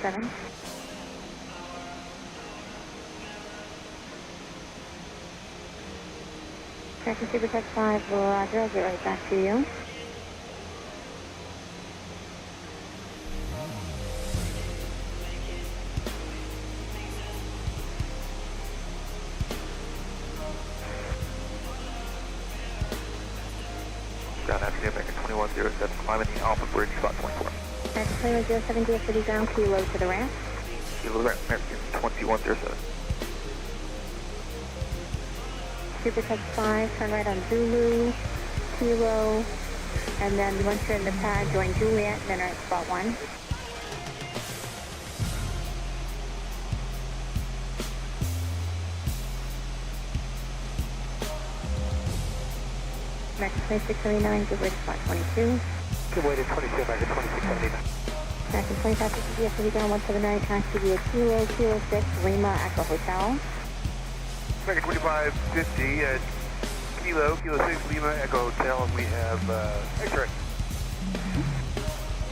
7. Tracking Super Tech 5, Roger, I'll get right back to you. Ground after back at 2107, climbing the Alpha Bridge, spot 24. Tracking 2107, DFW ground, kilo to the ramp. Kilo to the ramp, American 2107. Super Tech 5, turn right on Zulu, kilo, and then once you're in the pad, join Juliet, then are at spot 1. American 2679, good way to spot 22. Good way to 22, American 2679. American 2550, DFW ground 179, taxi via kilo 6, Lima, Echo Hotel. American 2550 at kilo 6, Lima, Echo Hotel, and we have X-ray.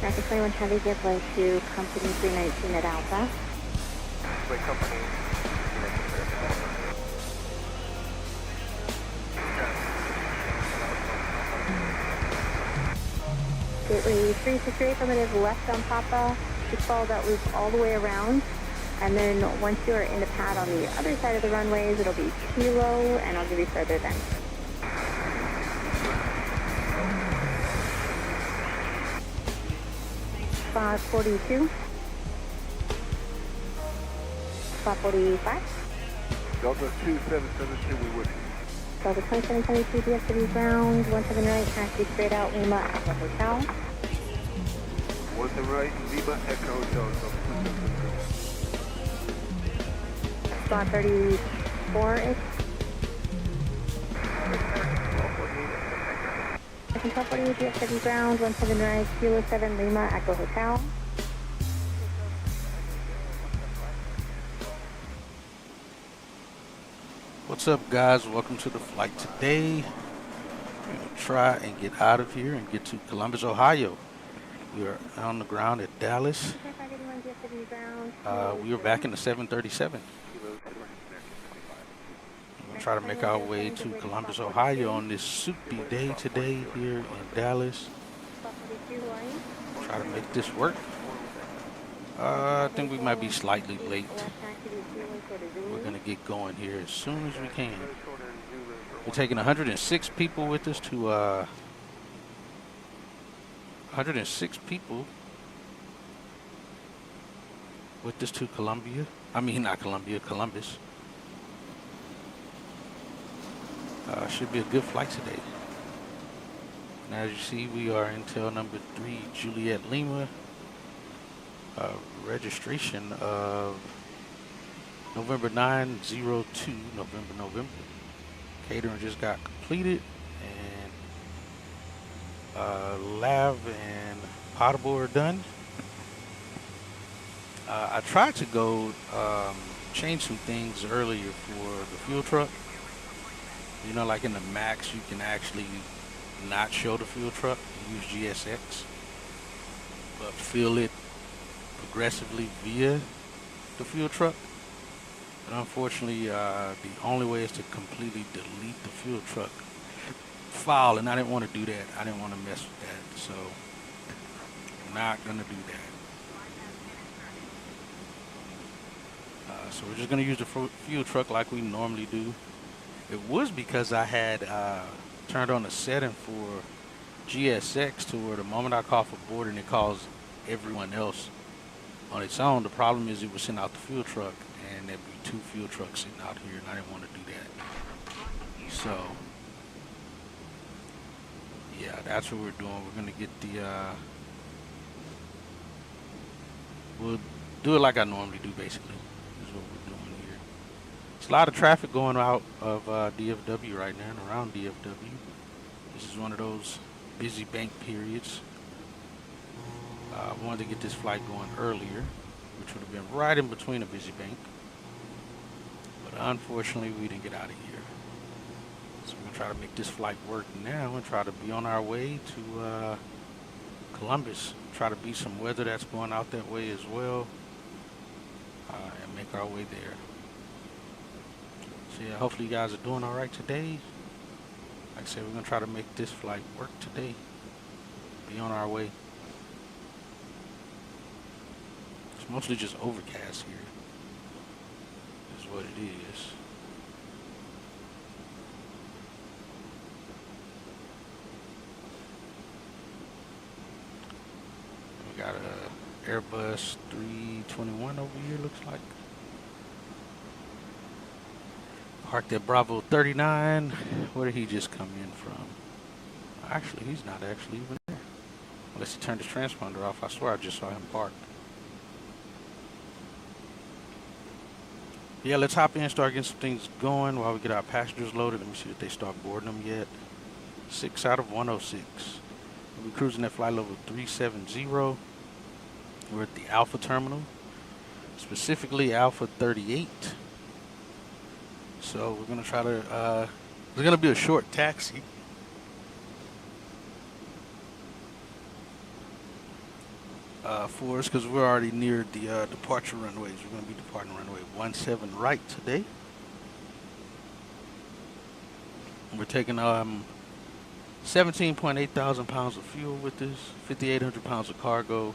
American 21 Heavy, give way to company 319 at Alpha. Wait, company. Gateway 368, affirmative, left on Papa. Just follow that loop all the way around. And then once you're in the pad on the other side of the runways, it'll be kilo, and I'll give you further then. Spot 42. Spot 45. Delta 2772, we would. Delta 2772, DFW ground, 17 right, taxi straight out, Lima, Echo Hotel. 17 right, Lima, Echo Hotel. Spot 34-ish. Control 48, DFW ground, 17 right, kilo 7, Lima, Echo Hotel. What's up, guys? Welcome to the flight today. We're going to try and get out of here and get to Columbus, Ohio. We are on the ground at Dallas. We are back in the 737. We're going to try to make our way to Columbus, Ohio on this soupy day today here in Dallas. Try to make this work. I think we might be slightly late. We're going to get going here as soon as we can. We're taking 106 people with us to 106 people with us to Columbus. Should be a good flight today. And as you see, we are in tail number 3, Juliet Lima. Registration of November 902, November. Catering just got completed, and lav and potable are done. I tried to go change some things earlier for the fuel truck. You know, like in the Max, you can actually not show the fuel truck, use GSX, but fill it progressively via the fuel truck. But unfortunately, the only way is to completely delete the fuel truck file, and I didn't want to do that. I didn't want to mess with that, so I'm not going to do that. So we're just going to use the fuel truck like we normally do. It was because I had turned on a setting for GSX to where the moment I call for boarding, it calls everyone else on its own. The problem is it was sending out the fuel truck, and there'd be 2 fuel trucks sitting out here, and I didn't want to do that. So yeah, that's what we're doing. We're gonna get the we'll do it like I normally do, basically. Is what we're doing here. There's a lot of traffic going out of DFW right now and around DFW. This is one of those busy bank periods. I wanted to get this flight going earlier, which would have been right in between a busy bank. But unfortunately, we didn't get out of here. So we're going to try to make this flight work now and try to be on our way to Columbus. Try to beat some weather that's going out that way as well. and make our way there. So yeah, hopefully you guys are doing all right today. Like I said, we're gonna try to make this flight work today. Be on our way. It's mostly just overcast here, is what it is. We got a Airbus 321 over here, looks like. Parked at Bravo 39. Where did he just come in from? Actually, he's not actually even there. Unless he turned his transponder off. I swear I just saw him parked. Yeah, let's hop in and start getting some things going while we get our passengers loaded. Let me see if they start boarding them yet. 6 out of 106. We'll be cruising at flight level 370. We're at the Alpha Terminal, specifically Alpha 38. So we're going to try to, there's going to be a short taxi. For us, because we're already near the departure runways. We're going to be departing runway 17 right today. And we're taking 17.8 thousand pounds of fuel with us, 5,800 pounds of cargo,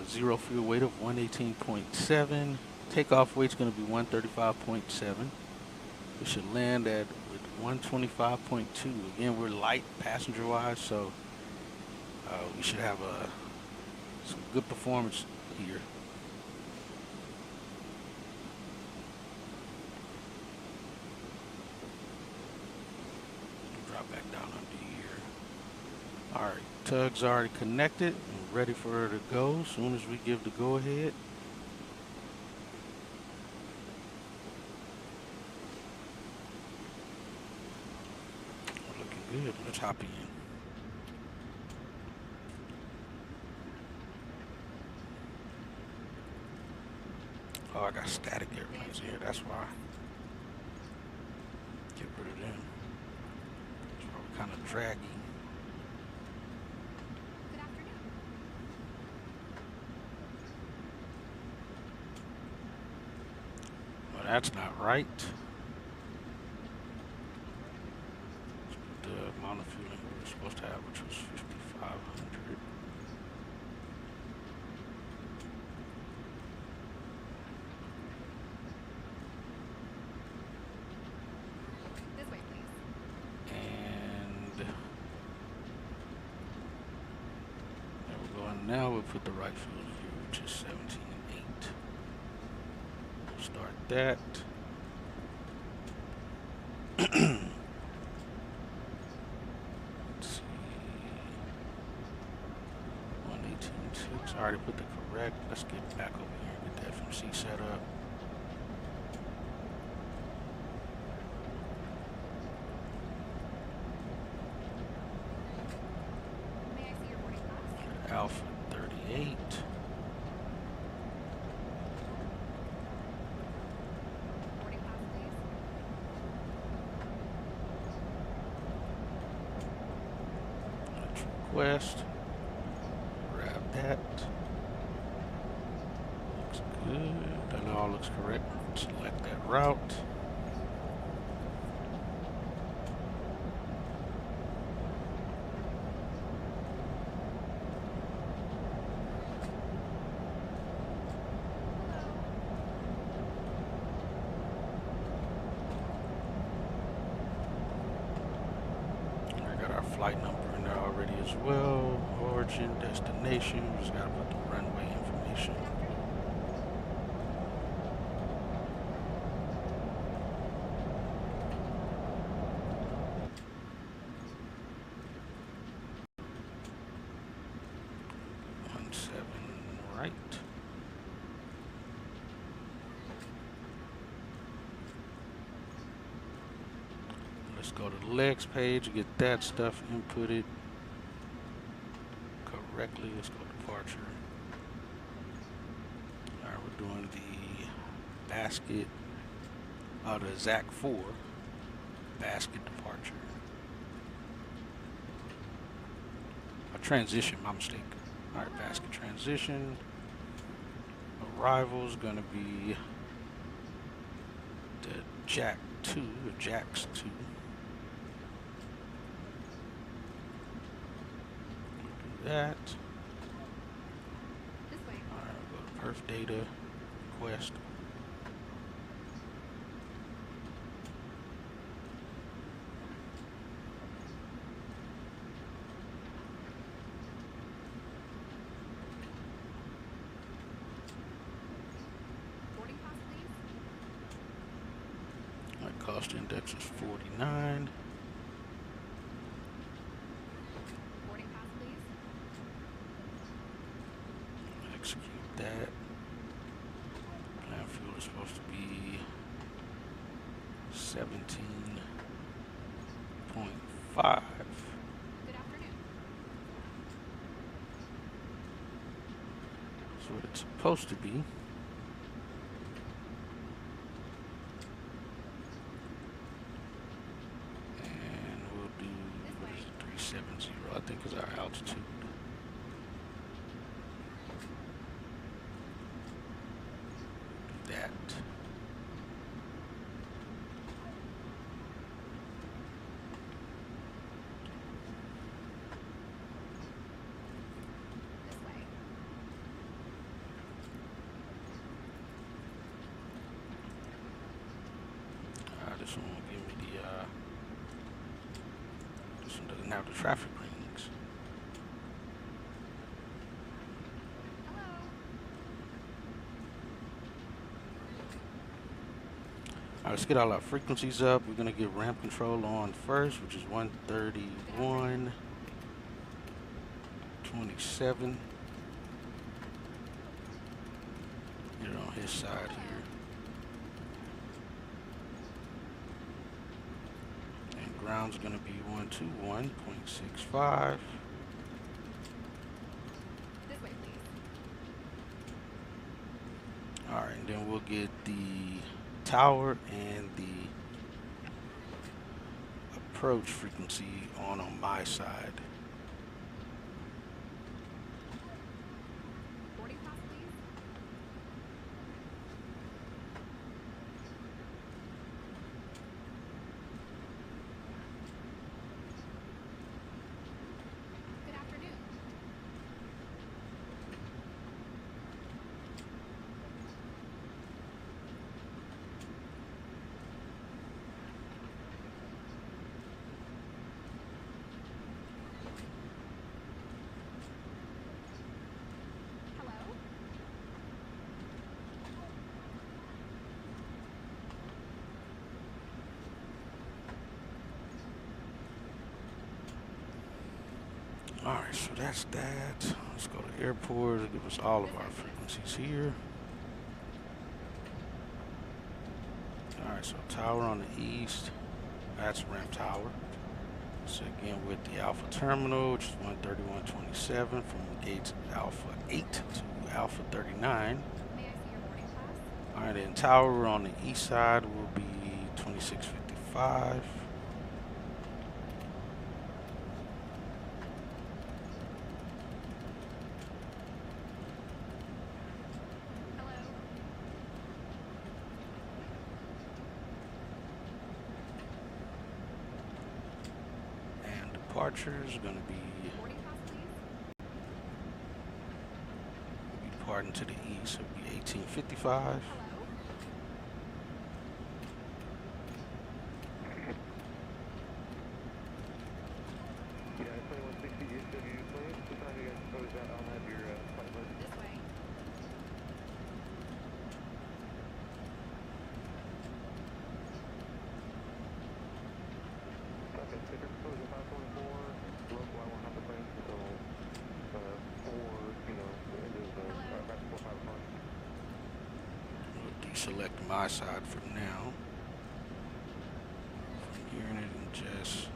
zero fuel weight of 118.7. Takeoff weight's going to be 135.7. We should land at with 125.2. Again, we're light passenger-wise, so we should have some good performance here. Drop back down under here. Alright, tug's already connected and ready for her to go as soon as we give the go-ahead. Looking good. Let's hop in. Oh, I got static airplanes here, that's why. Get rid of them. It's probably kind of draggy. Good afternoon. Well, that's not right. Let's put the amount of fuel we were supposed to have, which was 5,500. This way, please. And there we go. And now we'll put the right fuel here, which is 17.8. We'll start that. Let's see. 118.6. I already put the correct. Let's get back over here and get the FMC set up. May I see your boarding pass? Alpha 38. Boarding pass, please. Let's request. Grab that. Looks good. That all looks correct. Select that route. I got our flight number in there already as well. Origin, destination. We just gotta put the runway information. Good afternoon. Right. Let's go to the legs page, get that stuff inputted correctly. Let's go departure. Alright, we're doing the basket, the ZAC 4 basket departure. A transition, my mistake. Alright, basket transition. arrival is going to be the Jack 2, or Jax 2. We'll do that. This way. Alright, we'll go to perf data, request. Boarding pass, please. My cost index is 49. Boarding pass, please. Execute that. Plan fuel is supposed to be 17.5. Good afternoon. That's what it's supposed to be. And we'll do, what is it, 370, I think is our altitude. Do that. This way. This one will give me the, this one doesn't have the traffic rings. Hello. Alright, let's get all our frequencies up. We're gonna get ramp control on first, which is 131.27. Get it on his side here. And ground's gonna be 121.65. This way, please. Alright, and then we'll get the tower and the approach frequency on my side. Boarding pass, please. Good afternoon. Hello. Alright, so that's that. Let's go to airport. It'll give us all of our frequencies here. Alright, so tower on the east. That's ramp tower. So again with the Alpha terminal, which is 131.27 from gates Alpha 8 to Alpha 39. May I see your boarding pass? Alright, then tower on the east side will be 2655. Hello. And departure is going to be Boarding pass, please. departing to the east. It'll be 1855. Hello. Yeah, 2160 DFW plane. What time you guys propose that? I'll have your flight list. This way. Okay, so you're proposing 524. Local, I won't have the plane until 4, the end of right before 5 o'clock. We'll deselect my side for now. From here and just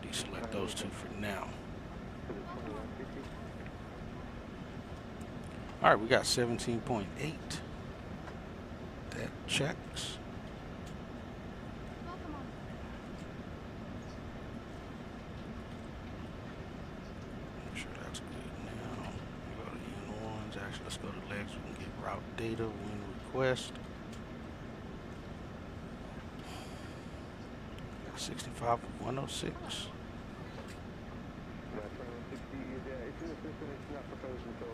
deselect those two for now. So the 2160. Alright, we got 17.8. That checks. Welcome on. Make sure that's good now. We go to N1s. Actually, let's go to legs data when request. 65 of 106. That's 60 is, yeah, it's in the system. It's not proposed until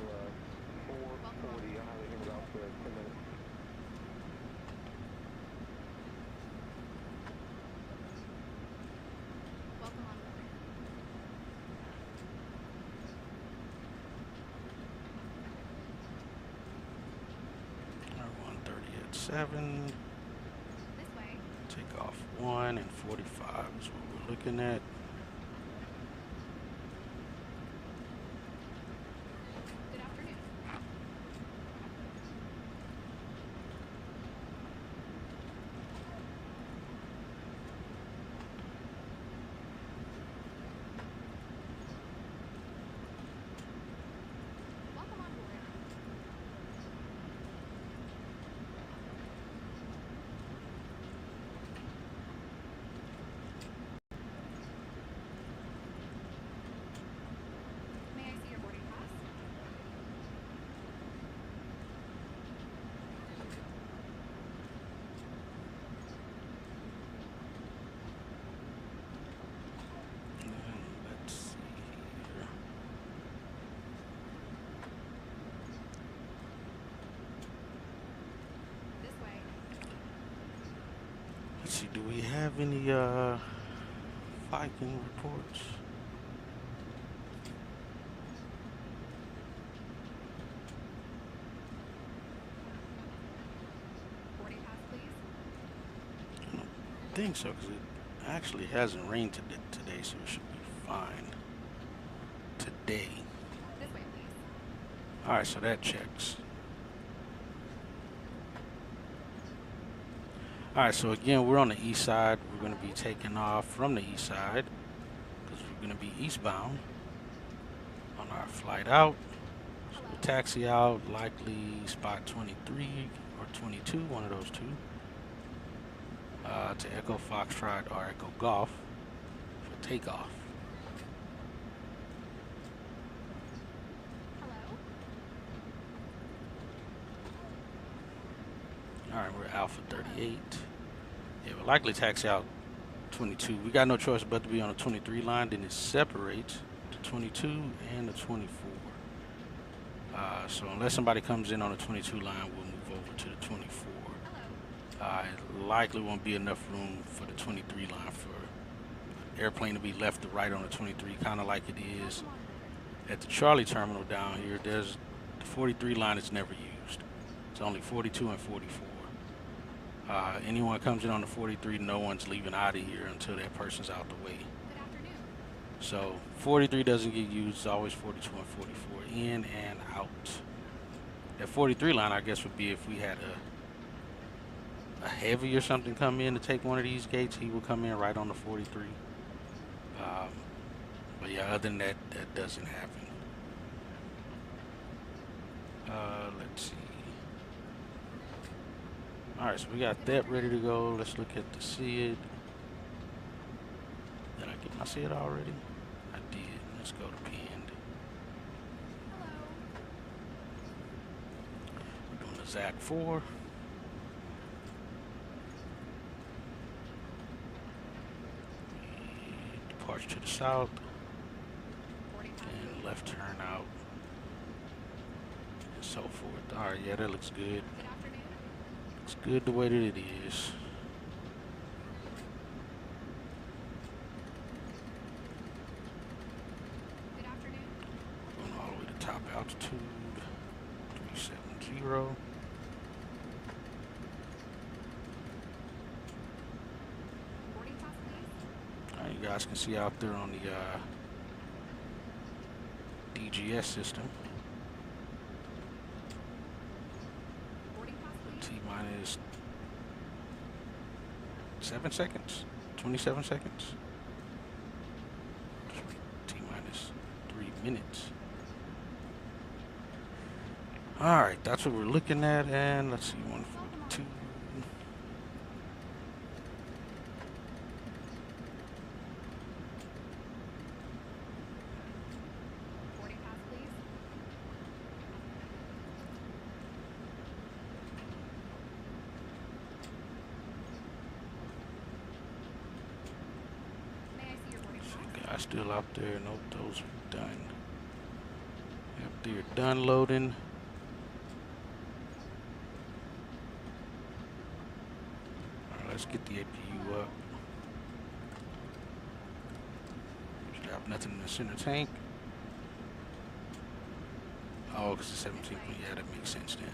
4:40. I'll have it in about 10 minutes. Welcome on board. R130 at 7. This way. Take off 1 and 45 is what we're looking at. Good afternoon. Welcome on board. May I see your boarding pass? And let's see here. This way. Let's see, do we have any Viking reports? Boarding pass, please. I don't think so, because it actually hasn't rained today, so it should be fine today. This way, please. Alright, so that checks. Alright, so again, we're on the east side. We're going to be taking off from the east side because we're going to be eastbound on our flight out. So Hello. we taxi out, likely spot 23 or 22, one of those two, to Echo Foxtrot or Echo Golf for takeoff. Hello. Alright, we're Alpha 38. Yeah, we'll likely taxi out 22. We got no choice but to be on the 23 line, then it separates to 22 and the 24. So unless somebody comes in on the 22 line, we'll move over to the 24. Hello. It likely won't be enough room for the 23 line for airplane to be left to right on the 23, kind of like it is Welcome on board. at the Charlie terminal down here. There's the 43 line is never used. It's only 42 and 44. Anyone comes in on the 43, no one's leaving out of here until that person's out the way. Good afternoon. So 43 doesn't get used, it's always 42 and 44, in and out. That 43 line, I guess, would be if we had a heavy or something come in to take one of these gates, he would come in right on the 43. But yeah, other than that, that doesn't happen. Let's see. Alright, so we got that ready to go. Let's look at the SID. Did I get my SID already? I did. Let's go to pinned. Hello. We're doing the ZAC 4. Departure to the south. Boarding pass, And please. left turn out. And so forth. Alright, yeah, that looks good. Good afternoon. It's good the way that it is. Good afternoon. Going all the way to top altitude. 370. Boarding pass, please. Alright, you guys can see out there on the DGS system. Boarding pass, please. T minus 7 seconds, 27 seconds. T minus 3 minutes. Alright, that's what we're looking at, and let's see, 142. Boarding pass, please. guys still out there? Nope, those are done. After you're done loading, alright, let's get the APU up. Should have nothing in the center tank. Oh, because it's 17. Yeah, that makes sense then.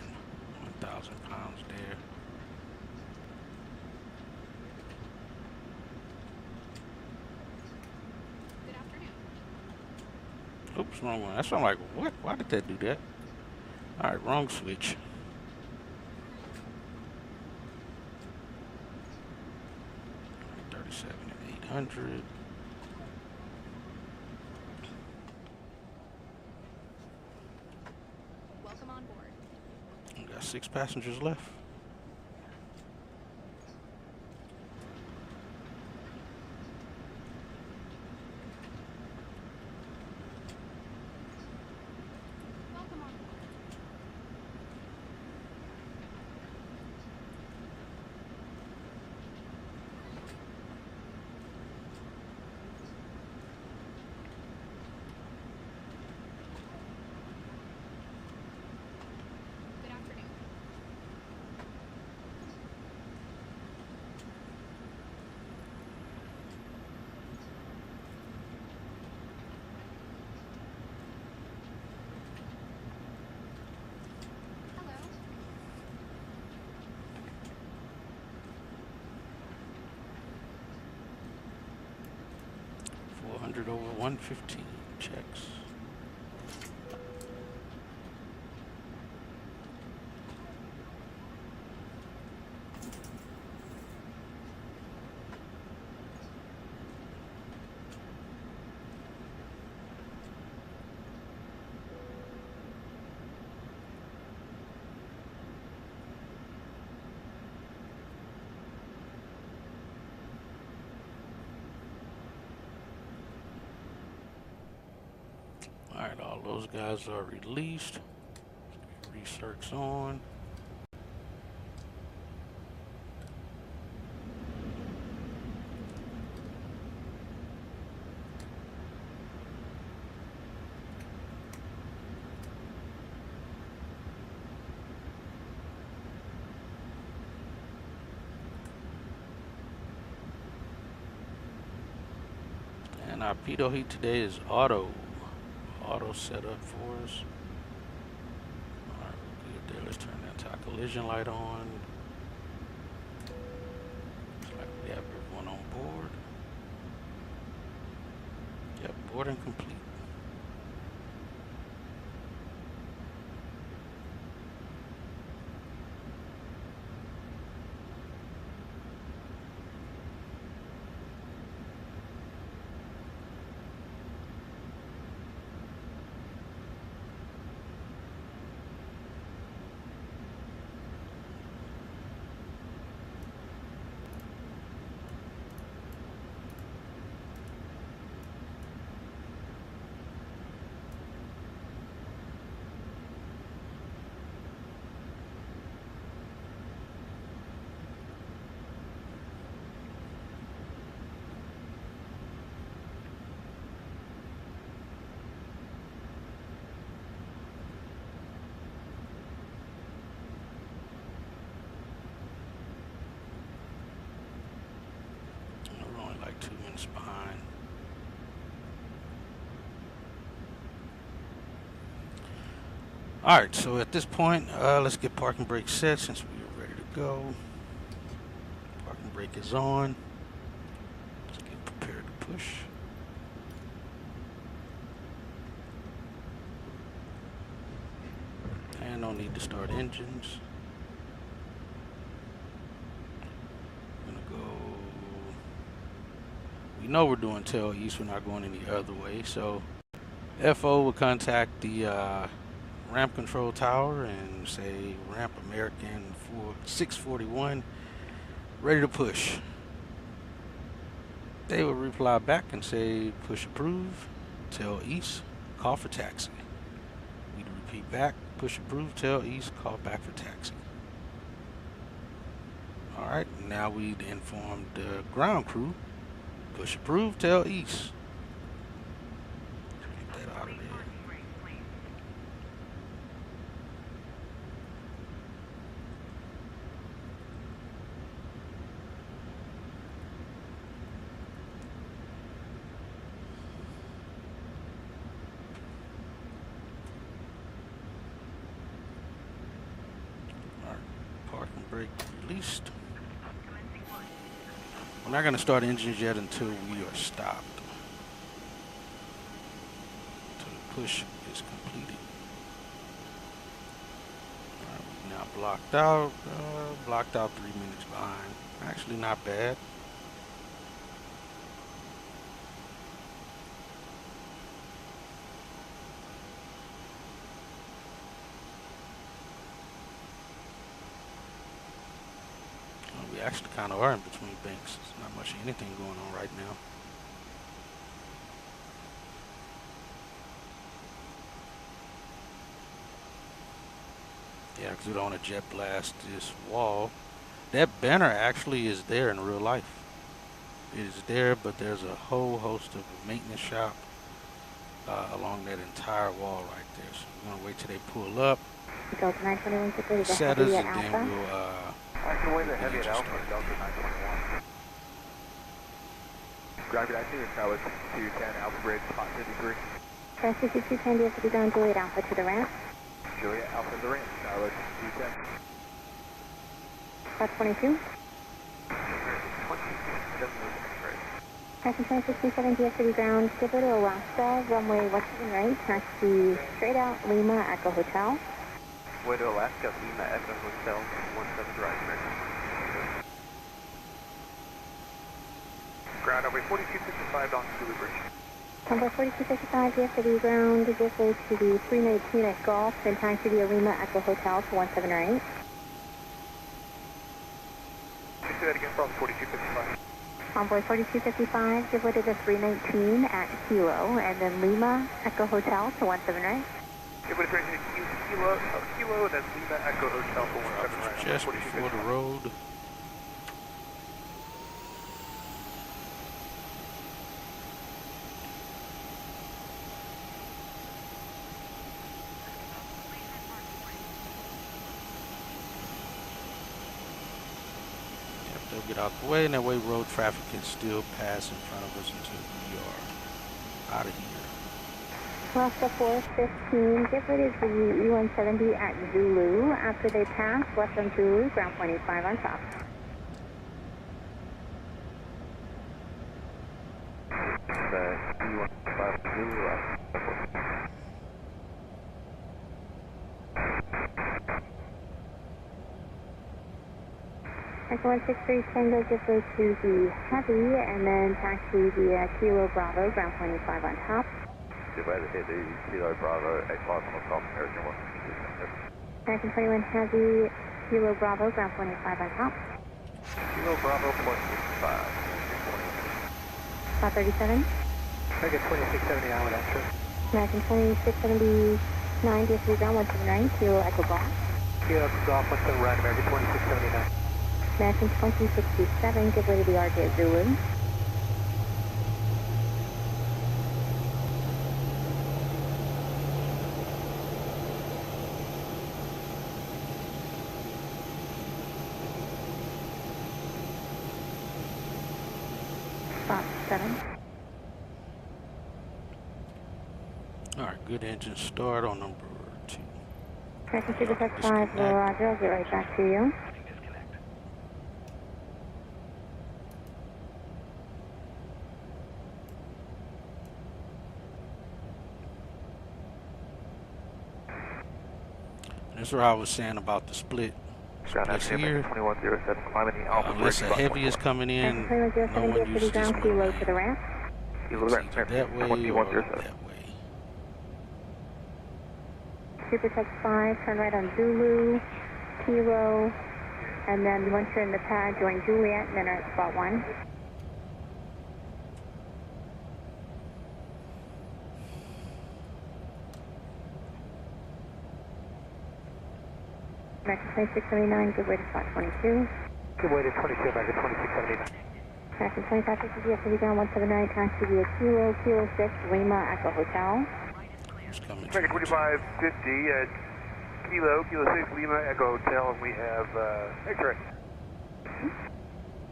1,000 pounds there. Good afternoon. Oops, wrong one. That's why I'm like, what? Why did that do that? Alright, wrong switch. All right, 37-800. Welcome on board. We got 6 passengers left. Welcome on board. Good afternoon. Hello. 400 over 115 checks. Alright, all those guys are released. Research on. And our pitot heat today is auto setup for us. Alright, good there. Let's turn that anti-collision light on. Looks like we have everyone on board. Yep, boarding complete. We're only like 2 minutes behind. Alright, so at this point, let's get parking brake set since we are ready to go. Parking brake is on. Let's get prepared to push. And no need to start engines. Gonna go. We know we're doing tail east, we're not going any other way, so FO will contact the ramp control tower and say ramp American 641 ready to push. They will reply back and say push approved, tail east, call for taxi. We repeat back, push approved, tail east, call back for taxi. Alright, now we inform the ground crew, push approved, tail east, brake released. We're not going to start engines yet until we are stopped. Until the push is completed. Alright, we're now blocked out 3 minutes behind. Actually not bad. We actually kind of are in between banks. There's not much of anything going on right now. Yeah, because we don't want to jet blast this wall. That banner actually is there in real life. It is there, but there's a whole host of a maintenance shop along that entire wall right there. So we're going to wait till they pull up, Delta 921 Super is a set heavy us, at and Alpha. then we'll Acting the heavy at Alpha, Delta 921. Gravity acting with Tower 210, Alpha Bridge, spot 53. Taxi 210, do you have to be going Juliet Alpha to the ramp? Juliet Alpha to the ramp, Tower 210. Spot 22. Taxi 2067, do you have to be ground? Give it to Alaska, runway 17 right, taxi straight out, Lima, Echo Hotel. Way to Alaska, Lima, Echo Hotel, 17 right, American. Ground over 4255 on Zulu Bridge. Number 4255, DFW ground, this way to the 319 at Golf, then taxi to Lima, Echo Hotel to 17 right. Say that again from 4255. Envoy 4255, give way to the 319 at Kilo, and then Lima, Echo Hotel to 17 right. Give it a train to Kilo, then Lima, Echo Hotel to 17 right. just before the road. They'll get out the way, and that way road traffic can still pass in front of us until we are out of here. Alaska 415, give way to the E170 at Zulu. After they pass, left on Zulu, ground point 85 on top. The E175 Zulu, Echo 163 Tango, give way to the Heavy, and then taxi via Kilo Bravo, ground point 85 on top. Give way to the Kilo Bravo, 85 on top, American 1. American 21 Heavy, Kilo Bravo, ground point 85 on top. Kilo Bravo plus 65. Spot 37. American 2670 hour after. American 2679, DFW ground 179, Kilo Echo Golf. Kilo Echo Golf 17 right, American 2679. American 2067, give way to the RJ at Zulu. Spot 7. Alright, good engine start on number 2. American Super 5, Roger, I'll get right back to you. That's what I was saying about the split. Splits here. 2107, climbing the Alpha Unless Bridge, a heavy is coming in, no one uses this one. Kilo to the ramp. Kilo It's Ramp, either that way or 2107. that way. Super 5, turn right on Zulu, Kilo, and then once you're in the pad, join Juliet, and then at spot 1. American 2679, good way to spot 22. Good way to 22, American 2679. American 2550, DFW ground 179, taxi via Kilo, Kilo 6, Lima, Echo Hotel. It's coming. American 2550 at Kilo 6, Lima, Echo Hotel, and we have X-ray.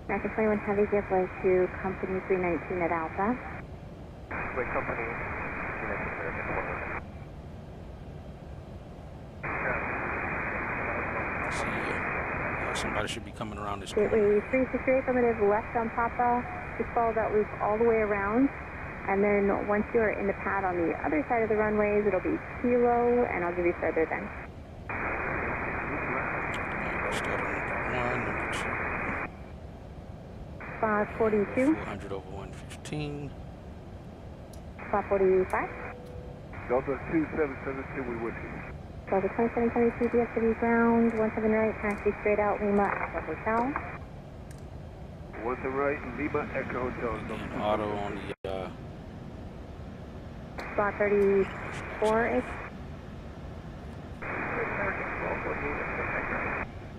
American 21 Heavy, give way to Company 319 at Alpha. Wait, company. See ya. Y'all somebody should be coming around this corner. Gateway 368, affirmative, left on Papa. Just follow that loop all the way around. And then once you're in the pad on the other side of the runways, it'll be Kilo, and I'll give you further then. Start on number 1, number 2. Spot 42. 400 over 115. Spot 45. Delta 2772, we with you. Delta 2772, DFW ground, 17 right, taxi straight out, Lima, Alpha Hotel. 17 right, Lima, Echo Hotel. And auto on the Spot 34-ish.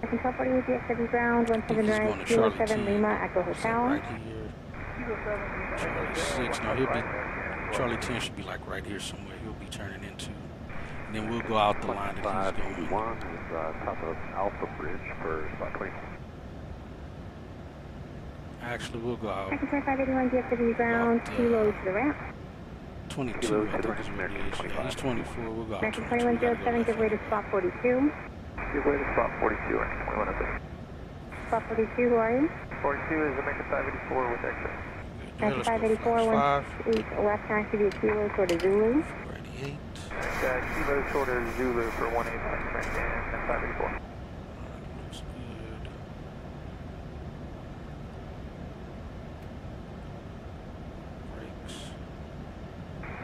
I can 1248, DFW ground, 17 right, Kilo 7, Lima, Echo Hotel. right here. Charlie 6, no, he'll be, Charlie 10 should be like right here somewhere. He'll be turning into, and then we'll go out the line that he's going. 521 is top of Alpha Bridge for spot 20. Actually, we'll go out I can 2581, DFW ground, Kilo to the ramp. 22, I think is what it is. Yeah, he's 24, we'll go out 22. 2107, give way to spot 42. Give way to spot 42, and 21 up there. Spot 42, who are you? 42 is American 584 with exit. Let's go 584, 18 left taxi to Kilo toward Zulu. 48. Kilo short of Zulu for 185 Framegen and 584. Looks good. Brakes.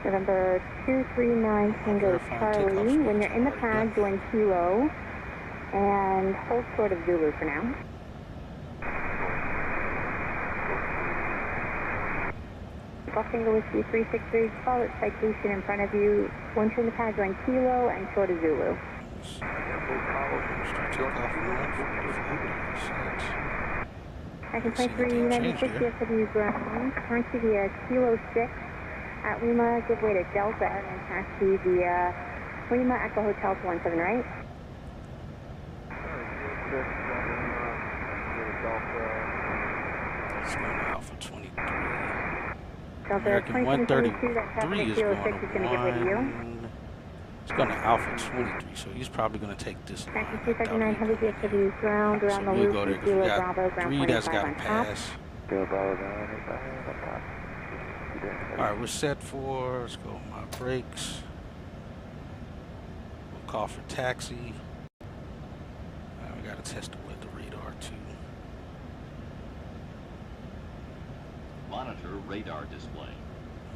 November 239 Tango Charlie. When you're in the pad, join Kilo and hold short of Zulu for now. Golf Tango Whiskey 363, follow its citation in front of you. Once you're in the pad, join Kilo and short of Zulu. Action 2396, DFW ground, currency via Kilo 6 at Lima, give way to Delta, and taxi via Lima Echo Hotel to 17 right. It's going to Alpha 23. Delta American 2272, that's 133 traffic is Kilo going 6 is going to give way to you. It's going to Alpha 23, so he's probably going to take this line. Taxi 23900, DFW ground, around the we'll loop, go there 'cause Kilo we got Bravo, ground 3 that's 25 got on to top. pass. Kilo Bravo down, on top. Alright, we're set for, let's go my brakes. We'll call for taxi. We got to test it with the radar too. Monitor radar display.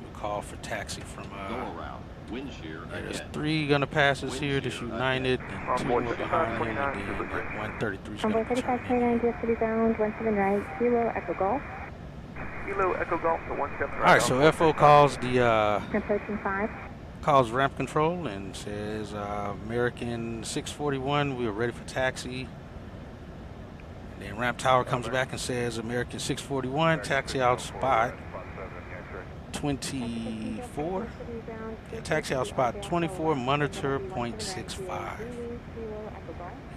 We'll call for taxi from Go around. Wind shear there's ahead. 3 gonna pass us here to shoot United, and 2 more board behind him, 3529 and then Super Bridge. 133 is Onboard gonna be turning 3529, in. DFW ground, 17 right, Kilo Echo Golf. Kilo Echo Golf to 17 right. Alright, so FO calls the Approaching 5. calls ramp control and says American 641, we are ready for taxi. And then ramp tower comes back and says American 641, taxi out spot 24. Yeah, taxi out spot 24, monitor 0.65. Is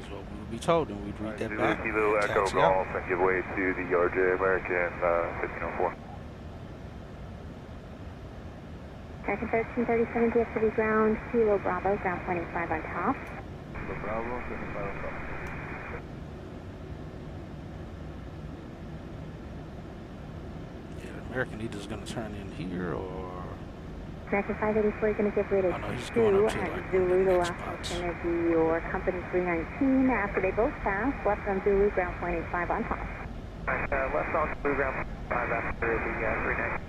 what we would be told, and we'd read that back. Kilo Echo Taxi out. Golf and give way to the RJ American 1504. American 1337, DFW ground, Kilo Bravo, ground 25 on top. Kilo Bravo, 25 on top. Yeah, the American either is going to turn in here or. American 584 is going to give way to Oh, no, he's 2 going up to, at like, Zulu. The last spots. one's going to be your company 319. After they both pass, left on Zulu, ground 0.85 on top. Left on Blue Ground 5 after the 39.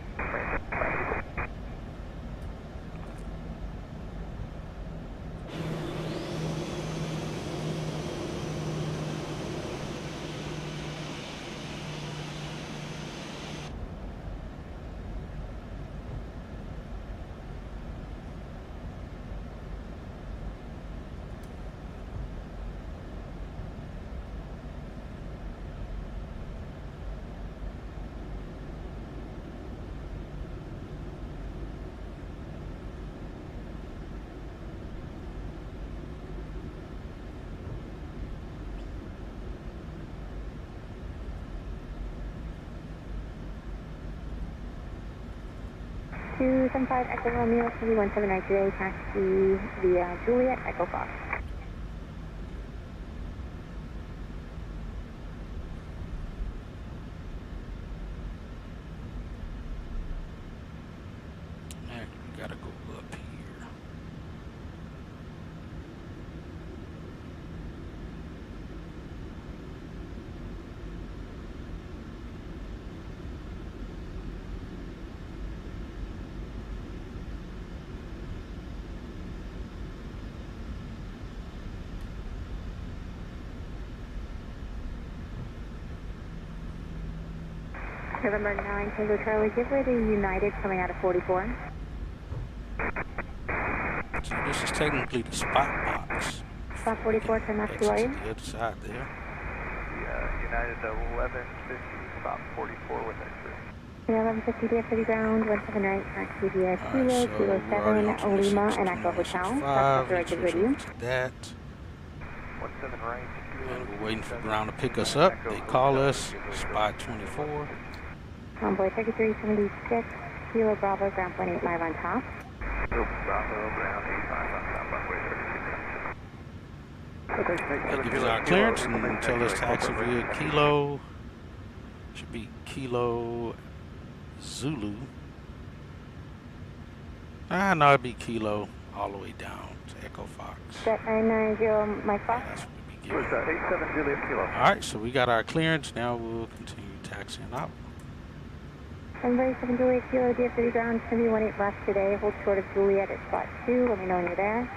Two 75 Echo Romeo, 17 right today, taxi via Juliet, Echo Fox. November 9, Tango Charlie, give way to United coming out of 44. So this is technically the spot box. Spot 44, turn left to Exit you. to the other side there. United 1150, stop 44 with exit. 1150 DFW ground, 17 right, taxi via Kilo, Alright, so Kilo we're already 7, on Lima, 26, and Echo Hotel. 2165. That's Let's directed switch with you. over to that. 17 right, And we're waiting for ground to pick us up. They call us, spot 24. Convoy 3376, Kilo Bravo, ground point 85 on top. Bravo, ground 85 on top, runway 36. That gives us our clearance and tell us taxi via Kilo. Should be Kilo Zulu. No, it'd be Kilo all the way down to Echo Fox. Jet 990, Mike Fox. That's what we get. 87 Juliet Kilo. Alright, so we got our clearance. Now we'll continue taxiing out. Runway 7 Juliet Kilo, DFW ground, 18 left today. Hold short of Juliet at spot 2. Let me know when you're there.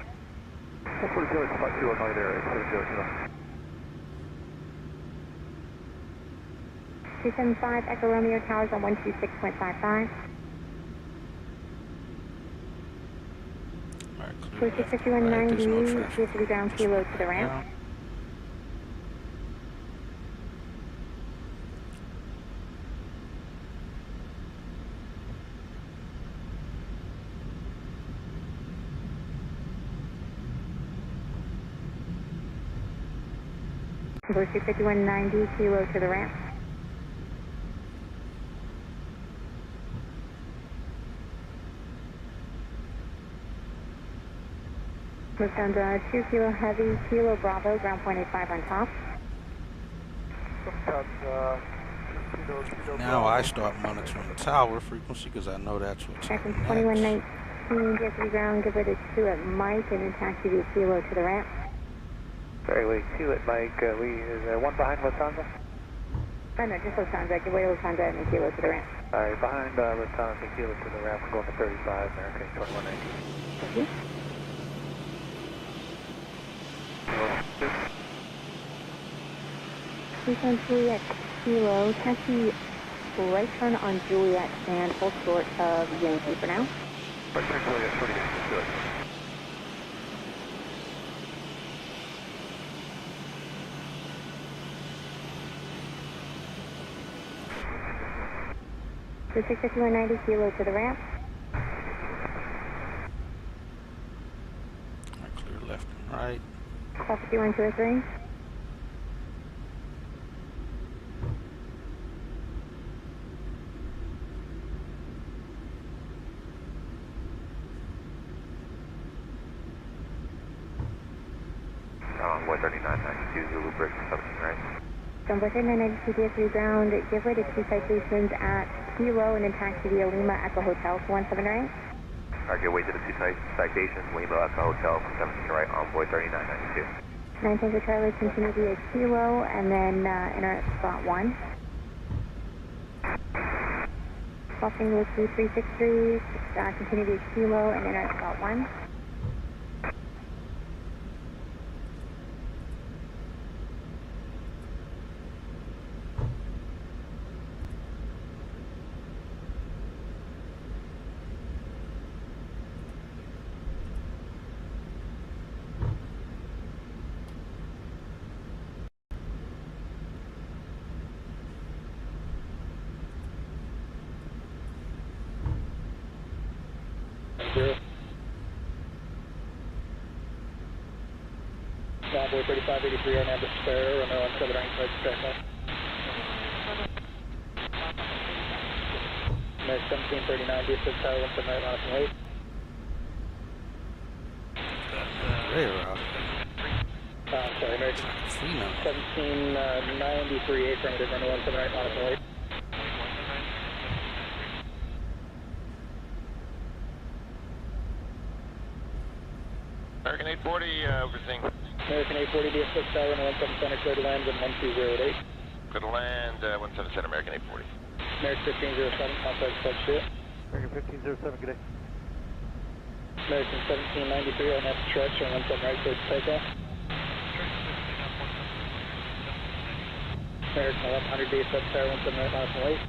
10 Juliet, spot 2, I'll there, 87 Juliet Kilo. 275 Echo Romeo Towers on 126.55. Alright, clear Cruise left and right. 5190, There's no traffic. DFW ground Kilo to the ramp. Down. Cruise 5190, Kilo to the ramp. Lufthansa 2 Kilo Heavy, Kilo Bravo, ground point 85 on top. Now I start monitoring the tower frequency because I know that's what's Section happening next. 2119, DFW ground, give way to 2 at Mike, and then taxi via Kilo to the ramp. Sorry, wait, 2 at Mike, is there one behind Lufthansa? Oh, no, just Lufthansa, give way to Lufthansa and then Kilo to the ramp. Alright, behind Lufthansa, Kilo to the ramp, we're going to 35, American 2119. Thank you. Please on Juliet Kilo, taxi right turn on Juliet and hold short of Yankee for now. Right turn Juliet, 48, good. Cruise 5190, Kilo to the ramp. Alright, clear left and right. Call 51203. Boy 3992, Zulu Bridge, 17 right. Convoy 3992, DFW ground, give way to 2 citations at Kilo and then taxi via Lima Echo Hotel to 17 right. Alright, get way to the 2 citations, Lima Echo Hotel from 17 right, Envoy 3992. 9 Tango Charlie, continue via Kilo and then enter at spot 1. Los Angeles 363, continue via Kilo and enter at spot 1. Convoy 3583 on Amber Spare, Romeo 17 right, track left. American 1739, DSS Tower 17 right, line from late. Rare out. Sorry, American Free now. 1793, affirmative, runway 17 right, line from late. American 840, overseeing. American 840, DSS Tower, runway 17 center, clear to land, and 1208. Good to land, 177, American 840. American 1507, contact flight ship. American 1507, good day. American 1793 on that stretch, on 17 right, clear to takeoff. American 1100, DSS Tower, 17 right, line from late.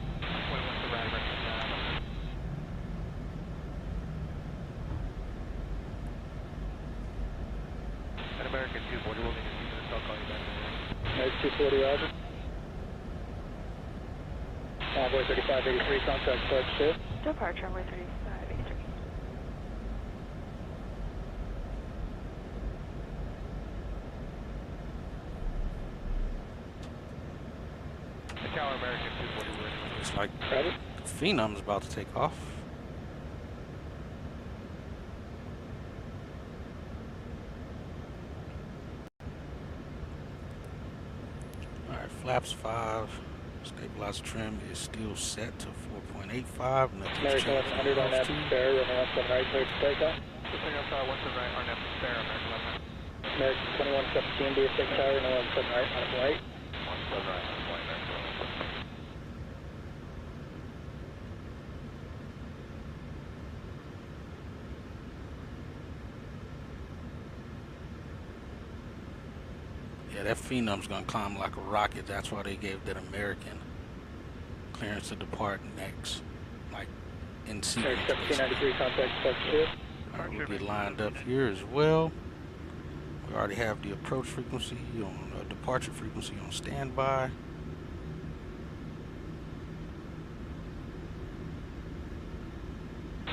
Convoy 3583, contact approach 2. Departure runway 3583. Tower American 241. Looks like Ready? Phenom's about to take off. Alright, flaps 5. Stabilizer trim is still set to 4.85. Nothing's American changed. 1100 on that spare, runway 17 right, clear to takeoff. Switching up 17 right, our next spare, American 1100. American 2117, BS6 tower, runway 17 right, on right. 17 right, on point, American 1100. Yeah, that Phenom's gonna climb like a rocket. That's why they gave that American clearance to depart next, like in sequence. American 1793, contact approach 2. Alright, we'll get lined up here as well. We already have the approach frequency on departure frequency on standby.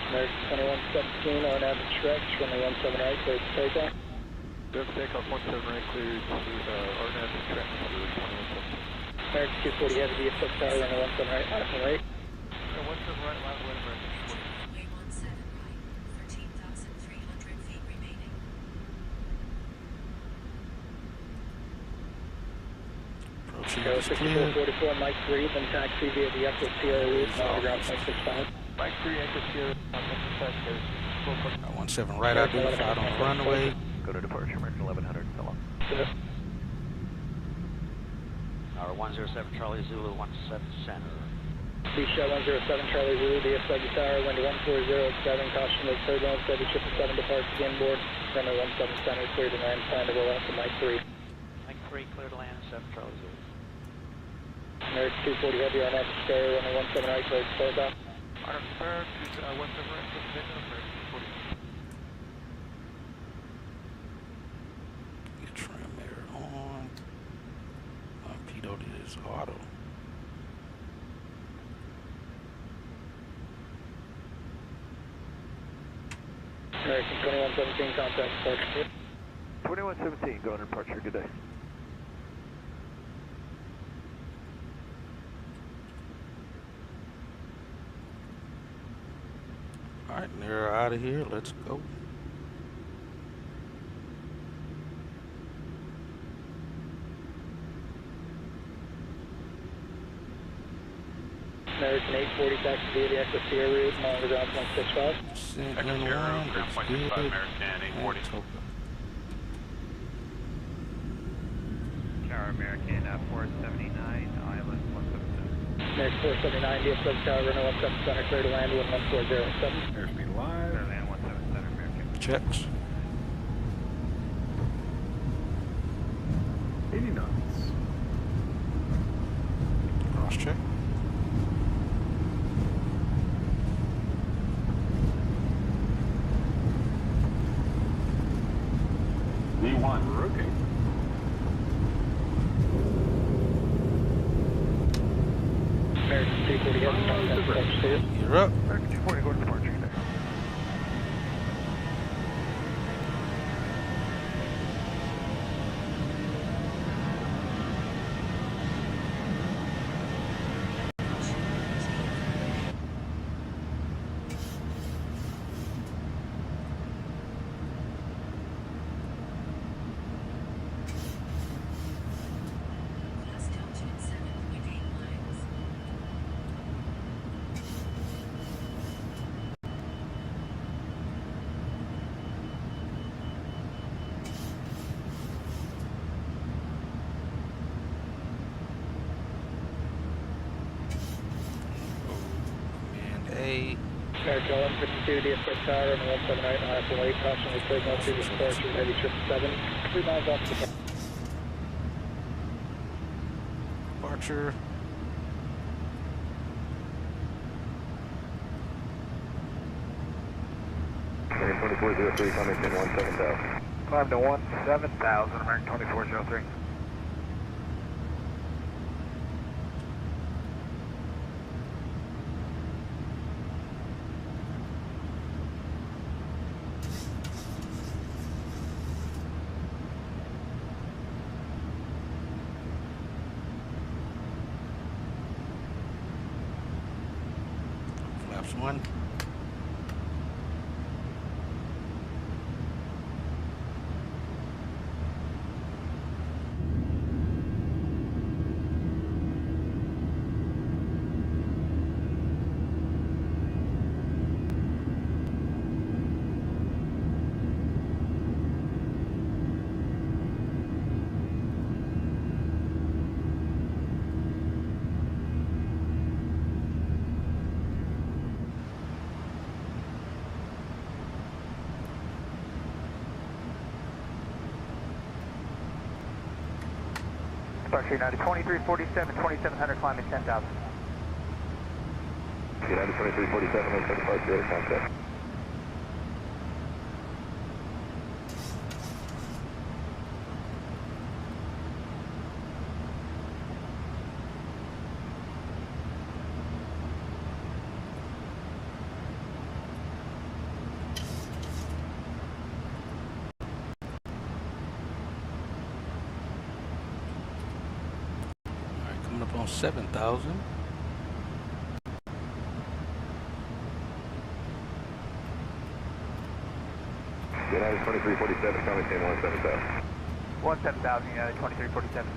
American 2117 on average stretch, runway 17 right, clear to takeoff. Just takeoff 17 right, cleared to our next track to 2117. American 240 heavy, BS6 tower, runway 17 right, on right. 17 right, line way, American 240. Runway 17 right, 13,300 feet remaining. Approaching Go is clear. 6444, Mike 3, then taxi via the upper Sierra route, on ground 0.65. Mike 3, anchor here, on the 17 right identified on the runway. Go to departure, American 1100, so long. Our 107 Charlie Zulu 17 center. B shot 107 Charlie Zulu, DFW Tower, wind 1407, caution with turbulence, W777 departs again board, runway 17 center, clear to land, plan to roll out to Mike 3. Mike 3, clear to land, 7 Charlie Zulu. American 240 heavy on that spare, runway 17 right, clear to takeoff. Our spare to 17 right, American 240. Get trim air on. Pitot is auto. American 2117, contact approach 2. 2117, going to departure, good day. Alright, they're out of here. Let's go. American 840 taxi via the upper Sierra route, on ground 165. Sent in one. That's good. American 840. Tower American 479, island 177. American 479, DFW Tower, runway 17 center, clear to land, wind 1407. Airspeed live. Clear land 17 center, American. Checks. 80 knots. Cross check. V1, rotate. American 240 heavy, contact approach 2. You're up. American 240, go to departure, good day. Plus altitude 7.8 miles. Command A. American 1152, DFW Tower, runway 17 right, on Apple 8, caution with turbulence, through departure, heavy 777. 3 miles off the Departure. American 2403, coming in 17000. 5 to 17000, American 2403. Force 1. Departure United 2347, 2700, climbing 10,000. United 2347, let's set departure at contact. Alright, coming up on 7,000. United 2347, coming in 17000. 17,000, United 2347.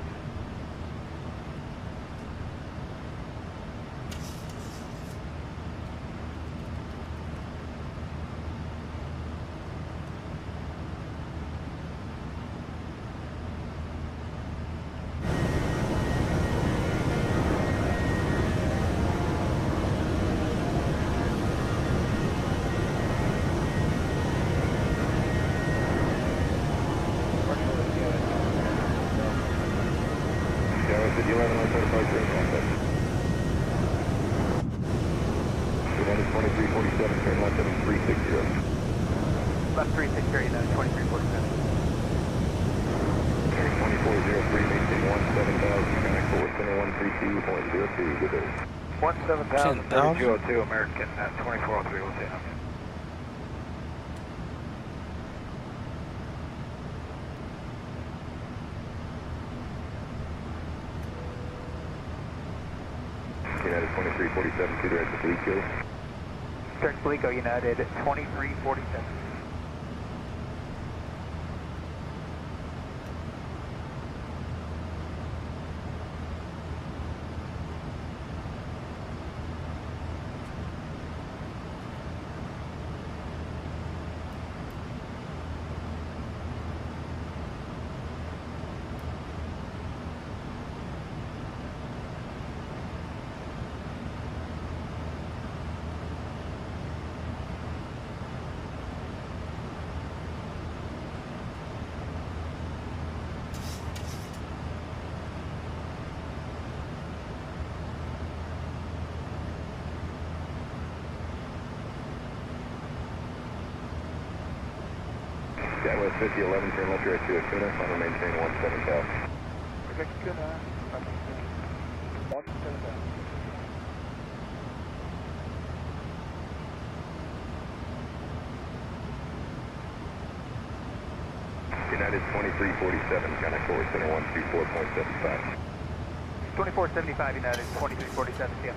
United 11, let's set departure at contact. United 2347, turn left at 360. Left 360, United 2347. 2403, maintain 17,000, connect forward center 132.02, good day. 17,000, 10,000? 3202, American at 2403, we'll take. United 2347, to direct to Blico. Start Blico, United 2347. Southwest 5011, turn left direct to Acuna, final maintain 17,000. Okay, good. 17,000. United 2347, connect forward center 124.75. 2475, United 2347, yeah.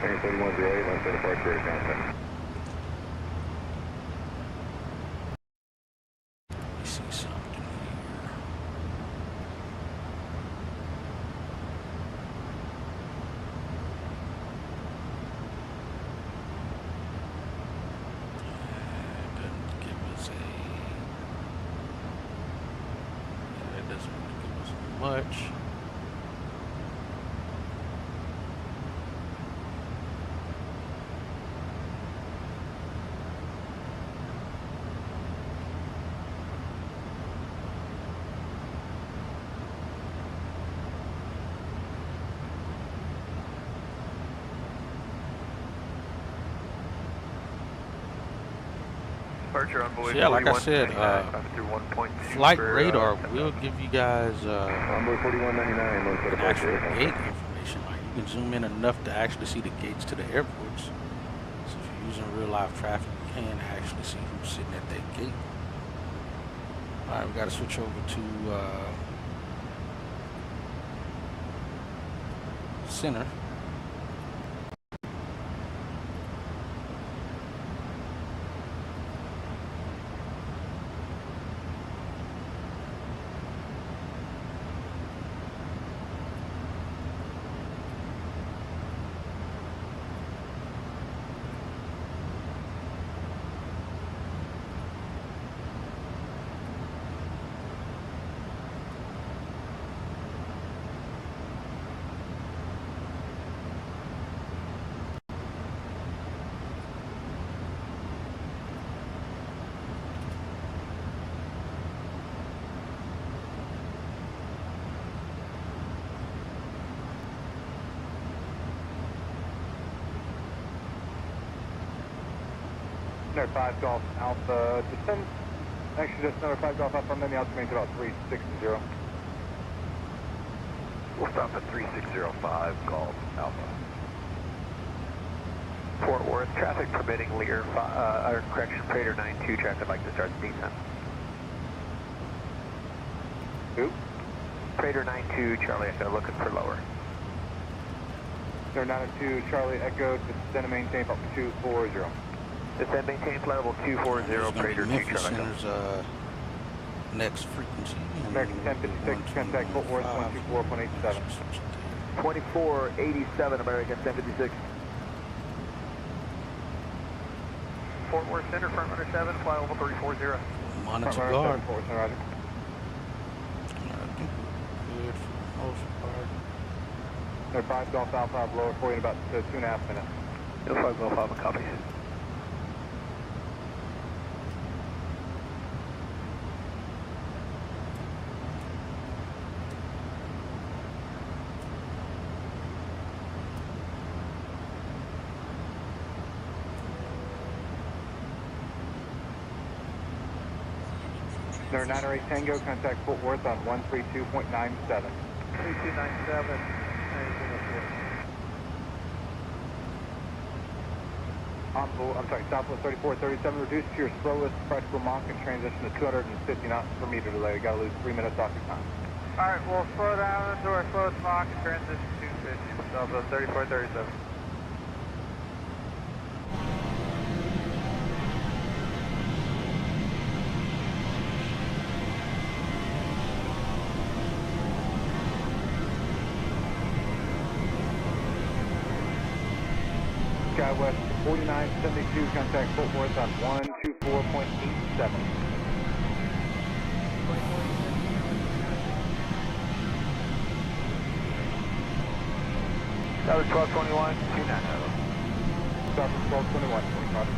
Center 3108, line set departure at contact. Let me see something here. It doesn't give us a. It doesn't really give us much. Departure on board. So yeah, like I said, flight radar will give you guys Onboard 4199, line set an departure actual at gate contact. information. Like you can zoom in enough to actually see the gates to the airports. So if you're using real live traffic, you and actually see who's sitting at that gate. All right, we got to switch over to center. Number 5 Golf Alpha, descend. Actually, just number 5 Golf Alpha, maybe altimeter about 360. We'll stop at 3605 Golf Alpha. Fort Worth, traffic permitting Lear, correction, Prater 92, traffic like to start the descent. Who? Prater 92, Charlie Echo, looking for lower. Number 902 Charlie Echo, descend and maintain about 240. Descend, maintain flight level 240, Prater 2, Memphis Charlie Echo. Center's next frequency. American 1056, contact Fort Worth 124.87. 2487, American 1056. Fort Worth Center, front runner 7, flight level 340. Monitor Front runner guard. 7, Fort Worth, roger. I think we're good for the most part. Number 5 Golf Alpha, I'll blow it for you in about 2.5 minutes. No 5 Golf Alpha, copy. Number 908 Tango, contact Fort Worth on 132.97. 3297, anything up here? I'm sorry, Southwest 3437, reduce to your slowest practical Mach and transition to 250 knots per meter delay. You gotta lose 3 minutes off your time. Alright, we'll slow down to our slowest Mach and transition to 250, Southwest 3437. Skywest 4972, contact Fort Worth on 124.87. That was 1221, 290. Southwest 1221, roger.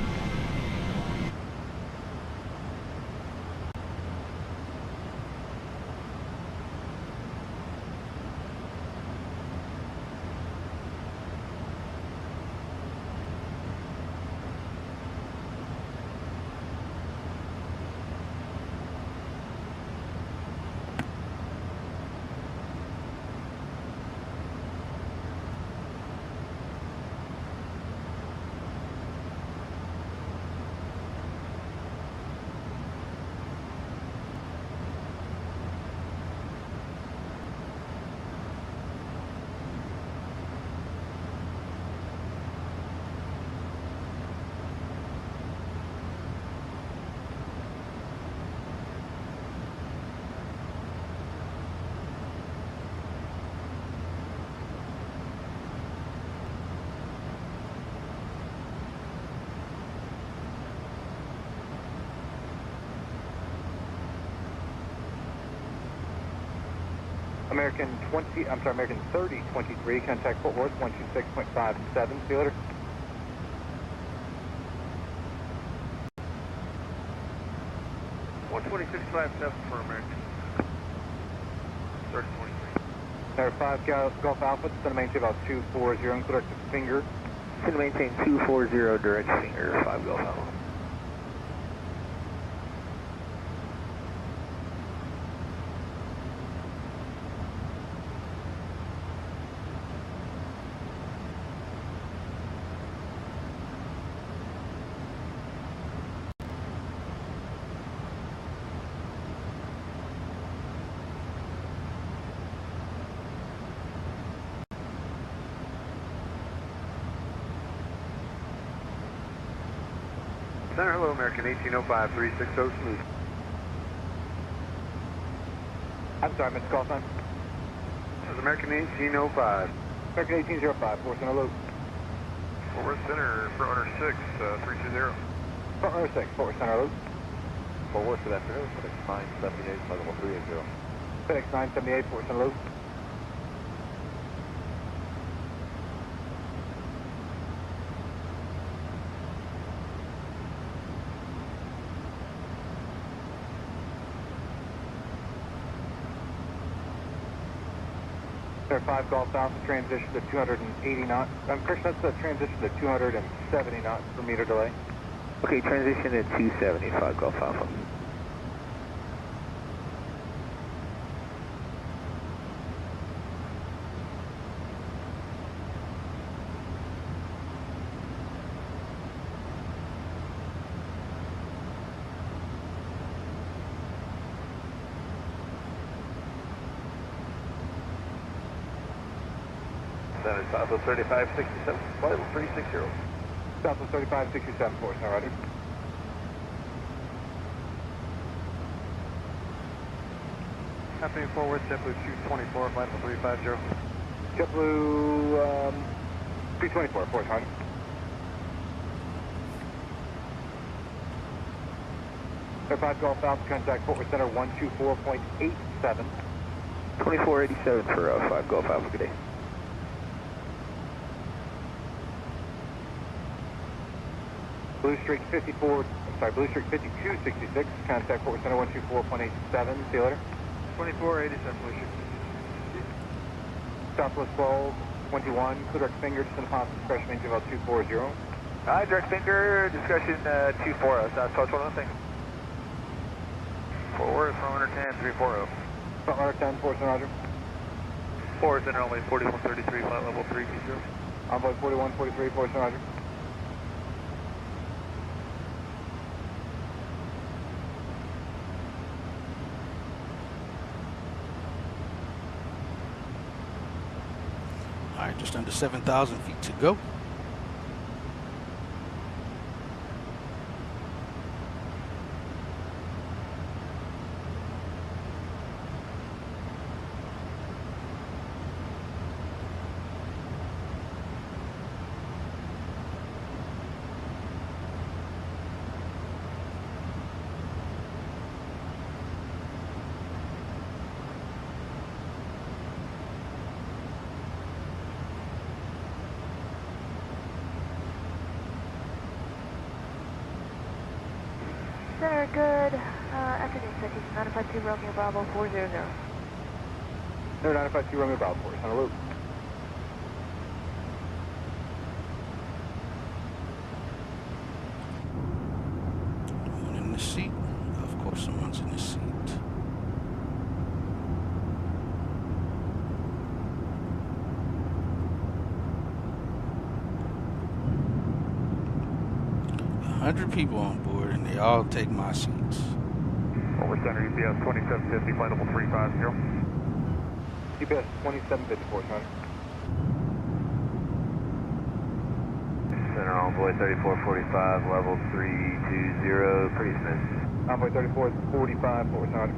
American 3023, contact Fort Worth 126.57. See you later. One 2657 for American. 3023. Number 5 Golf Alpha, it's going to maintain about 240, and direct to finger. Going to maintain 240, direct finger, 5 Golf Alpha. Center, hello, American 1805, 360 smooth. I'm sorry, Mr. Call sign. This is American 1805. American 1805, Fort Center Loop. Fort Worth Center, front runner 6, 320. Front runner 6, Fort Center Loop. Fort Worth, good afternoon, FedEx 978, flight level 380. FedEx 978, Fort Center Loop. Center 5 Golf Alpha, transition to 280 knots. Chris, that's the transition to 270 knots per meter delay. Okay, transition to 275 Golf Alpha. Southwest 3567, flight level 360. Southwest 3567, Fort Center, roger. Happening forward, JetBlue 224, flight level 350. JetBlue 324, Fort Center. Center 5 Golf Alpha, contact Fort Worth Center 124.87. 2487 for 5 Golf Alpha, good day. Blue Streak 5266, contact Fort Worth Center 124.87. See you later. 2487, Blue Streak. Southwest 1221, clear direct finger, descend upon discretion, maintain level 240. Hi, direct finger, discussion 240, South 1221, thanks. Fort Worth, front runner 10, 340. Front runner 10, Fort Center, roger. Fort Center, only 4133, flight level 320. Envoy 4143, Fort Center, roger. All right, just under 7,000 feet to go. Center, good. Afternoon, citation 952 Romeo Bravo 400. Center 952 Romeo Bravo, Fort Center Loop. Someone in the seat. Of course, someone's in the seat. $100 people on board, and they all take my seats. Fort Worth Center, UPS 2750, flight level 350. UPS 2750, Fort Center. Center Envoy 3445, level 320, pretty smooth. Envoy 3445, Fort Center.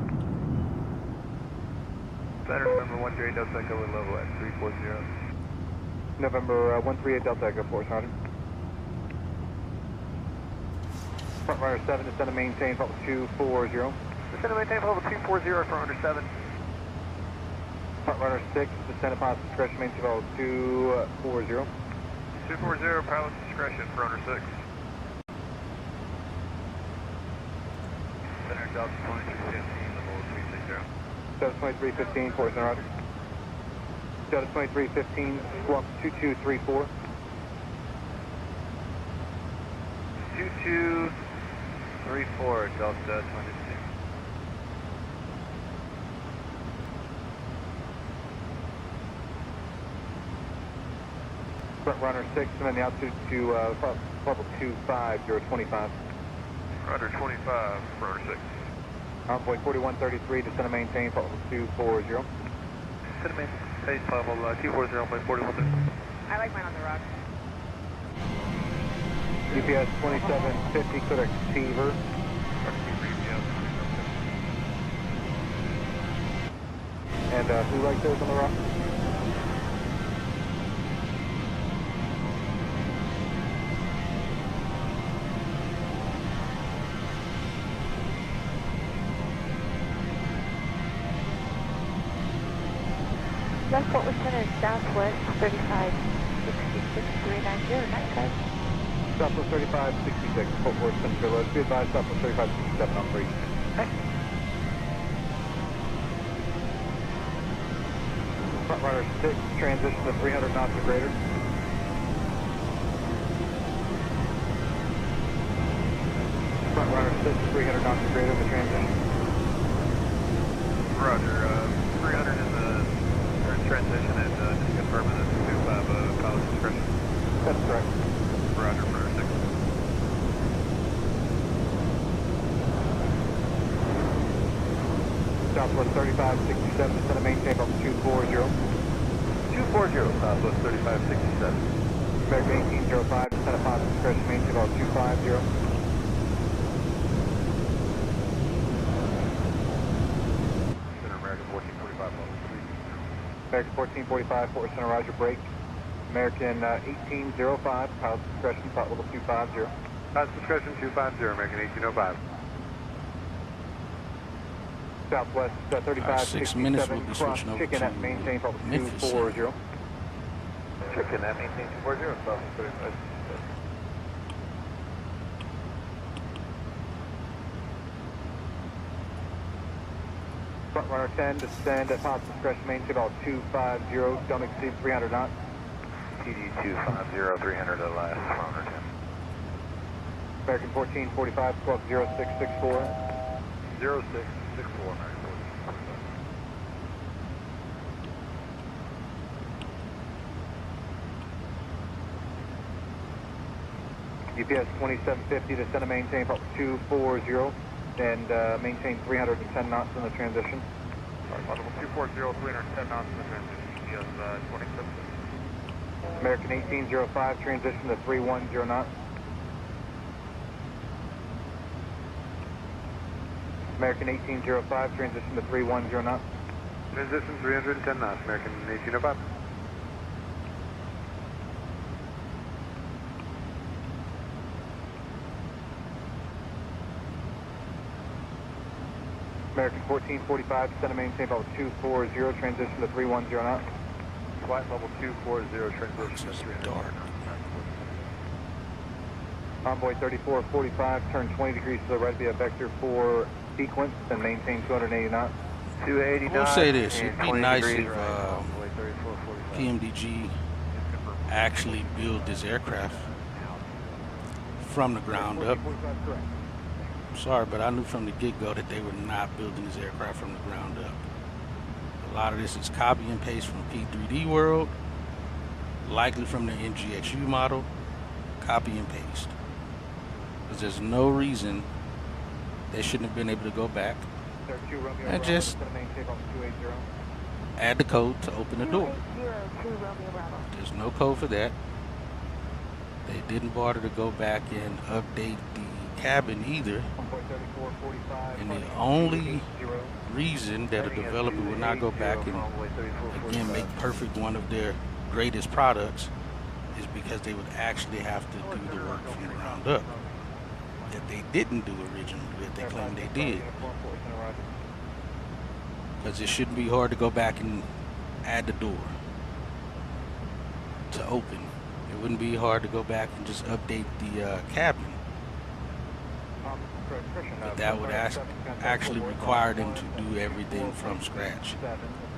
Center, November 13 Delta Echo with level at 340. November 138 Delta Echo, Fort Center. Front runner 7, descend and maintain, level 240. Descend and maintain, level 240, front runner 7. Front runner 6, descend upon discretion, maintain level 240. 240, pilot's discretion, front runner 6. Center, Delta 2315, level 360. Delta 2315, Fort Center, roger. Delta 2315, squawk 2234. 2234, Delta 22. Front runner 6, and then the altitude to level 25025. Roger 25, front runner 6. Envoy 4133, descend and maintain, level 240. Descend and maintain, level 240, envoy 4133. I like mine on the rock. GPS 2750, Kdfw-Kcmh. And who like those on the rock? Left Lieutenant Southwest 3566-390, night guys. Southwest 3566, Fort Worth Central. Let's be advised, Southwest 3567 on 3. Front runner 6, transition to 300 knots or greater. Front runner 6, 300 knots or greater in the transition. Roger, 300 in the transition and just confirming the 250 pilot discretion. That's correct. Roger, runner 6. Southwest 3567, descend and maintain level 240. 240, Southwest 3567. American 1805, descend and pilot discretion, maintain level 250. American 1445, level 3. American 1445, Fort Center, roger, break. American 1805, pilot discretion, pilot level 250. Pilot discretion 250, American 1805. Southwest 6 minutes, we'll be 3567, cross switching over chicken to at maintain level Memphis. 240. Chicken at maintain 240, Southwest 3567. Front runner 10, descend at pilot discretion, maintain level 250, don't exceed 300 knots. TD 250, 300 at last, runner 10. American 1445, 120664. 0664, American 1445. GPS 2750, descend and maintain level 240, and maintain 310 knots in the transition. Level 240, 310 knots in the transition, GPS 2750. American 1805, transition to 310 knots. American 1805, transition to 310 knots. Transition 310 knots, American 1805. American 1445, descend and maintain level 240, transition to 310 knots. Flight level 240, transition to 300 dark. Envoy 3445, turn 20 degrees to the right via vector 4 sequence and maintain 280 knots. 280 I will knots. say this, and it'd be 20 nice degrees if right, Envoy 3445. PMDG actually build this aircraft from the ground up. 1445, correct. Sorry, but I knew from the get-go that they were not building this aircraft from the ground up. A lot of this is copy and paste from P3D World, likely from the NGXU model, copy and paste. Because there's no reason they shouldn't have been able to go back and just add the code to open the door. There's no code for that. They didn't bother to go back and update the cabin either. And the only reason that a developer would not go back and again make perfect one of their greatest products is because they would actually have to do the work from the ground up that they didn't do originally, that they claimed they did. Because it shouldn't be hard to go back and add the door to open. It wouldn't be hard to go back and just update the cabin. But that would actually require them to do everything from scratch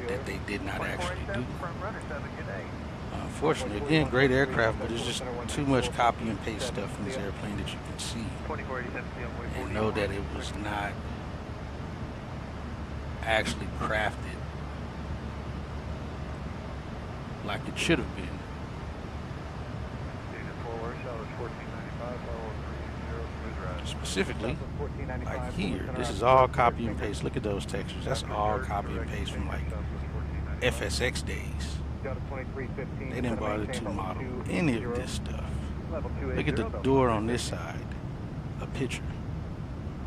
that they did not actually do. Unfortunately, again, great aircraft, but there's just too much copy and paste stuff in this airplane that you can see and know that it was not actually crafted like it should have been. Specifically, like here, this is all copy and paste. Look at those textures. That's all copy and paste from like FSX days. They didn't bother to model any of this stuff. Level 280. Look at the door on this side. A picture.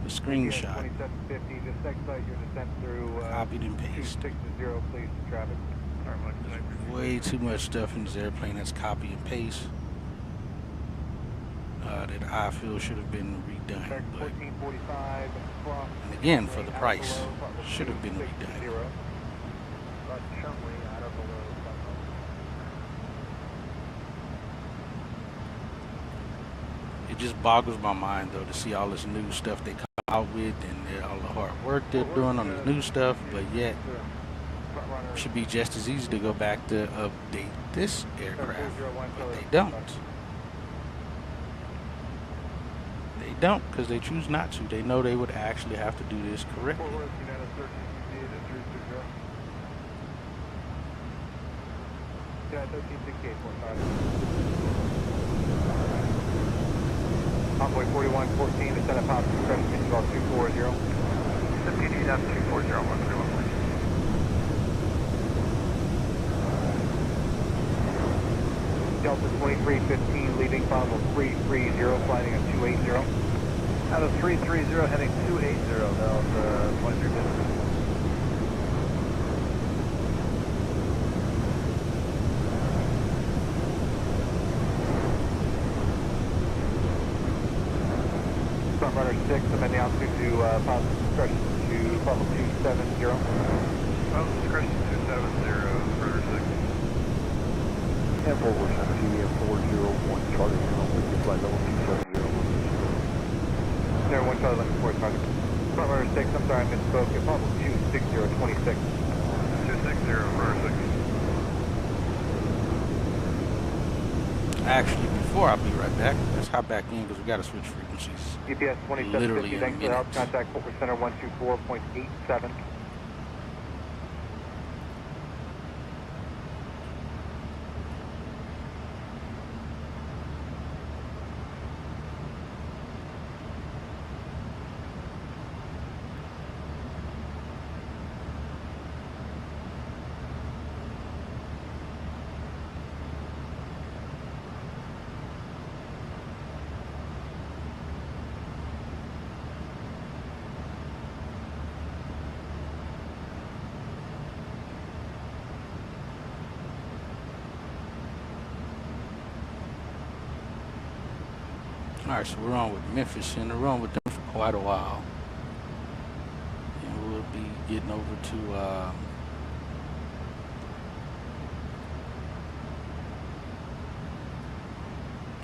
A screenshot. 2750, just expedite your descent through Copied and pasted. 260, please, to traffic. There's way too much stuff in this airplane that's copy and paste. That I feel should have been redone. But, 1445, and again, for the price, should have been redone. It just boggles my mind though to see all this new stuff they come out with and all the hard work they're doing on this new stuff, but yet it should be just as easy to go back to update this aircraft, but they don't. They don't because they choose not to. They know they would actually have to do this correctly. Envoy 4114, descend at Pop, expression control 240. 15 up 240, 131, please. Delta 2315, leaving final 330, flying at 280. Out of 330, heading 280, Delta 2315. Runner 6, amend the altitude to positive discretion to level 270. Positive discretion 270, runner 6. And forward center, CDM 401, Charlie, flight level 270. 01, Charlie, looking for target. Front runner 6, I'm sorry, I misspoke, level 26026. 260, runner 6. Actually, before I'll be right back, let's hop back in because we got to switch frequencies. GPS 2750, thanks for the help. Contact Fort Center 124.87. Alright, so we're on with Memphis Center. We're on with them for quite a while. And we'll be getting over to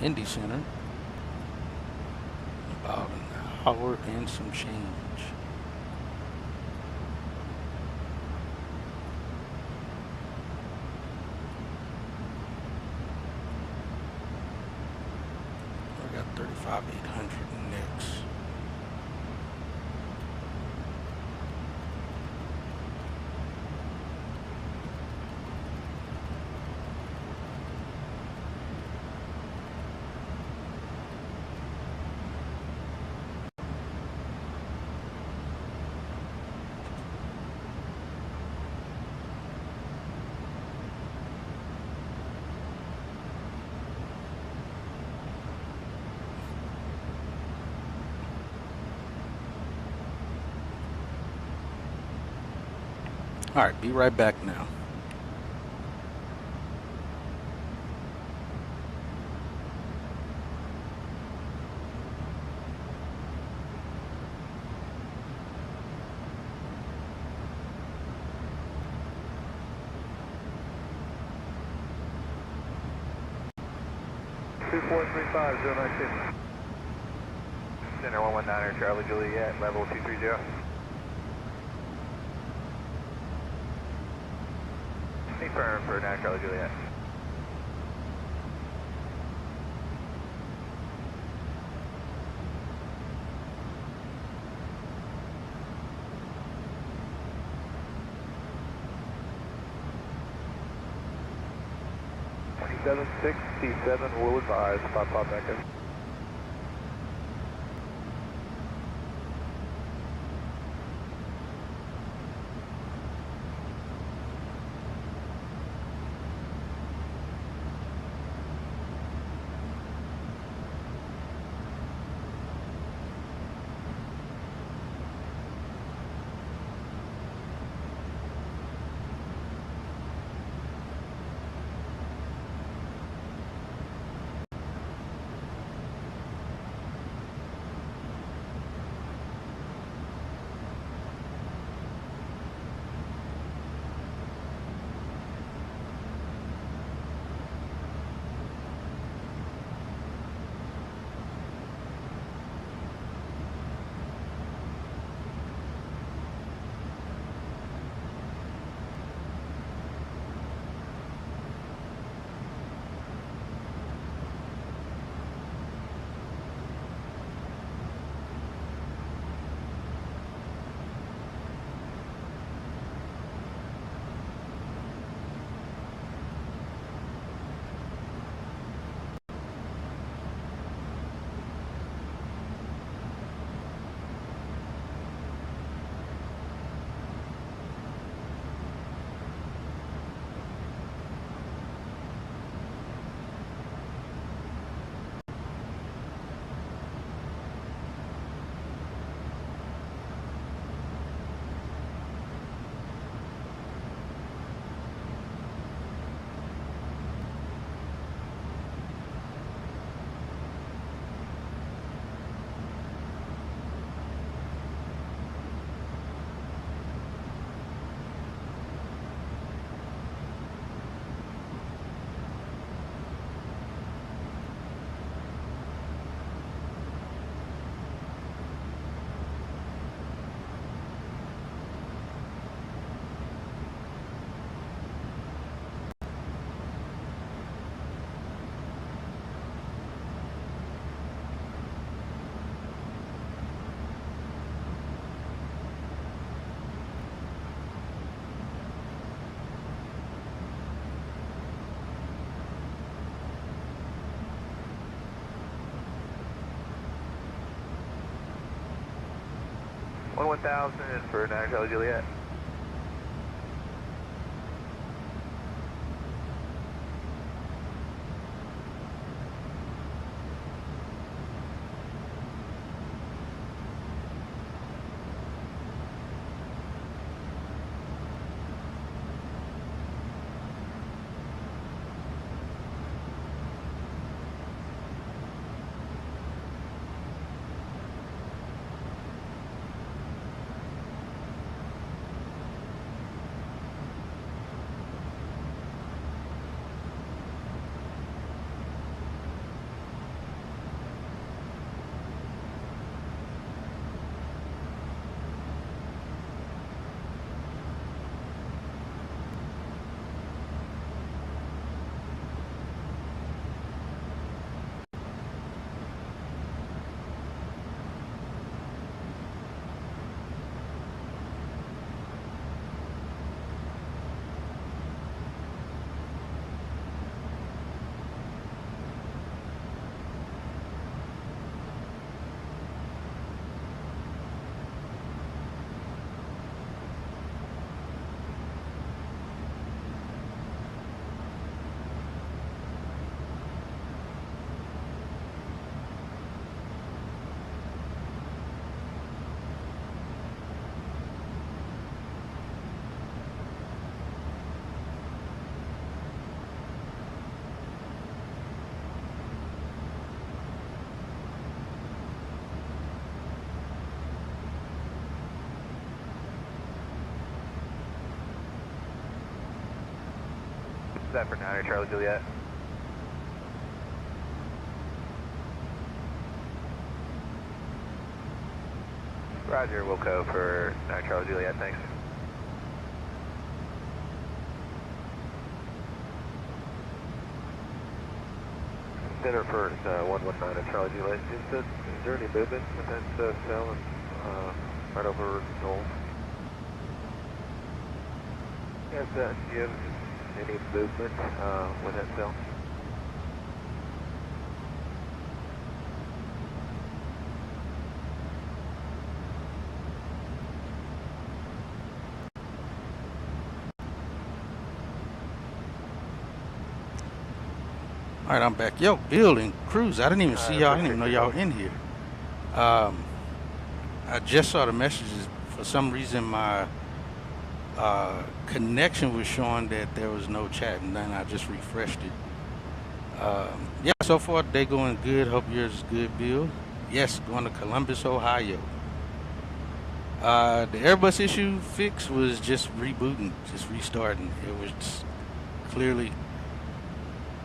Indy Center in about an hour and some change. I got 35-800 next. All right, be right back now. Two 435-092. Center 119er, Charlie Juliet, level 230. Confirm for 9 Charlie Juliet. C7 will advise, pop back in. 1000 for 9 Charlie Juliet. Is that for 9 Charlie Juliet? Roger, Wilco for 9 Charlie Juliet, thanks. Center first, 119 Charlie Juliet. Is there any movement with that cell right over Knowles? Yes, do you have any movement with that cell? All right, I'm back. Yo, Bill and Cruz, I didn't even see y'all. I didn't even know y'all were in here. I just saw the messages. For some reason, my connection was showing that there was no chat, and then I just refreshed it. Yeah, so far they going good. Hope yours is good, Bill. Yes, going to Columbus, Ohio. The Airbus issue fix was just rebooting, just restarting. It was just clearly,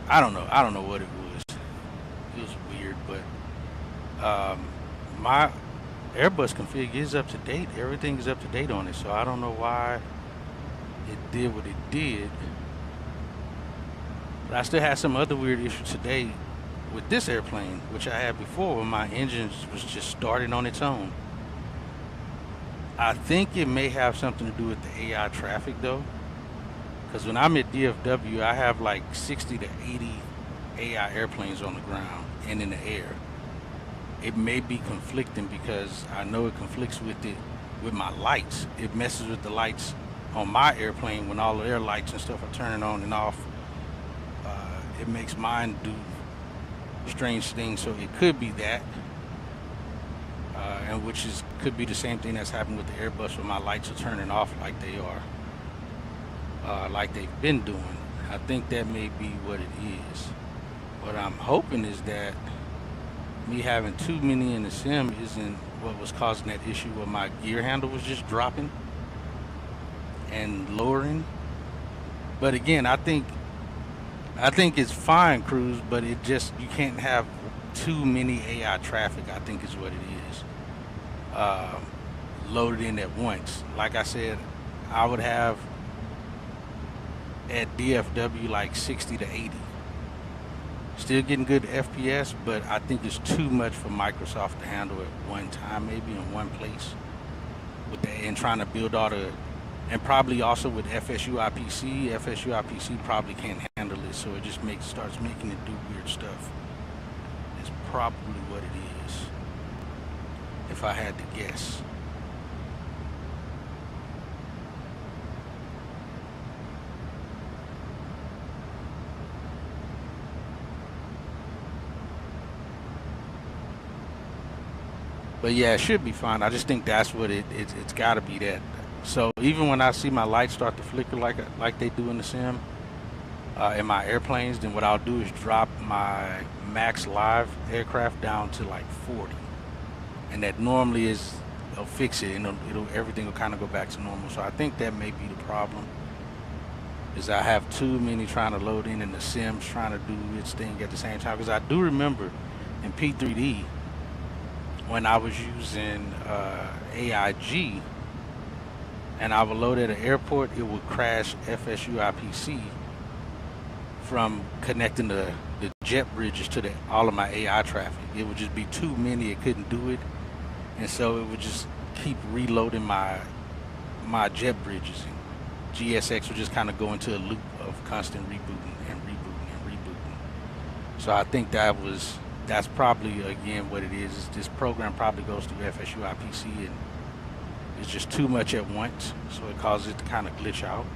I don't know what it was. It was weird, but my Airbus config is up to date. Everything is up to date on it, so I don't know why it did what it did. But I still had some other weird issues today with this airplane, which I had before, when my engine was just starting on its own. I think it may have something to do with the AI traffic though, because when I'm at DFW, I have like 60 to 80 AI airplanes on the ground and in the air. It may be conflicting because I know it conflicts with my lights. It messes with the lights on my airplane when all the air lights and stuff are turning on and off. It makes mine do strange things, so it could be that, and which could be the same thing that's happened with the Airbus, when my lights are turning off like they are, like they've been doing. I think that may be what it is. What I'm hoping is that me having too many in the sim isn't what was causing that issue where my gear handle was just dropping and lowering. But again, I think it's fine, Cruz, but it just, you can't have too many AI traffic, I think is what it is, loaded in at once. Like I said, I would have at DFW like 60 to 80. Still getting good FPS, but I think it's too much for Microsoft to handle at one time, maybe in one place, with the, and trying to build all the, and probably also with FSU-IPC probably can't handle it, so it just starts making it do weird stuff. It's probably what it is, if I had to guess. But yeah, it should be fine. I just think that's what it's got to be that. So even when I see my lights start to flicker like they do in the sim in my airplanes, then what I'll do is drop my max live aircraft down to like 40, and that normally it'll fix it, and everything will kind of go back to normal. So I think that may be the problem. Is I have too many trying to load in, and the sim's trying to do its thing at the same time. Because I do remember in P3D when I was using AIG and I would load at an airport, it would crash FSUIPC from connecting the jet bridges to all of my AI traffic. It would just be too many, it couldn't do it. And so it would just keep reloading my jet bridges. And GSX would just kind of go into a loop of constant rebooting and rebooting and rebooting. So I think that's probably, again, what it is this program probably goes through FSUIPC and it's just too much at once, so it causes it to kind of glitch out.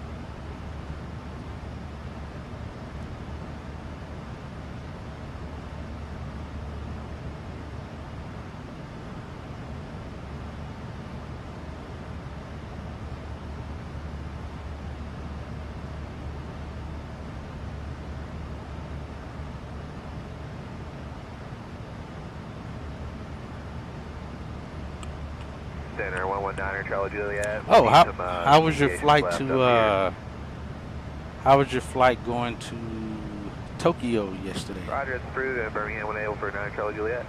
Center 119 Charlie Juliet. Oh, how was your flight to how was your flight going to Tokyo yesterday? Roger, it's approved and Birmingham 1 for 9 Charlie Juliet.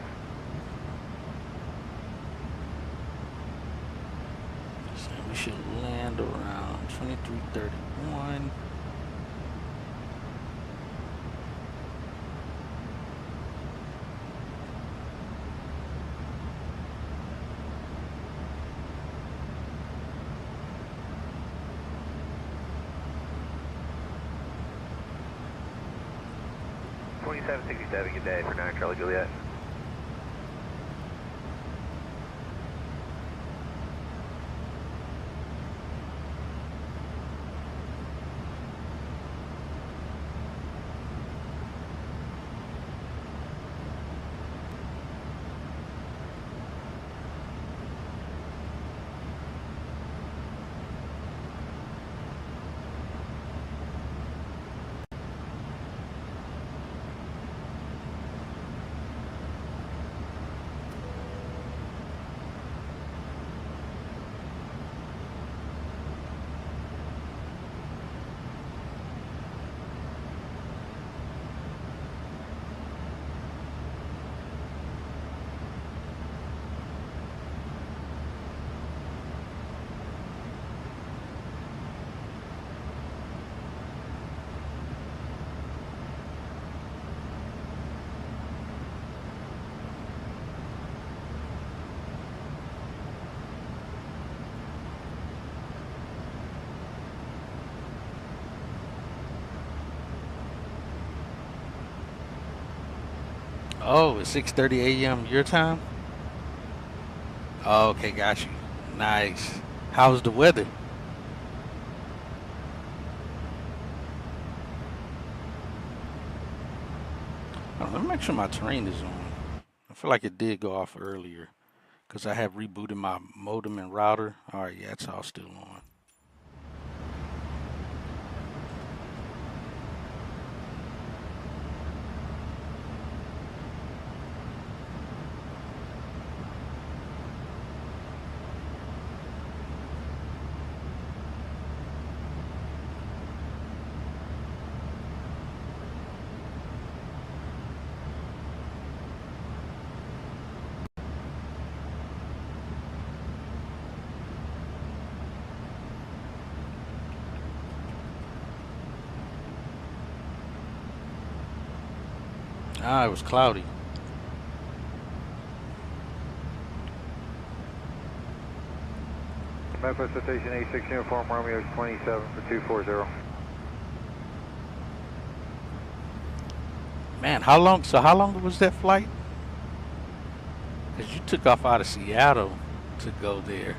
So we should land around 2331. $27.67 good day for 9 Charlie Juliet. Oh, it's 6:30 a.m. your time? Oh, okay, got you. Nice. How's the weather? Oh, let me make sure my terrain is on. I feel like it did go off earlier because I have rebooted my modem and router. All right, yeah, it's all still on. Ah, it was cloudy. Memphis Station 86 Uniform Romeo 27 for 240. Man, how long was that flight? Because you took off out of Seattle to go there.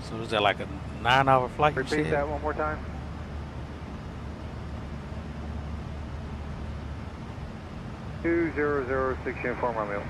So was that like a 9-hour flight? Repeat that one more time. Two 006 Uniform Romeo.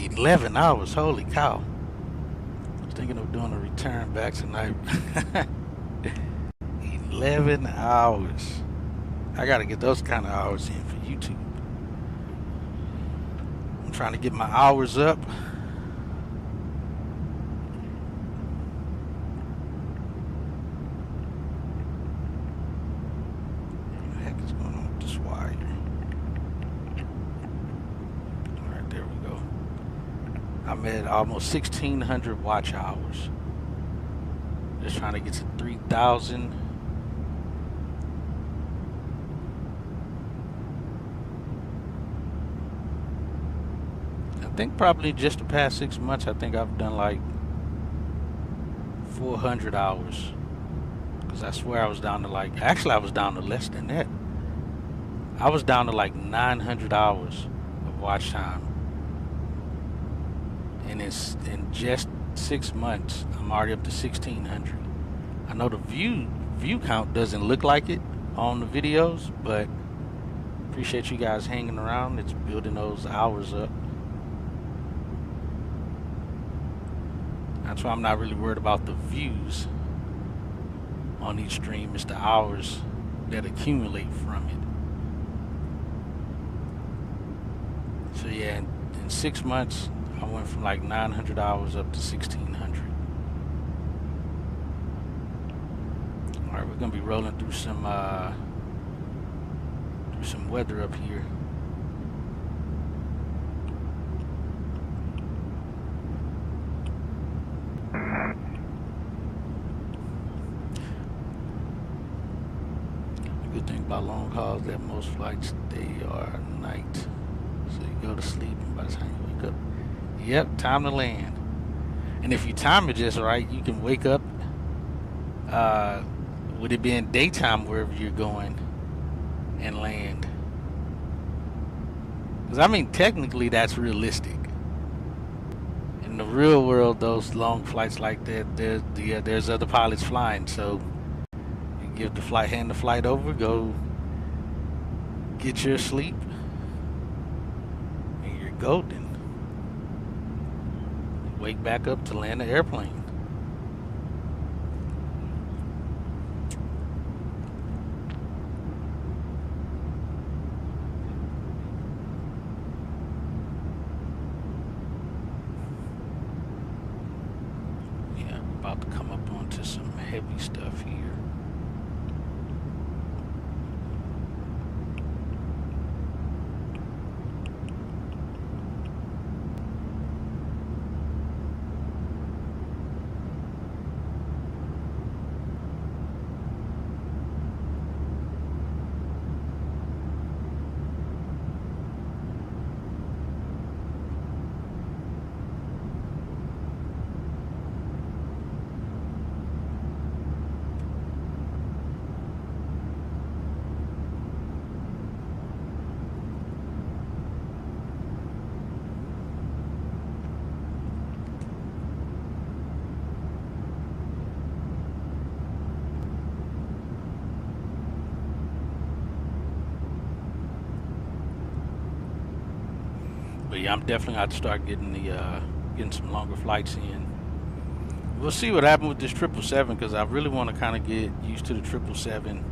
11 hours, holy cow. I was thinking of doing a return back tonight. 11 hours. I gotta get those kind of hours in for YouTube. I'm trying to get my hours up. What the heck is going on with this wire? Alright, there we go. I'm at almost 1,600 watch hours. Just trying to get to 3,000. I think probably just the past 6 months, I think I've done like 400 hours. Because I swear I was down to like, actually I was down to less than that. I was down to like 900 hours of watch time. And it's in just 6 months, I'm already up to 1,600. I know the view count doesn't look like it on the videos, but appreciate you guys hanging around. It's building those hours up. That's why I'm not really worried about the views on each stream. It's the hours that accumulate from it. So yeah, in 6 months, I went from like 900 hours up to 1,600. All right, we're gonna be rolling through some weather up here. Good thing about long hauls that most flights, they are night. So you go to sleep and by the time you wake up, yep, time to land. And if you time it just right, you can wake up with it being daytime wherever you're going and land. Because I mean, technically that's realistic. In the real world, those long flights like that, there's other pilots flying, so give the flight, hand the flight over, go get your sleep, and you're golden. Wake back up to land the airplane. Yeah, I'm about to come up onto some heavy stuff here. But yeah, I'm definitely going to start getting getting some longer flights in. We'll see what happens with this 777 because I really want to kind of get used to the 777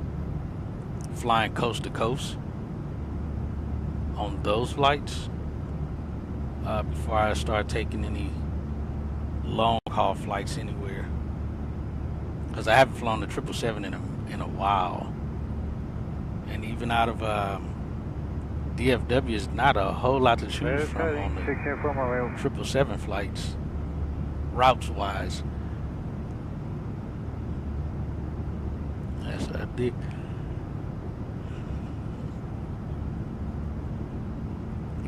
flying coast to coast on those flights before I start taking any long haul flights anywhere. Because I haven't flown the 777 in a while, and even out of DFW is not a whole lot to choose from on the 777 flights, routes wise. That's a dick. –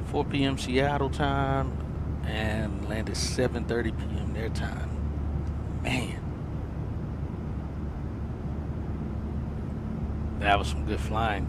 4 p.m. Seattle time and landed 7:30 p.m. their time. Man, that was some good flying.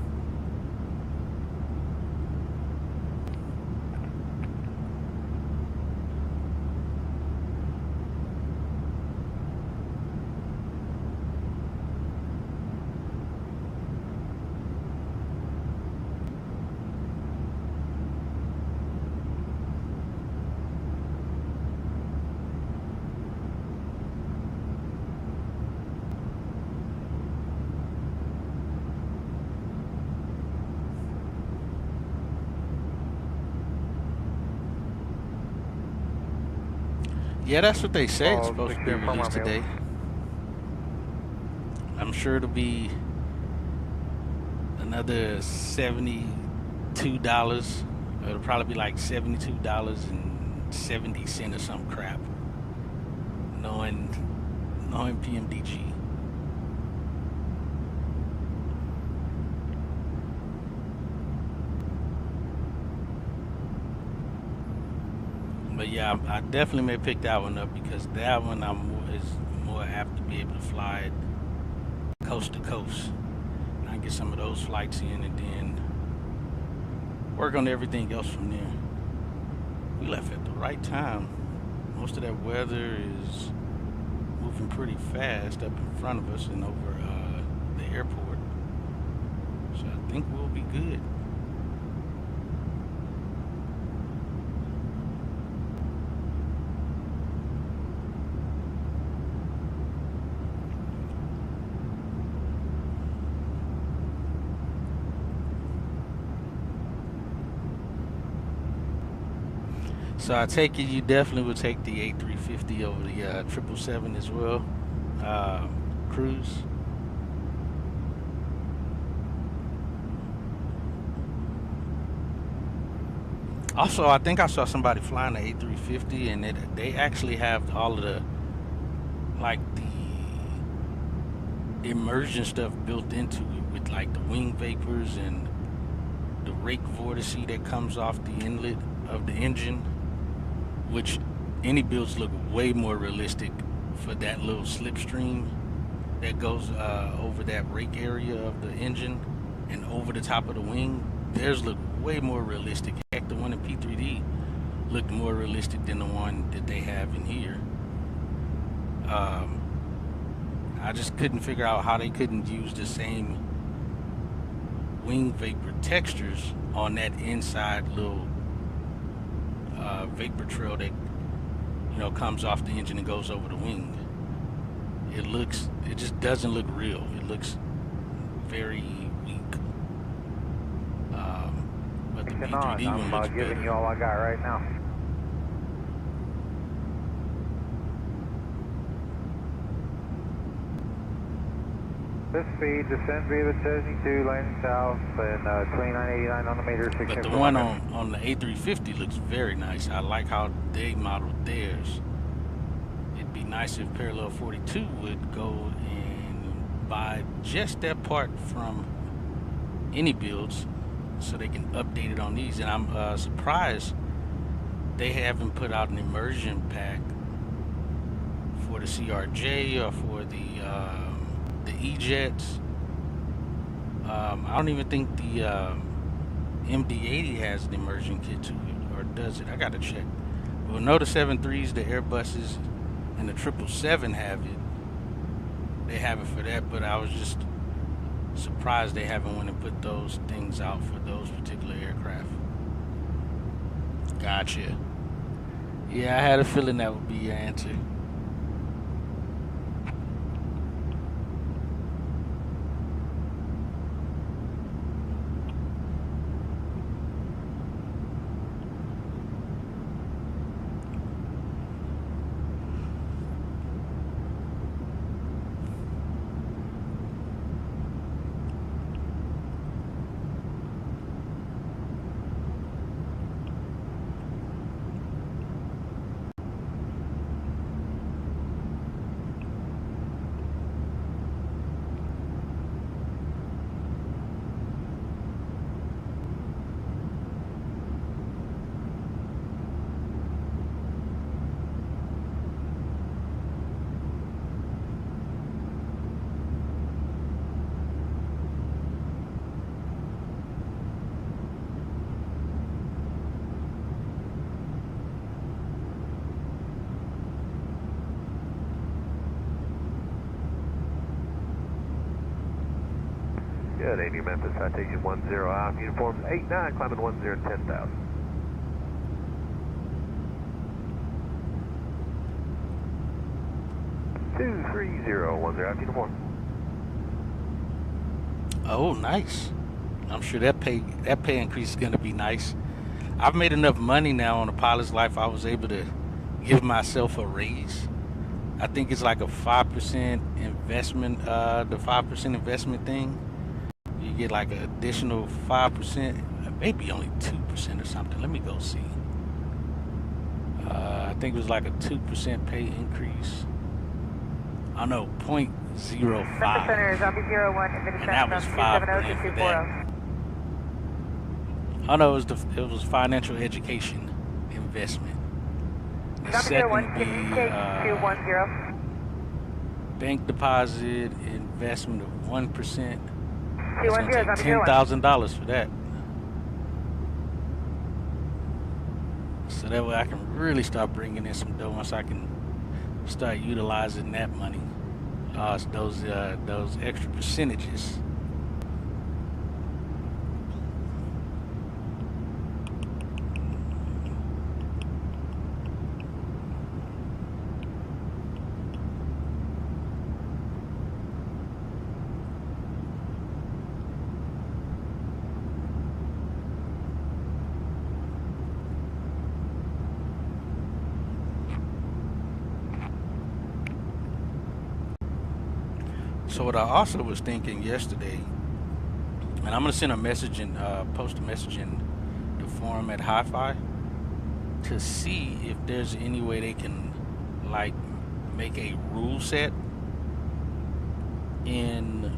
Yeah, that's what they say. It's Oh, supposed to be 60 released Framegen. today. I'm sure it'll be another $72. It'll probably be like $72.70 or some crap. Knowing PMDG. But yeah, I definitely may pick that one up because that one is more apt to be able to fly it coast to coast. And I get some of those flights in and then work on everything else from there. We left at the right time. Most of that weather is moving pretty fast up in front of us and over the airport. So I think we'll be good. So I take it you definitely would take the A350 over the 777 as well, cruise. Also, I think I saw somebody flying the A350, and they actually have all of the immersion stuff built into it with like the wing vapors and the rake vortice that comes off the inlet of the engine, which any builds look way more realistic for that little slipstream that goes over that rake area of the engine and over the top of the wing. Theirs look way more realistic. Heck, the one in P3D looked more realistic than the one that they have in here. I just couldn't figure out how they couldn't use the same wing vapor textures on that inside little vapor trail that comes off the engine and goes over the wing. It just doesn't look real. It looks very weak. But the P3D one looks I'm giving better. you all I got right now. This speed, descend via the 72, landing south, and 2989 on the meter, 16. But the one on the A350 looks very nice. I like how they modeled theirs. It'd be nice if Parallel 42 would go and buy just that part from any builds so they can update it on these. And I'm surprised they haven't put out an immersion pack for the CRJ or for the E-Jets. I don't even think the MD-80 has an immersion kit to it, or does it? I gotta check. Well, no, the 73s, the Airbuses, and the 777 have it. They have it for that, but I was just surprised they haven't went and put those things out for those particular aircraft. Gotcha. Yeah, I had a feeling that would be your answer. Good, 80 Memphis, citation 10 out, uniforms 89, climbing 10, 10,000. Two, 3010 out, uniform. Oh, nice. I'm sure that pay increase is gonna be nice. I've made enough money now on a pilot's life. I was able to give myself a raise. I think it's like a 5% investment, the 5% investment thing. You get like an additional 5%, maybe only 2% or something. Let me go see. I think it was like a 2% pay increase. I know, 0.05. And that was $5,000 for that. I know it was financial education investment. The second would be bank deposit investment of 1%. It's gonna take $10,000 for that. So that way I can really start bringing in some dough once I can start utilizing that money. Those extra percentages. So what I also was thinking yesterday, and I'm gonna send a message and post a message in the forum at Hi-Fi to see if there's any way they can like make a rule set in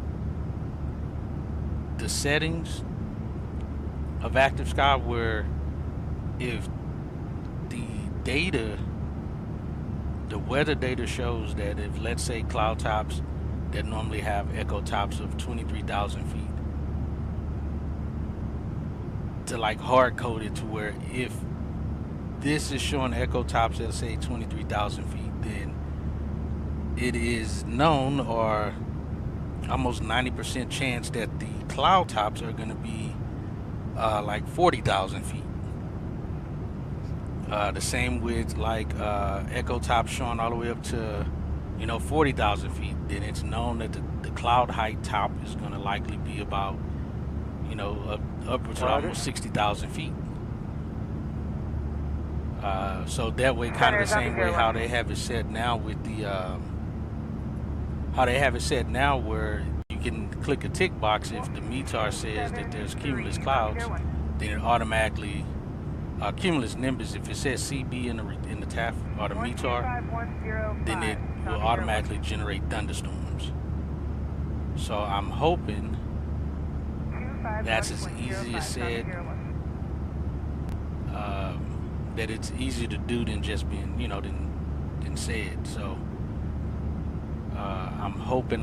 the settings of Active Sky where if the weather data shows that if, let's say, cloud tops that normally have echo tops of 23,000 feet, to like hard code it to where if this is showing echo tops that say 23,000 feet, then it is known or almost 90% chance that the cloud tops are going to be like 40,000 feet. The same with like echo tops showing all the way up to 40,000 feet. Then it's known that the cloud height top is going to likely be about upwards of almost 60,000 feet. So that way, kind of the same way how they have it set now with the where you can click a tick box if the METAR says that there's cumulus clouds, then it automatically cumulus nimbus, if it says CB in the TAF or the METAR, then it will automatically generate thunderstorms. So I'm hoping that's as easy as said, that it's easier to do than just being than said. So I'm hoping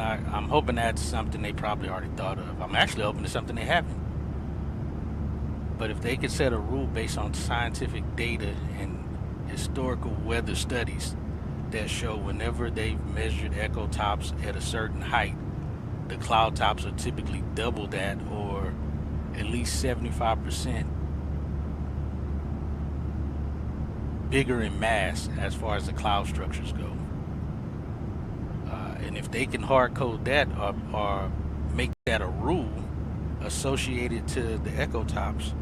that's something they probably already thought of. I'm actually hoping it's something they haven't. But if they could set a rule based on scientific data and historical weather studies that show whenever they've measured echo tops at a certain height, the cloud tops are typically double that or at least 75% bigger in mass as far as the cloud structures go. And if they can hard code that or make that a rule associated to the echo tops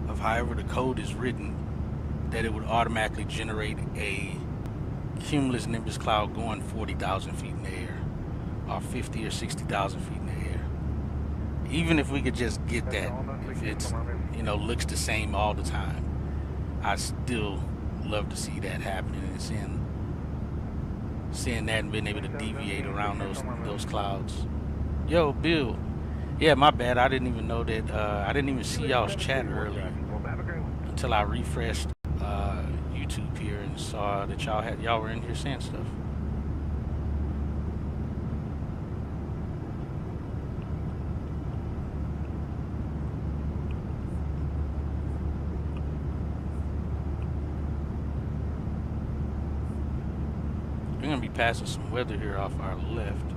of however the code is written, that it would automatically generate a cumulus nimbus cloud going 40,000 feet in the air or 50 or 60,000 feet in the air. Even if we could just get that, if it's looks the same all the time, I still love to see that happening and seeing that and being able to deviate around those clouds. Yo, Bill. Yeah, my bad. I didn't even know that. I didn't even see y'all's chat earlier until I refreshed YouTube here and saw that y'all were in here saying stuff. We're gonna be passing some weather here off our left.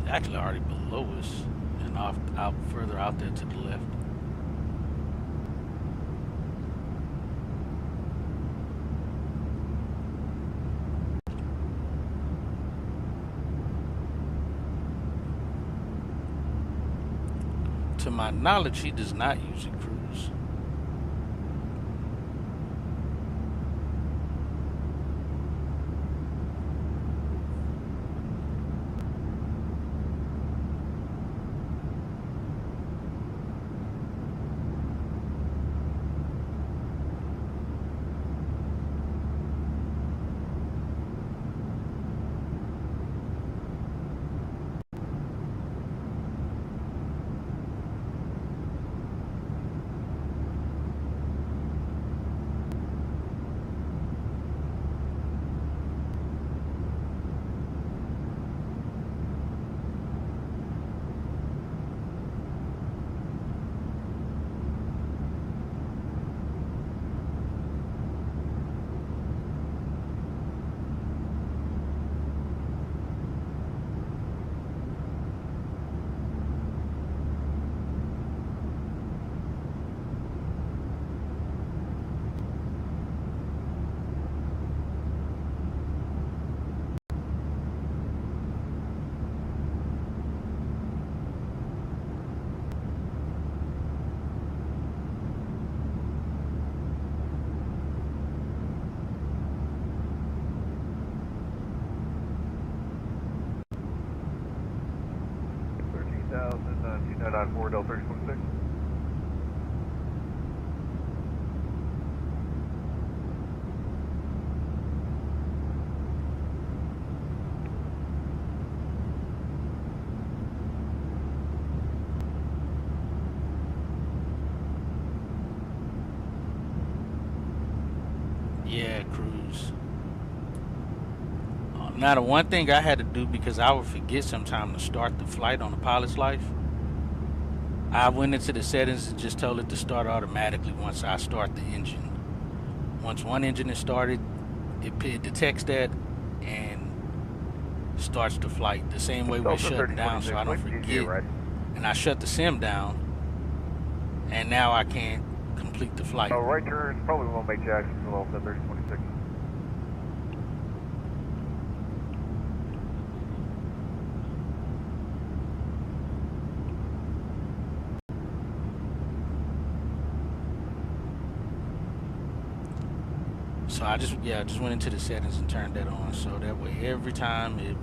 Actually already below us and out further out there to the left. To my knowledge, he does not use a cruise. 794 Delta 3026. Yeah, cruise. Now the one thing I had to do, because I would forget sometime to start the flight on the pilot's life, I went into the settings and just told it to start automatically once I start the engine. Once one engine is started, it detects that and starts the flight the same way we're shutting down, so I don't forget. And I shut the sim down, and now I can't complete the flight. Oh, right turn probably won't make Jackson below 3026. So I just went into the settings and turned that on, so that way every time it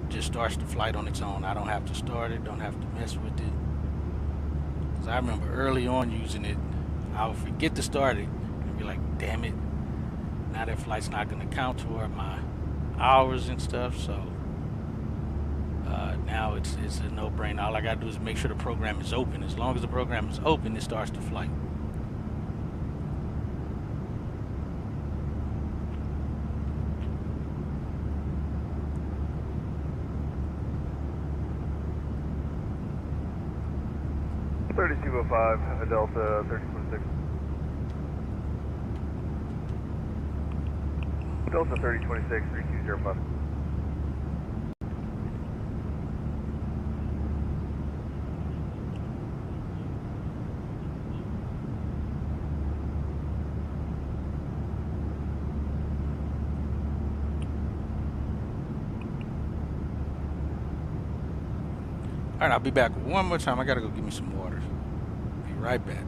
just starts the flight on its own. I don't have to start it, don't have to mess with it. Because I remember early on using it, I would forget to start it and be like, damn it, now that flight's not going to count toward my hours and stuff. So now it's a no-brainer. All I got to do is make sure the program is open. As long as the program is open, it starts the flight. Delta 3026. Delta 3026, 3205. All right, I'll be back one more time. I gotta go get me some water. Be right back.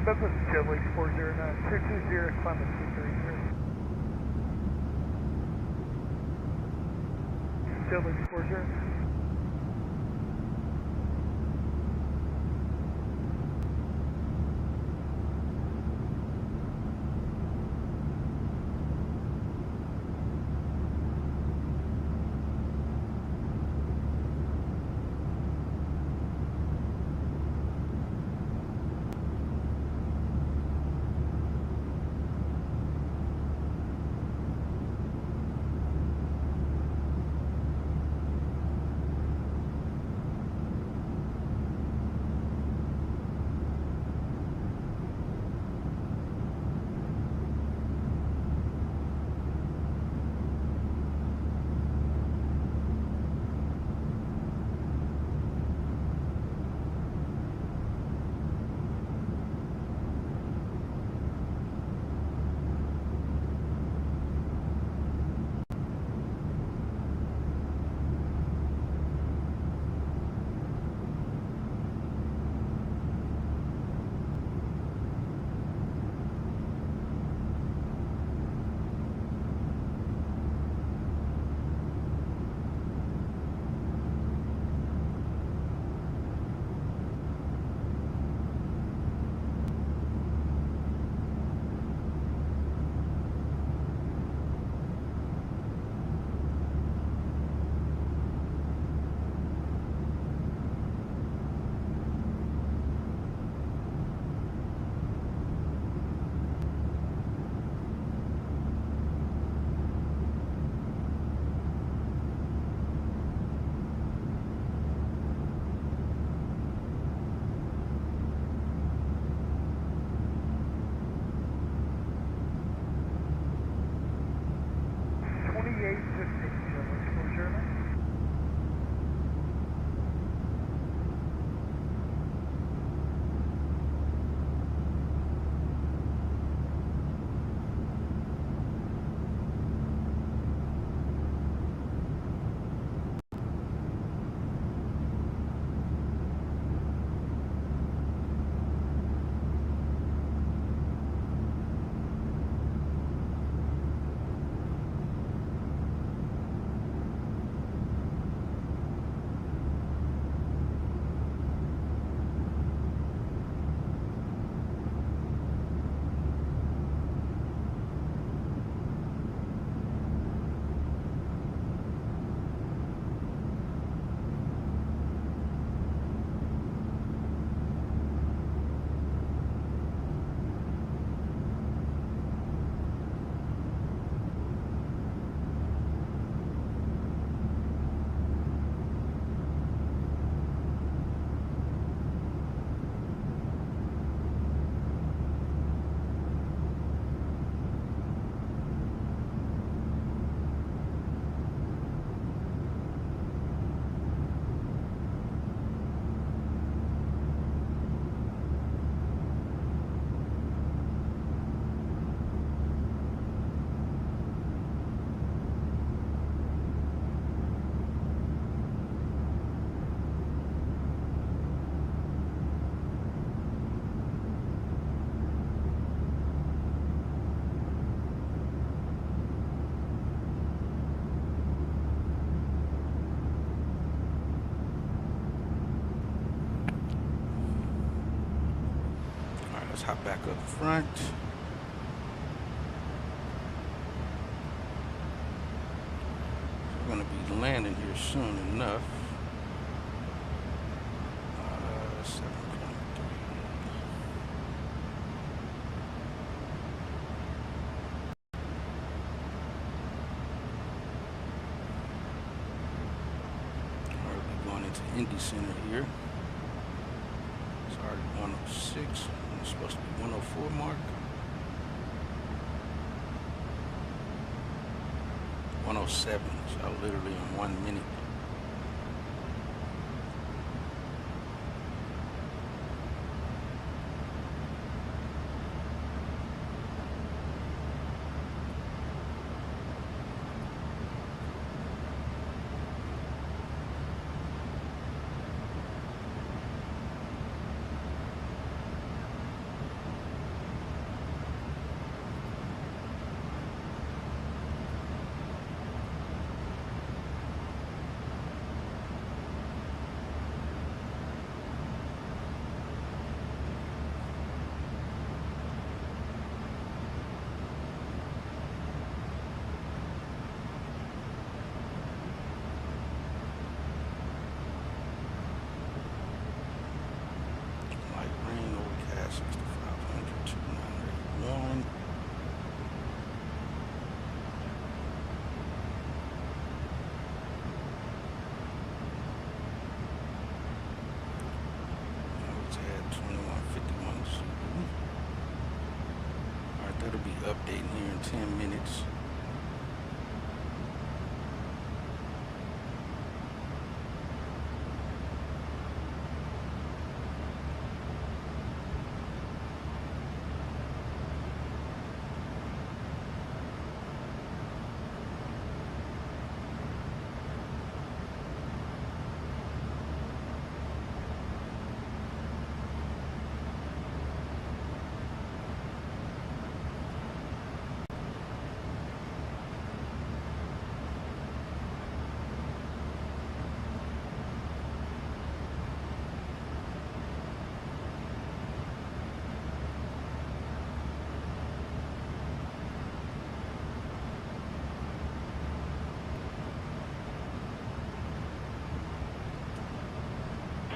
That's a Chevrolet 409 220, climb 230. Chevrolet 409. Let's hop back up front. We're going to be landing here soon enough. 7.3. Alright, we're going into Indy Center here. It's already 106. It's supposed to be 104 mark. 107, so literally in 1 minute. That'll be updating here in 10 minutes.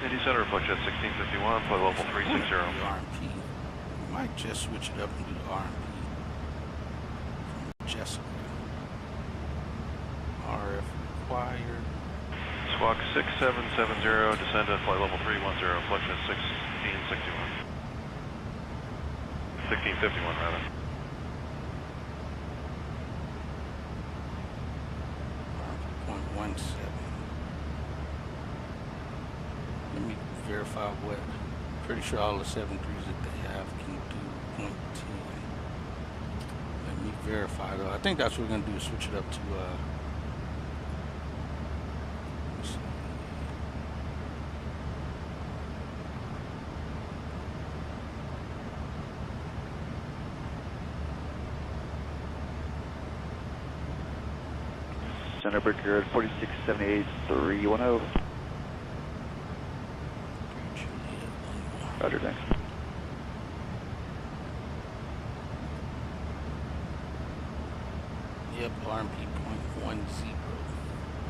Indy Center, reflect jet 1651, flight level 360. RMP. We might just switch it up and do the RMP from Jessica. RF required. Squawk 6770, descend at flight level 310, reflect jet 1661. 1651 rather. RMP 0.17. Let me verify what. Pretty sure all the 73s that they have can do 0.10. Let me verify though. I think that's what we're gonna do, is switch it up to let's see. Center Brigade 4678-310. Roger, thanks. Yep, RMP 0.10.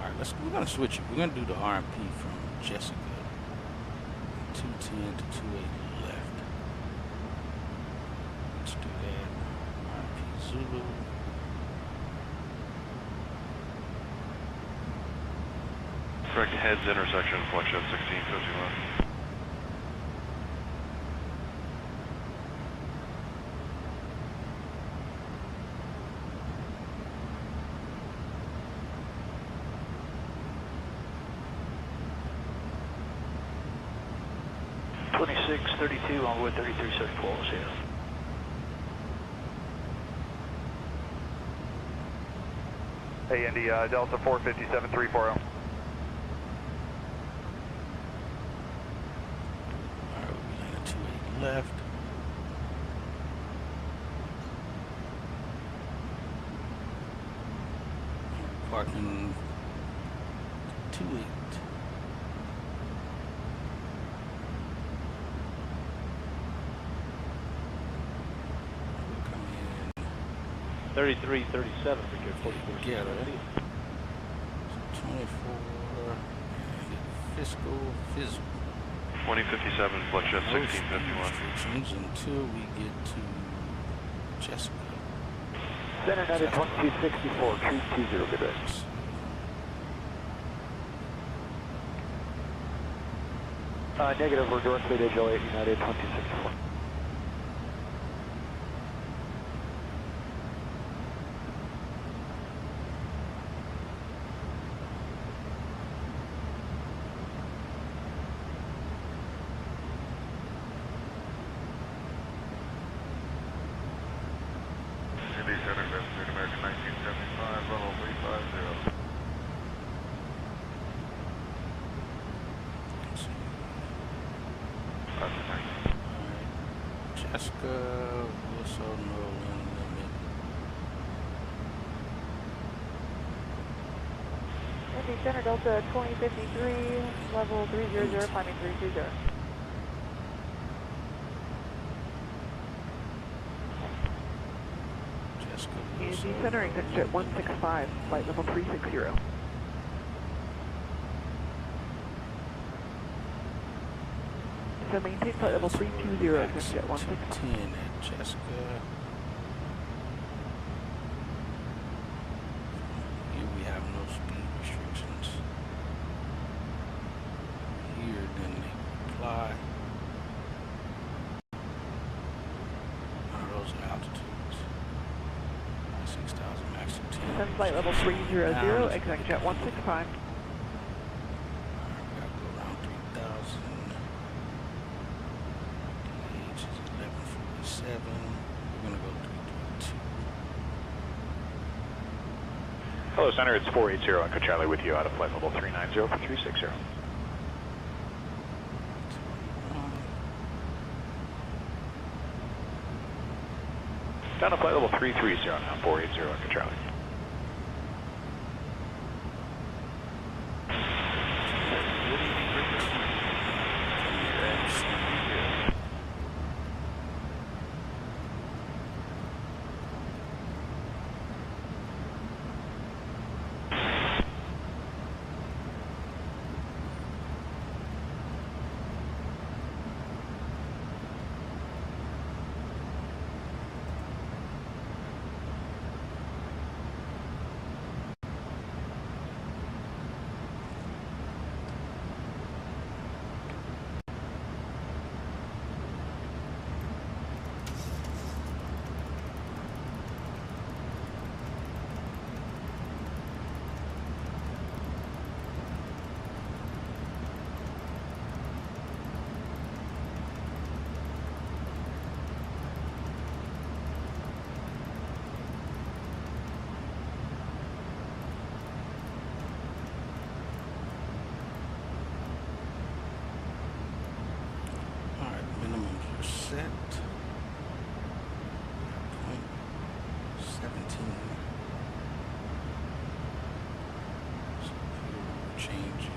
Alright, we're gonna switch it. We're gonna do the RMP from Jessica. 210 to 280 left. Let's do that. RMP Zulu. Correct heads intersection, flight jet 1651. On wood 33 search poles, yeah. Hey, Indy, Delta 457-340. Alright, we'll be landing 280 left. Parking 28. 3337 for good 44. Get it. 24. Fiscal fizzle. 2057, Fletcher No 1651. restrictions until we get to Jessica. Center United 2264, true 20, good day. Negative, we're directly to Joliet United 2264. Center, Great American 1975, level 350. Jessica, also no wind limit. Indy Center Delta 2053, level 300, climbing 320. Jessica, Indy Center, exit jet 165, flight level 360. So maintain flight level 320, exit jet 165. 10 at Jessica. Here we have no speed restrictions. Here, then they apply. Those are altitudes. 6,000 max to 10. Send flight level 300, exit jet 165. Gotta go around 3,000. Age is 1147. We're gonna go 332. Hello, Center. It's 480 Echo Charlie with you out of flight level 390 for 360. Down to flight level 330 now, 480 Echo Charlie. Set. 0.17. So if you change it,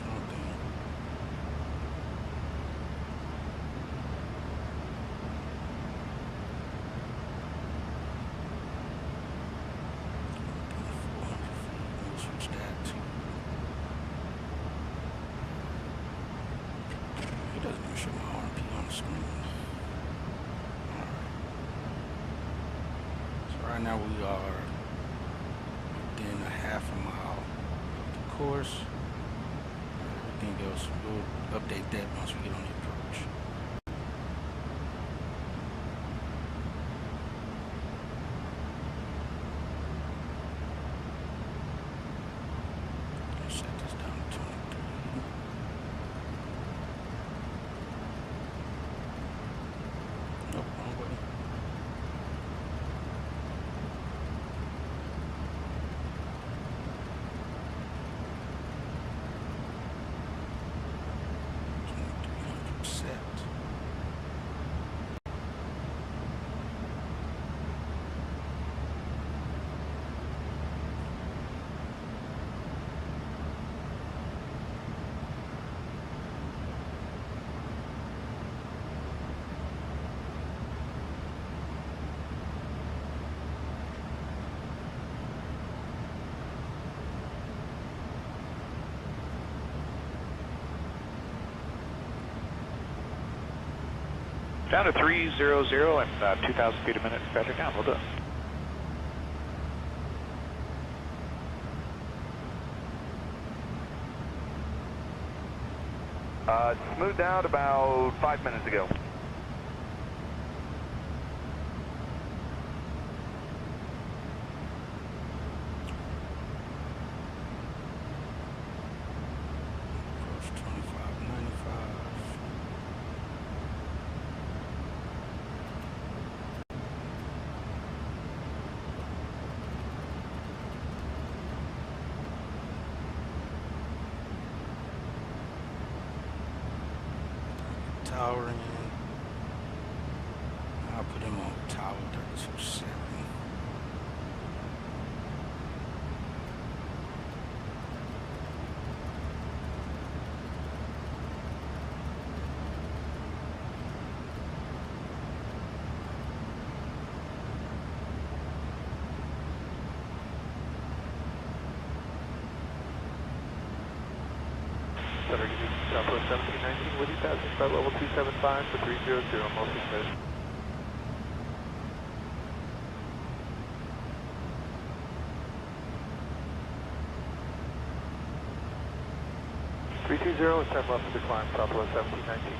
something. We'll switch that to. It doesn't even show my RP on the screen. Alright. So right now we are within a half a mile of the course. Everything else, we'll update that once we get on the approach. Set this down to 23. Nope, wrong way. Down to 300 and 2,000 feet a minute. Patrick down. Well done. Smoothed out about 5 minutes ago. Approach 2595. Tower in. I'll put him on tower 327. Center, give me Southwest 1719 with you, passing by level 275 for 300, mostly clear. Three 320 is 10 left to decline, Southwest 1719.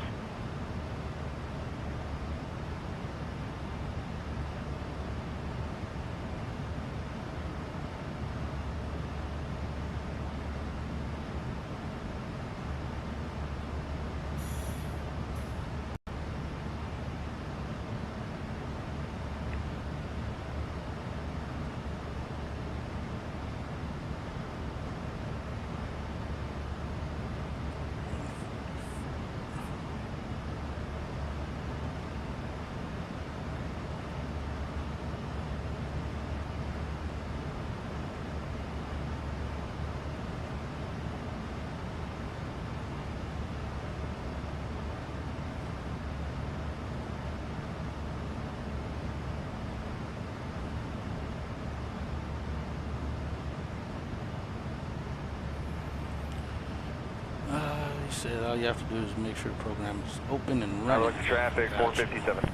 He said all you have to do is make sure the program is open and I running. look at traffic, Gotcha. 457.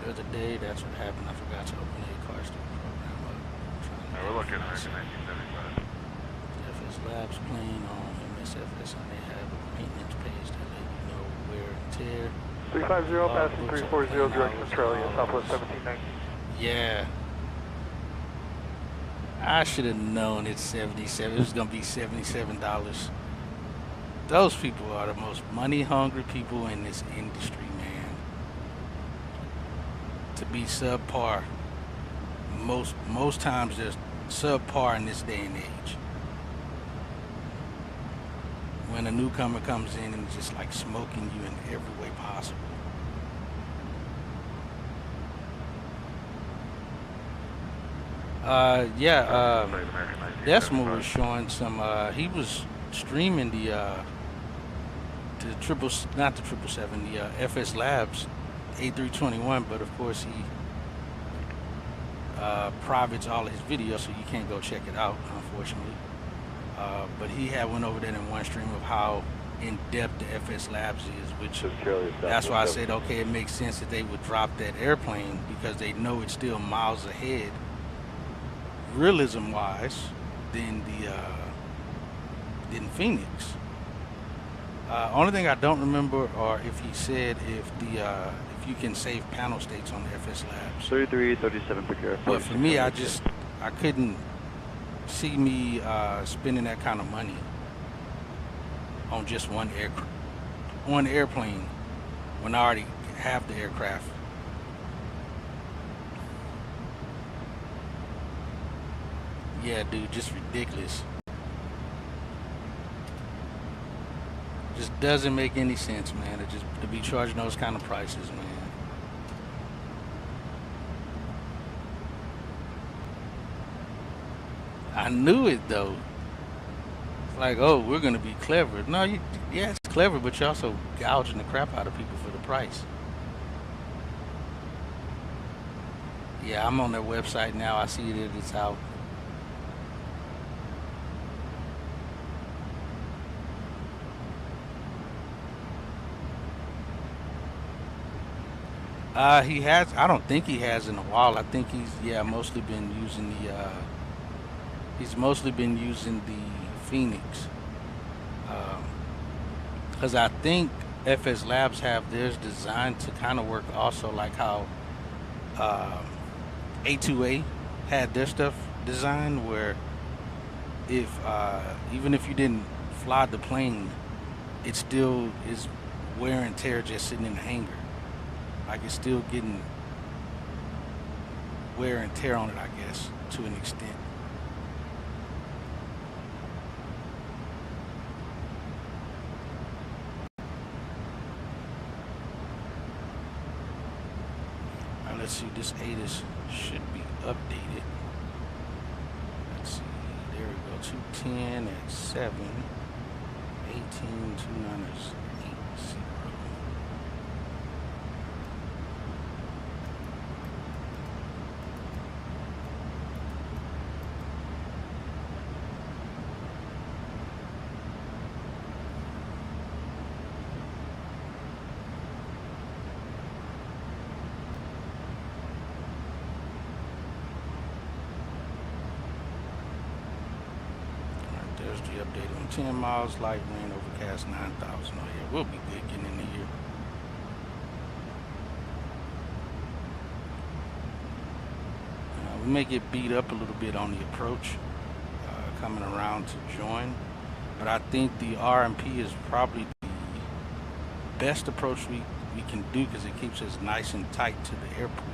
The other day, that's what happened. I forgot to open the car start program up. We're looking at 1975. FS Labs plane on MSFS, and they have a maintenance page that let you know wear and tear. 350, passing 340, direction Australia, hours. Southwest 1719. Yeah. I should have known it's 77. It was gonna be $77. Those people are the most money-hungry people in this industry, man. To be subpar, most times they're subpar in this day and age. When a newcomer comes in and just like smoking you in every way possible. Decimal was showing some. He was streaming the not the 777, the FS Labs A321, but of course he privates all his videos, so you can't go check it out, unfortunately. But he had went over that in one stream of how in depth the FS Labs is, which that's why I said, okay, it makes sense that they would drop that airplane because they know it's still miles ahead, realism-wise, than Phoenix. Only thing I don't remember, or if he said if you can save panel states on the FS Labs. 3337 procure. But for me, I couldn't see me spending that kind of money on just one airplane when I already have the aircraft. Yeah, dude, just ridiculous. Just doesn't make any sense, man. To be charging those kind of prices, man. I knew it though. It's like, oh, we're gonna be clever. No, yeah, it's clever, but you're also gouging the crap out of people for the price. Yeah, I'm on their website now. I see that it's out. He has. I don't think he has in a while. I think he's mostly been using the. He's mostly been using the Phoenix. Because I think FS Labs have theirs designed to kind of work also like how A2A had their stuff designed, where if even if you didn't fly the plane, it still is wear and tear just sitting in the hangar. Like it's still getting wear and tear on it, I guess, to an extent. Now let's see, this ATIS should be updated. Let's see, there we go, 210 at 7, 18, 2980. There's the update on 10 miles, light rain, overcast 9,000. Oh yeah, we'll be good getting in the year. We may get beat up a little bit on the approach coming around to join, but I think the RMP is probably the best approach we can do because it keeps us nice and tight to the airport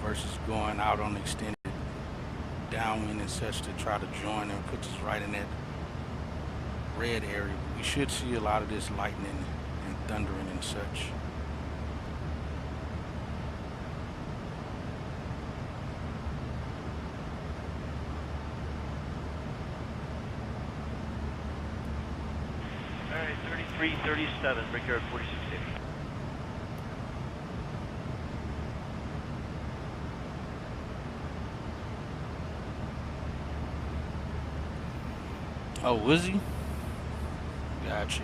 versus going out on extended downwind and such to try to join and put us right in that red area. We should see a lot of this lightning and thundering and such. All right, 3337, Brickyard 4680. Oh, was he? Gotcha.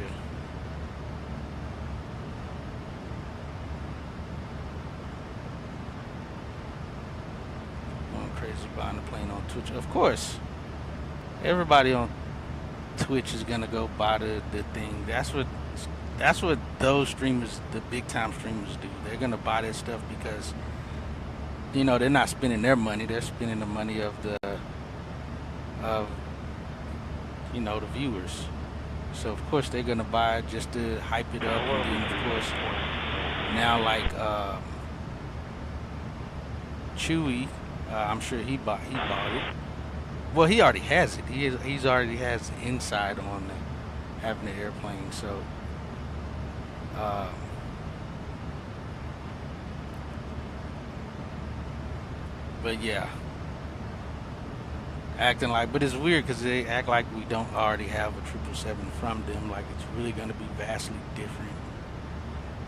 Going crazy buying the plane on Twitch. Of course. Everybody on Twitch is gonna go buy the thing. That's what those streamers, the big time streamers, do. They're gonna buy that stuff because you know they're not spending their money. They're spending the money of the you know, the viewers. So of course they're gonna buy it just to hype it up, and then of course now like Chewy, I'm sure he bought it. Well, he already has it. He's already has the inside on having the airplane. So but yeah. Acting like, but it's weird because they act like we don't already have a 777 from them, like it's really going to be vastly different.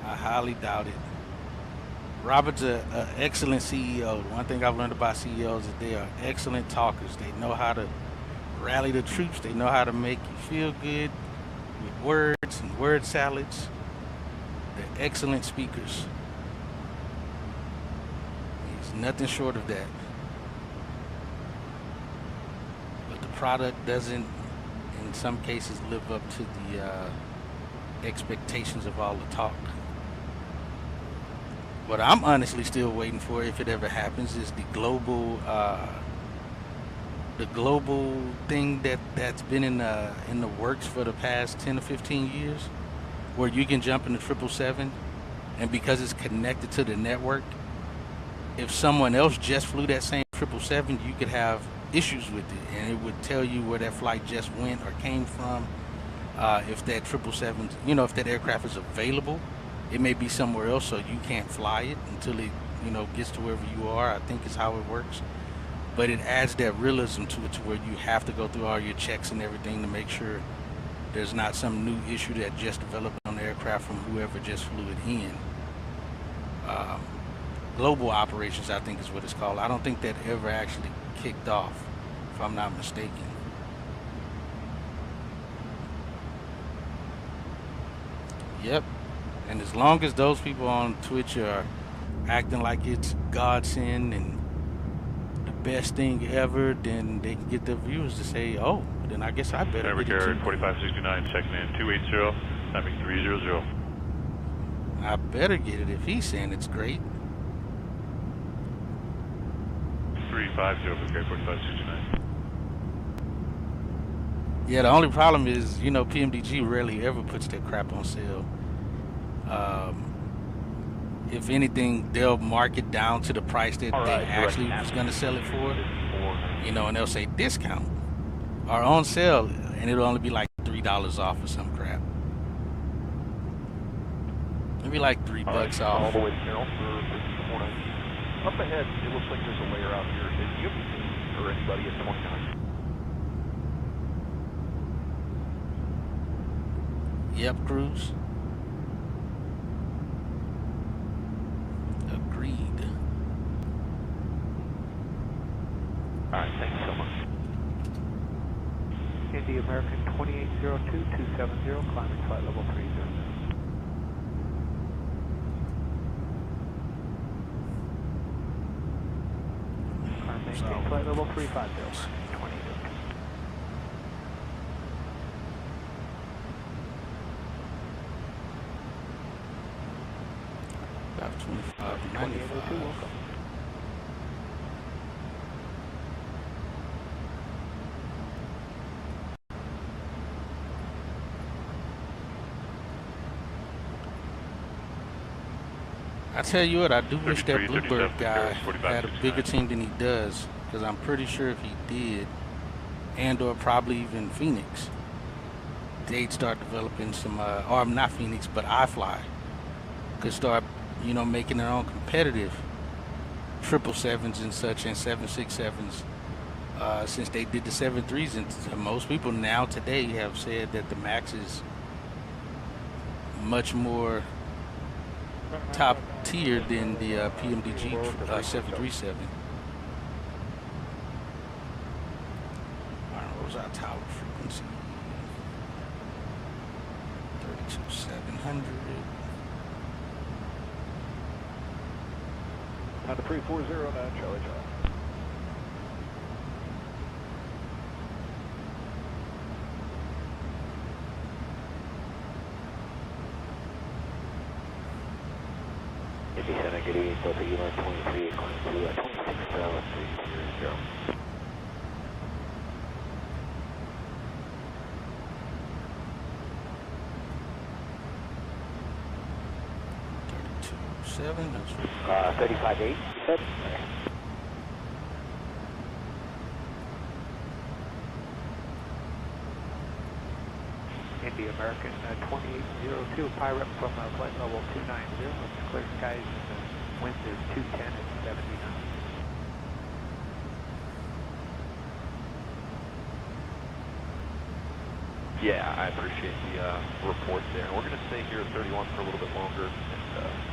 I highly doubt it. Robert's an excellent CEO. One thing I've learned about CEOs is they are excellent talkers. They know how to rally the troops. They know how to make you feel good with words and word salads. They're excellent speakers. He's nothing short of that. Product doesn't in some cases live up to the expectations of all the talk. What I'm honestly still waiting for, if it ever happens, is the global thing that's been in the works for the past 10 to 15 years, where you can jump in the 777 and because it's connected to the network, if someone else just flew that same 777, you could have issues with it, and it would tell you where that flight just went or came from. If that 777, you know, if that aircraft is available, it may be somewhere else, so you can't fly it until it, you know, gets to wherever you are. I think is how it works. But it adds that realism to it, to where you have to go through all your checks and everything to make sure there's not some new issue that just developed on the aircraft from whoever just flew it in. Global operations, I think is what it's called. I don't think that ever actually kicked off, if I'm not mistaken. Yep. And as long as those people on Twitch are acting like it's godsend and the best thing ever, then they can get their viewers to say, oh, then I guess I better Air get it too. 4569, checking in 280, timing 300. I better get it if he's saying it's great. 350, Air 4569. Yeah, the only problem is, you know, PMDG rarely ever puts their crap on sale. If anything, they'll mark it down to the price that they actually was going to sell it for, you know, and they'll say discount or on sale, and it'll only be like $3 off or some crap. Maybe like $3 off. All the way to Carroll for this morning. Up ahead, it looks like there's a layer out here. Is you or anybody at 29? Yep, Cruz. Agreed. All right, thank you so much. Indy American 2802-270, climbing flight level 30. Maintain flight level 350, 20. About 25 to 95. Welcome. I tell you what, I do wish that 33, Bluebird 37, guy 45, had a bigger team than he does, because I'm pretty sure if he did, and or probably even Phoenix, they'd start developing some, or not Phoenix, but iFly could start, you know, making their own competitive 777s and such and 767s. Since they did the 73s, and most people now today have said that the Max is much more top tier than the PMDG 737. Alright, what was our tower frequency? 32,700. On the 340 now, Charlie Charlie. Center, good evening, Delta Elan 23, calling to 26,300. 32.7, that's 35.8, you said? Indy American 2802, pirate from flight level 290, clear skies and the wind is 210 at 79. Yeah, I appreciate the report there. We're going to stay here at 31 for a little bit longer, and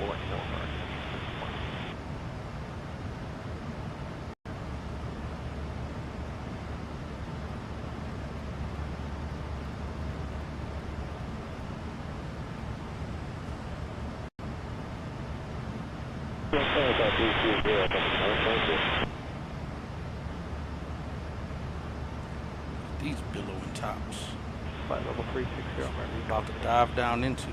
we'll let you know if our intentions are fine. these billowing tops. Flight level 360, I'm About to dive down into.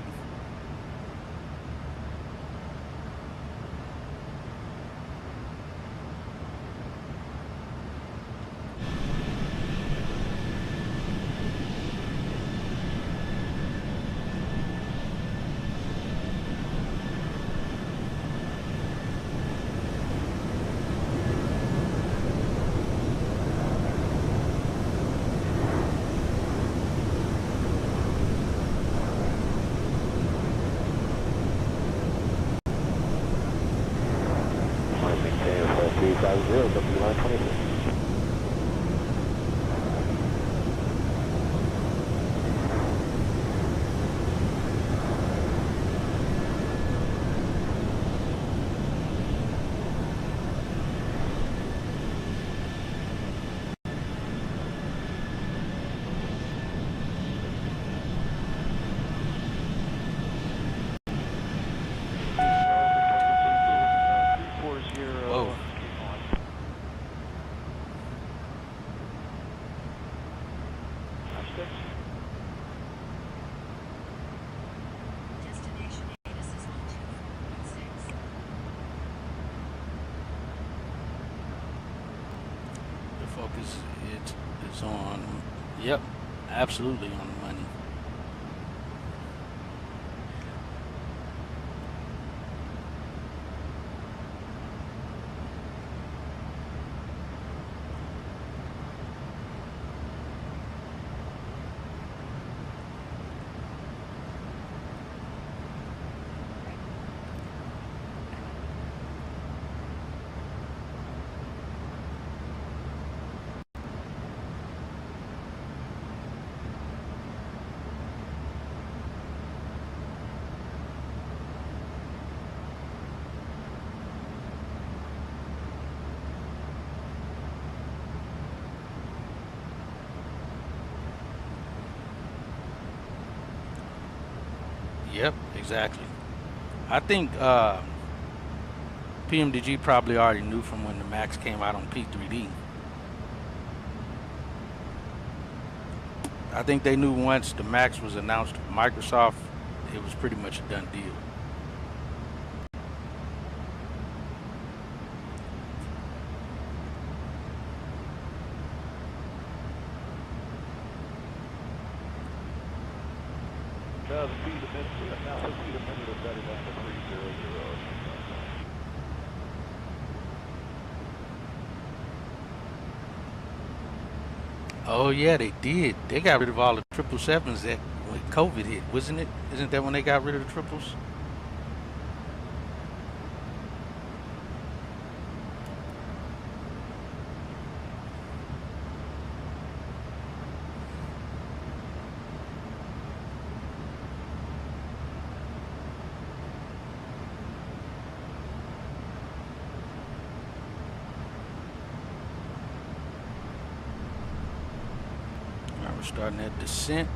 is on. Yep, absolutely on the money. Yep, exactly. I think PMDG probably already knew from when the Max came out on P3D. I think they knew once the Max was announced to Microsoft, it was pretty much a done deal. The speed of minute, now the speed of minute is better than the 300. Oh yeah, they did. They got rid of all the 777s that when COVID hit, wasn't it? Isn't that when they got rid of the triples? We're starting that descent.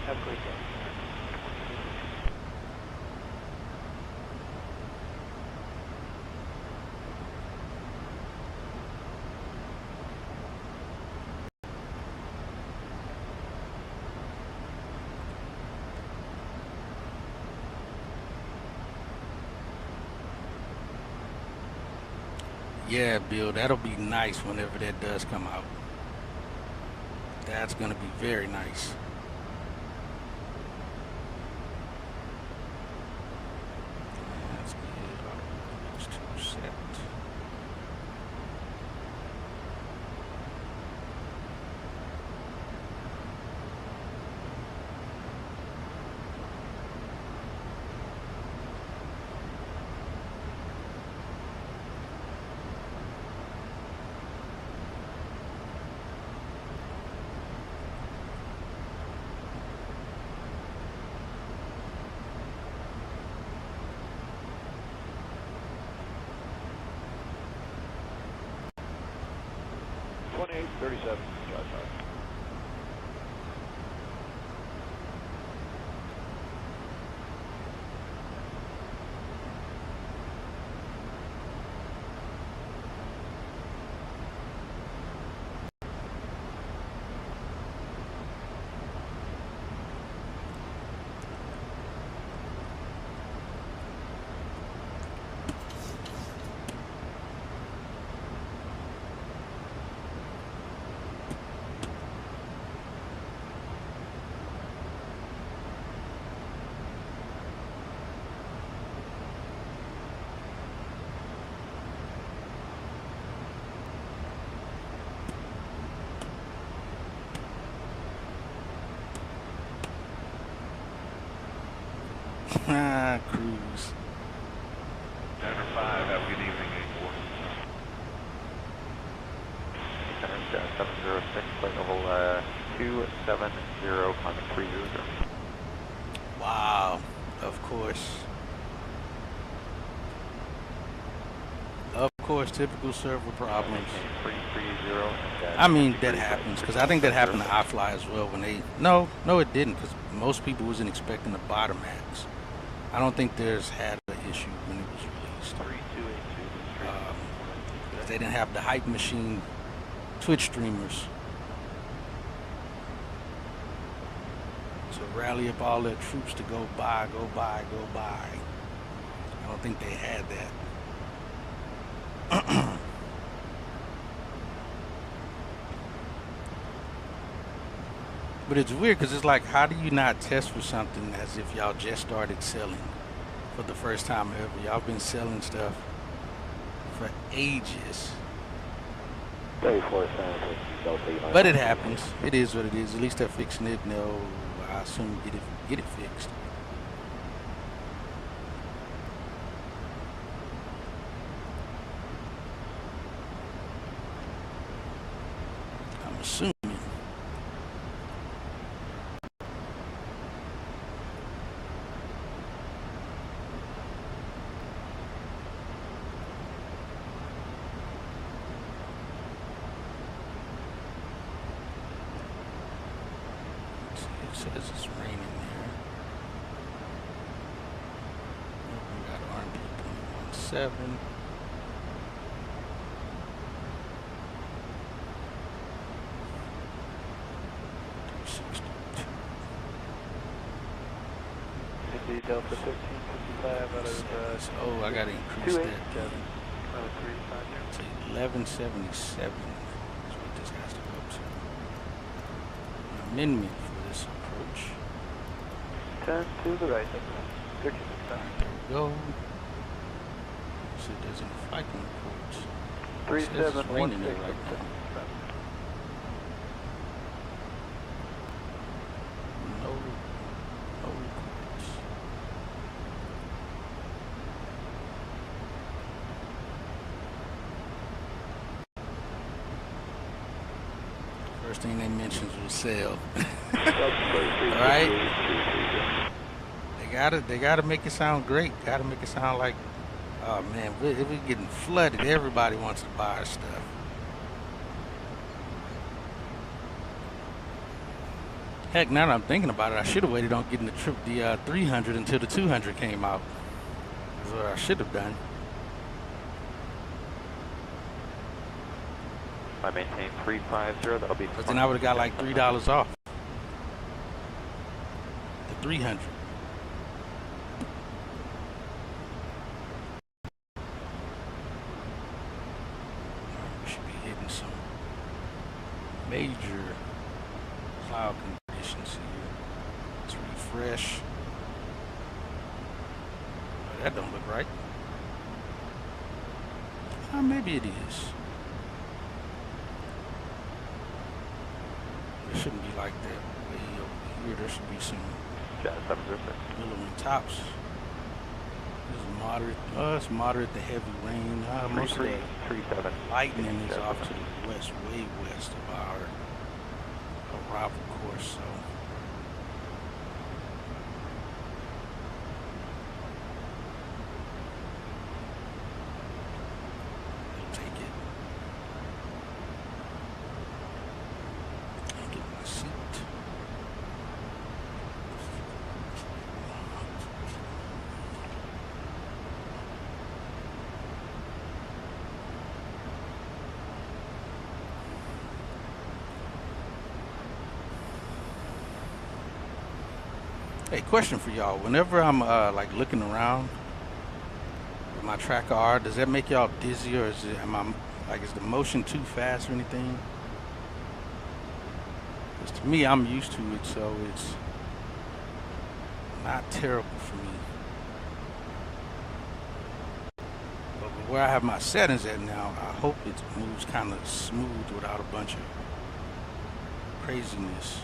Have a great day. Yeah, Bill, that'll be nice whenever that does come out. That's gonna be very nice. Let's get all those two set. $28.37, drive time. Cruise. Center 5, have a good evening, 84. Center 706, flight level 270, climbing 300. Wow, of course. Of course, typical server problems. 330. I mean, that happens, because I think that happened to iFly as well when they... No, it didn't, because most people wasn't expecting the bottom max. I don't think there's had an issue when it was released. 'Cause they didn't have the hype machine Twitch streamers. So rally up all their troops to go by. I don't think they had that. But it's weird because it's like, how do you not test for something as if y'all just started selling for the first time ever? Y'all been selling stuff for ages. But it happens. It is what it is. At least they're fixing it. And they'll, I assume, get it fixed. I'm assuming. It says it's raining there. We got RMP 21.7. Delta 1555 out of oh, I gotta increase that. To 1177 is what this has to go to. An amendment for this approach. Turn to the right. 13 There we go. So there's a fighting approach. 3716. Right now. No reports. First thing they mentioned was sale. Right? They gotta make it sound great. Gotta make it sound like, oh man, if we're getting flooded, everybody wants to buy our stuff. Heck, now that I'm thinking about it, I should have waited on getting the 300 until the 200 came out. That's what I should have done. I maintain 350, that'll be... Because then I would have got like $3 off. The 300. We should be hitting some major cloud conditions here. Let's refresh. Oh, that don't look right. Maybe it is. It shouldn't be like that. Way over here, there should be some billowing tops. This is moderate. It's moderate to heavy rain. Most of the lightning is off to the west, way west of our arrival course. So we'll take it. And get my seat. Hey, question for y'all. Whenever I'm like looking around with my tracker R, does that make y'all dizzy, or is it, is the motion too fast or anything? Because to me, I'm used to it, so it's not terrible for me. But where I have my settings at now, I hope it moves kind of smooth without a bunch of craziness.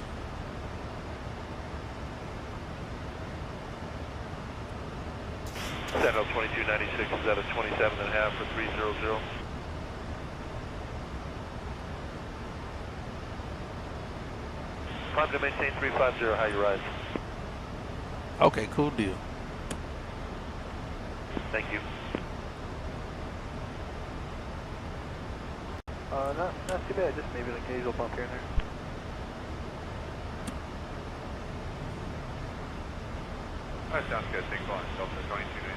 Sentinel 2296 is at a 27.5 for 300. Climb to maintain 350, how you rise. Okay, cool deal. Thank you. Not too bad, just maybe an occasional bump here and there. That sounds good. Thanks a lot. Delta 2296.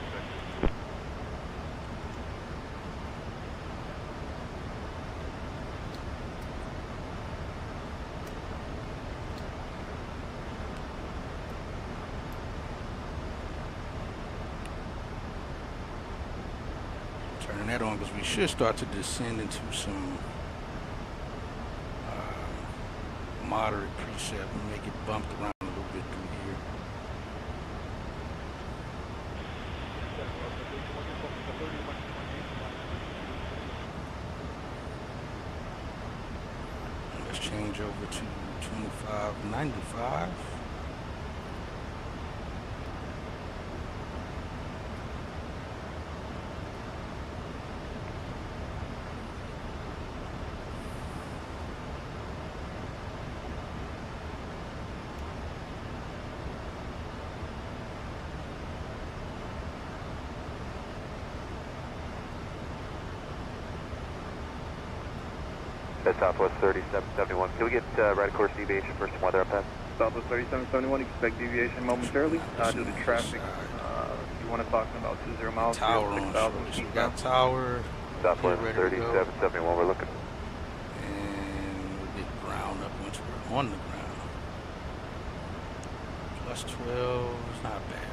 Turning that on because we should start to descend into some moderate preset and make it bumped around a little bit through here. Let's change over to 2595. That's Southwest 3771. Can we get right of course deviation for some weather up ahead? Southwest 3771, expect deviation momentarily due to traffic. You want to talk about 20 miles, Tower on 6,000 shore. So feet we got down. tower. Southwest ready to go. 3771, we're looking. And we'll get ground up once we're on the ground. Plus 12 is not bad.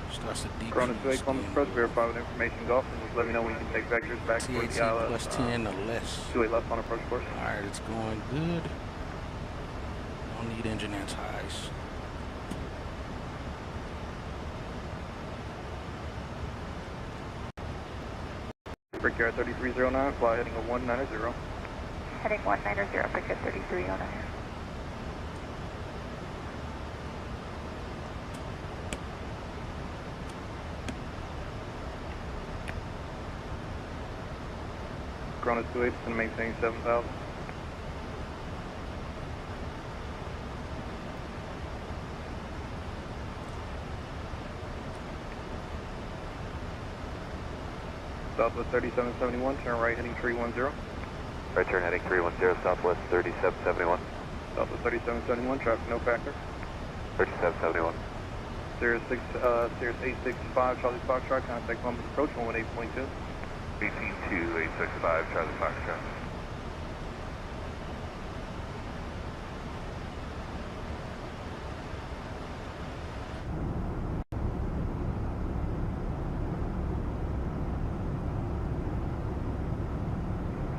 Good. Starts to decrease. Corona 28, Columbus Approach, verify with information golf, and just let me know when you can take vectors back to TAT the ILS. plus 10 or less. 28 left on approach course. Alright, it's going good. Don't need engine anti-ice. Brickyard 3309, fly heading a 190. Heading 190, Brickyard 3309. Corona 28 is going to maintain 7,000. Southwest 3771, turn right heading 310. Right turn heading 310, Southwest 3771. Southwest 3771, traffic no factor. 3771. Sirius 865, Charlie Foxtrot, contact Columbus Approach 118.2. 182-865, Charlie Foxtrot.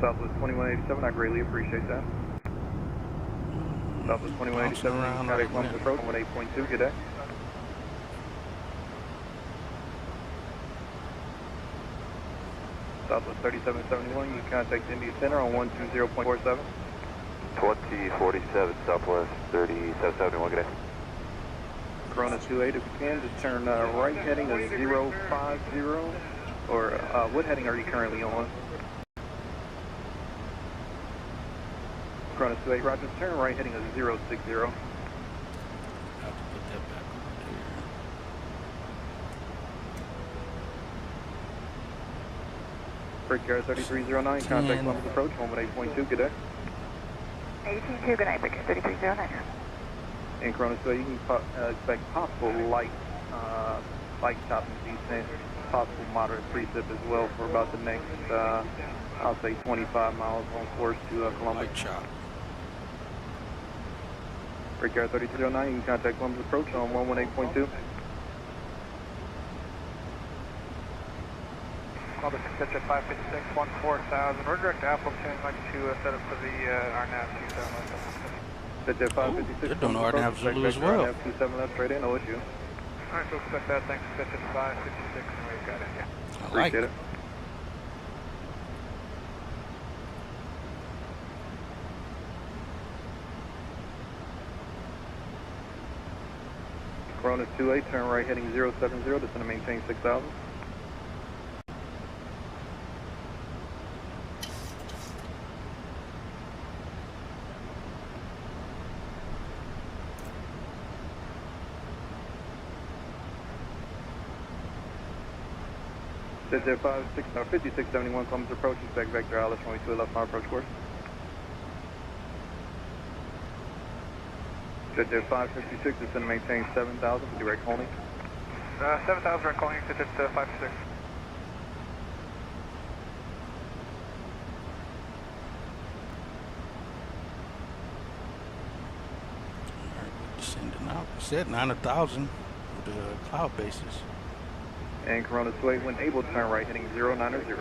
Southwest 2187, I greatly appreciate that. Southwest 2187, around contact right Columbus now. Approach 18.2, good day. Southwest 3771, you contact India Center on 120.47. 2047, Southwest 3771, good day. Corona 28, if you can, just turn right heading a 050, or what heading are you currently on? Corona 28, Roger, turn right heading a 060. Have to put that back over there. Brickyard 3309, contact Columbus Approach 118.2, good day. 18.2, good night, Brickyard 3309. And Corona 28, you can expect possible light chopping descent, possible moderate precip as well for about the next, I'll say 25 miles on course to Columbus. Light chop. Brickyard 3309, you can contact Columbus Approach on 118.2. Columbus pitch at 556, 14,000. We're direct to Appleton, like to set up for the RNAV 27. Pitch at 556. They're doing RNAV Zulu as well. RNAV 27 left, straight in, no issue. Alright, so expect that. Thanks. Pitch at 556, and we've got it, yeah. I like Appreciate it. it. Corona 28, turn right heading 070, just going to maintain 6,000. 5671 Columbus approach, expect vector ILS 22 left on approach course. Jet 556 is going to maintain 7,000 with direct holding. 7,000 direct calling, exit 556. Descending out. It said 9,000 with the cloud basis. And Corona 28 when able to turn right, heading 090.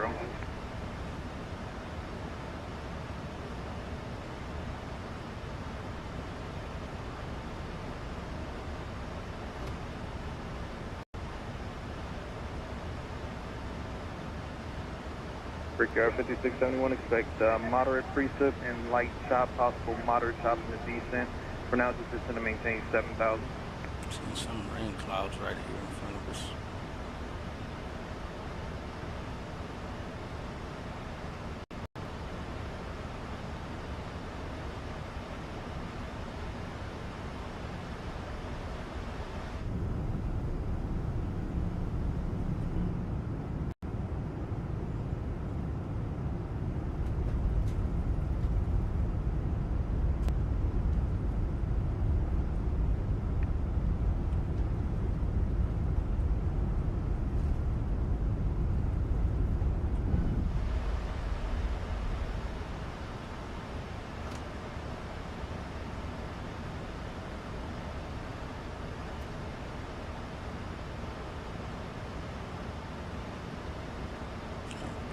Brickyard 5671, expect moderate precip and light chop, possible moderate chop in the descent. For now, just going to maintain 7,000. Seeing some rain clouds right here in front of us.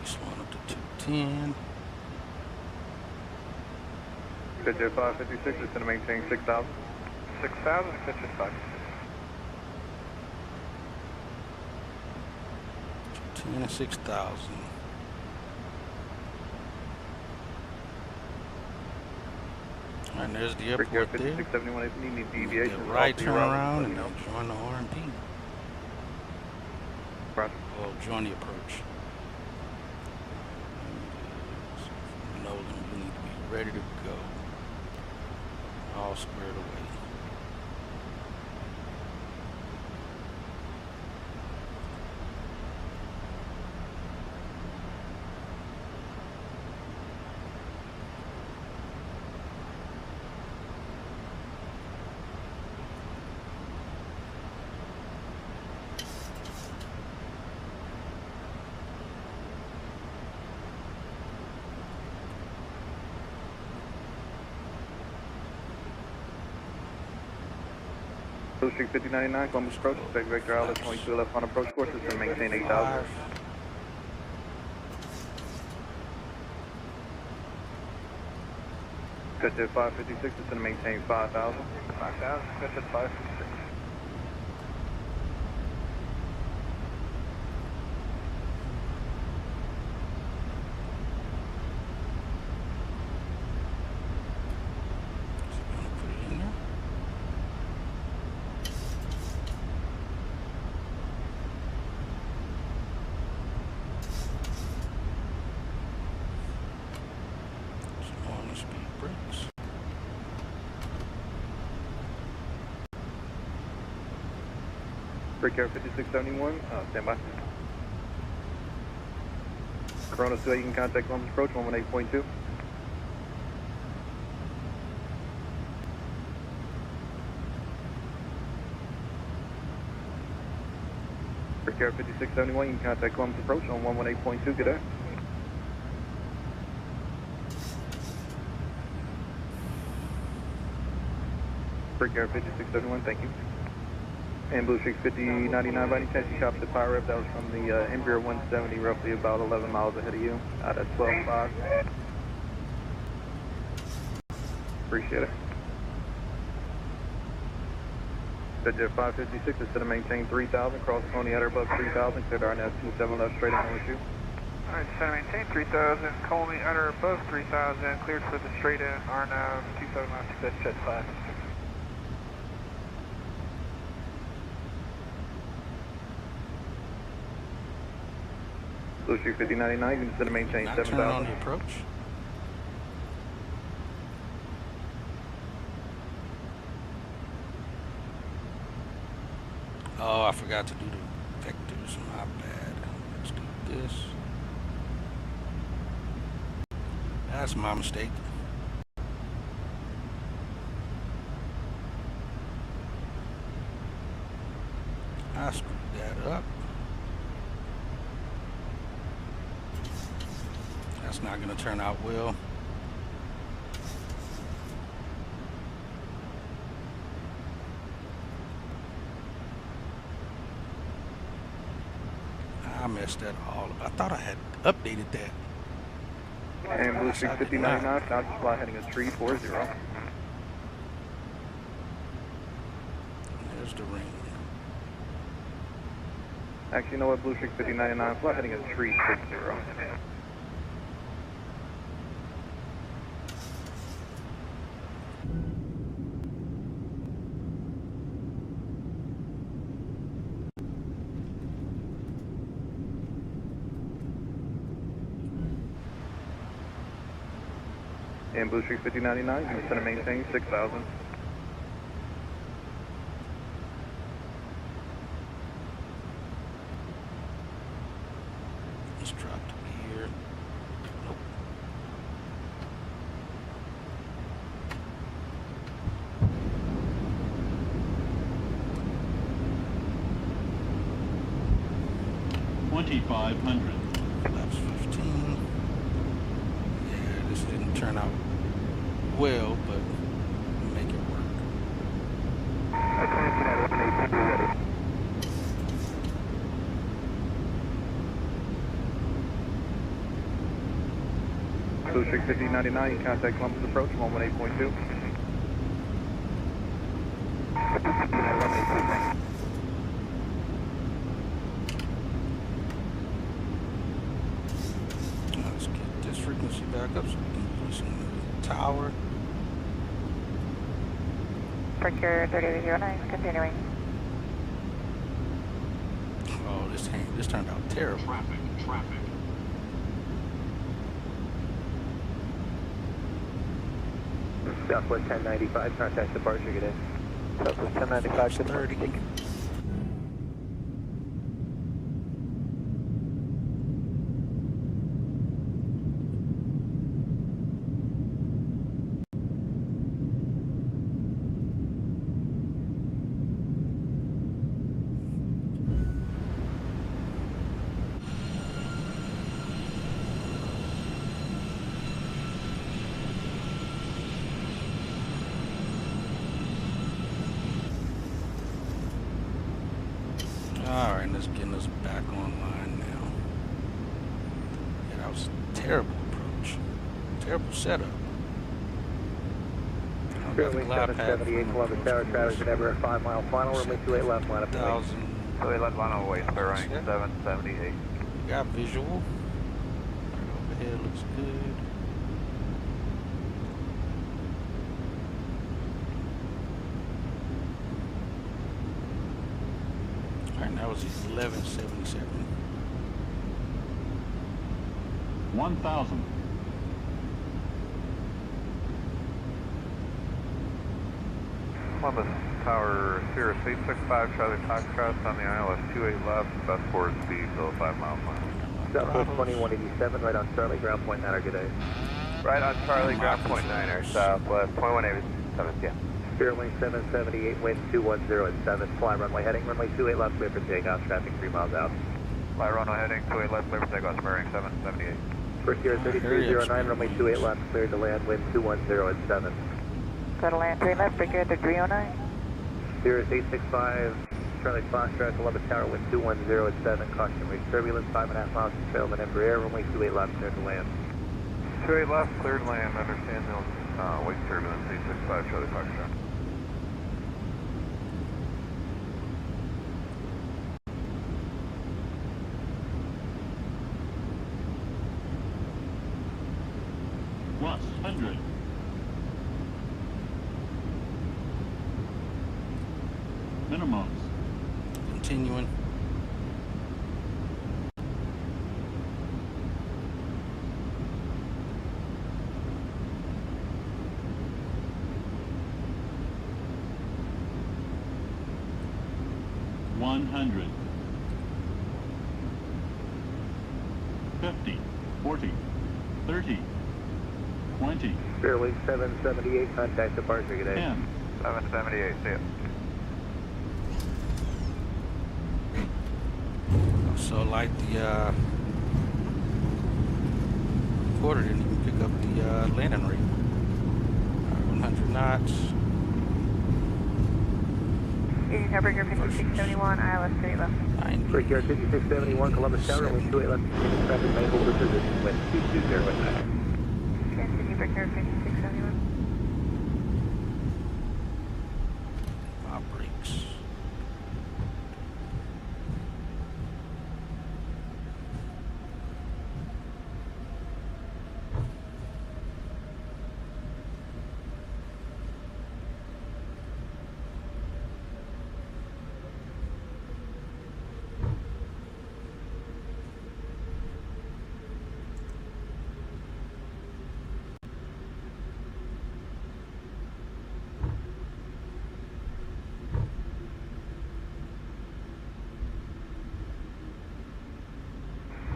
Swan up to 210. Jet 556 is going to maintain 6,000. 6,000, exit 556. 10 and 6,000. All right, there's the airport Brickyard there. 5671, if you need deviation, Get right, turn around, and then join the RMP. Roger. Or join the approach. Nolan, you need to be ready to go. All squared away. Blue Street 5099, Columbus approach, expect vector ILS 22 left on approach course, is going to maintain 8,000. Jet 556 is going to maintain 5,000. 5,000, exit 556. Brickyard 5671, stand by. Corona 28, you can contact Columbus approach 118.2. Brickyard 5671, you can contact Columbus approach on 118.2, good day. Brickyard 5671, thank you. And Blue Streak 5099, by any chance you copied the power rep? That was from the Embraer 170, roughly about 11 miles ahead of you. That's 12.5. Appreciate it. Jet 556 is going to maintain 3,000, cross Pony Header above 3,000, cleared RNF 27 left straight in with you. Alright, just maintain 3,000, call me under above 3,000, cleared for the straight in, RNAV 27 left, exit jet 5. Blue Streak 5099, you're going to maintain 7,000. Turn on the approach. Oh, I forgot to do the vectors. My bad. Let's do this. That's my mistake. I screwed that up. That's not going to turn out well. I messed that all up. I thought I had updated that. And Blue Streak 5099, now just fly heading at 340. There's the ring. Actually, you know what, Blue Streak 5099, fly heading at 360. And Blue Streak 5099, you can send a maintain 6,000. Let's drop to here. Nope. Flaps 15. Yeah, this didn't turn out well, but we'll make it work. Blue Streak 5099, you contact Columbus approach 118.2. Let's get this frequency back up so we can use the tower. For carrier 3809, continuing. Oh, this turned out terrible. Traffic. Southwest 1095, contact departure, get in. Southwest 1095, good 30. Alright, let's get us back online now. Yeah, that was a terrible approach. Terrible setup. Fairway 778, Columbus Tower, Travis, Endeavor, 5 mile final, runway 28 left, line up to 1,000. 28 left, line on way, clear running 778. Got visual. Right overhead looks good. Alright, that was 1177. 1,000. Columbus Tower, Sirius 865, Charlie Foxtrot on the ILS 28 left, best forward speed, till 5 miles an hour. Southwest 2187, right on Charlie, ground point 9er, good day. Right on Charlie, ground point 9er, southwest, 2187, yeah. Fairway 778, wind 210 at 7, fly runway heading, runway 28 left, clear for takeoff, traffic 3 miles out. Fly runway heading, 28 left, clear for takeoff, Framegen 778. First year 3309, runway 28 left, clear to land, wind 210 at 7. Clear to land 3 left, break at 309. Sirius 865, Charlie Foxtrot, Columbus Tower, wind 210 at 7, caution reach turbulence, 5.5 miles to trail, maneuver air, runway 28 left, clear to land. 28 left, clear to land, understand no wake turbulence, 865, Charlie Foxtrot. Plus 100. Minimums. Continuing. 50, 40, 30, 20, Fairway 778, contact departure, good day. 10, 778, see ya. So like the quarter didn't even pick up the landing rate. 100 knots. Union Breaker 5671, ILS 3 left. Brickyard 5671, Columbus Tower, wind 28 left, continuing traffic, main hold position, wind 220 at 9. Continue Breaker 5671. My brakes.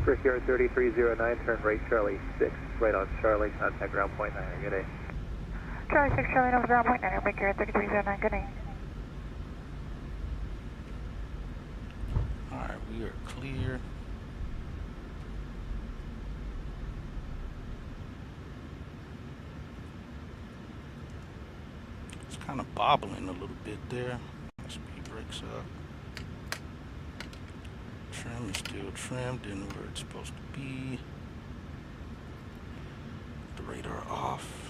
Brickyard 3309, turn right Charlie 6, right on Charlie, contact ground point 9, good day. Charlie 6, Charlie, Nova ground point 9, Brickyard 3309, good day. Alright, we are clear. It's kind of bobbling a little bit there. Speed brakes up. Trim is still trimmed in where it's supposed to be. The radar off.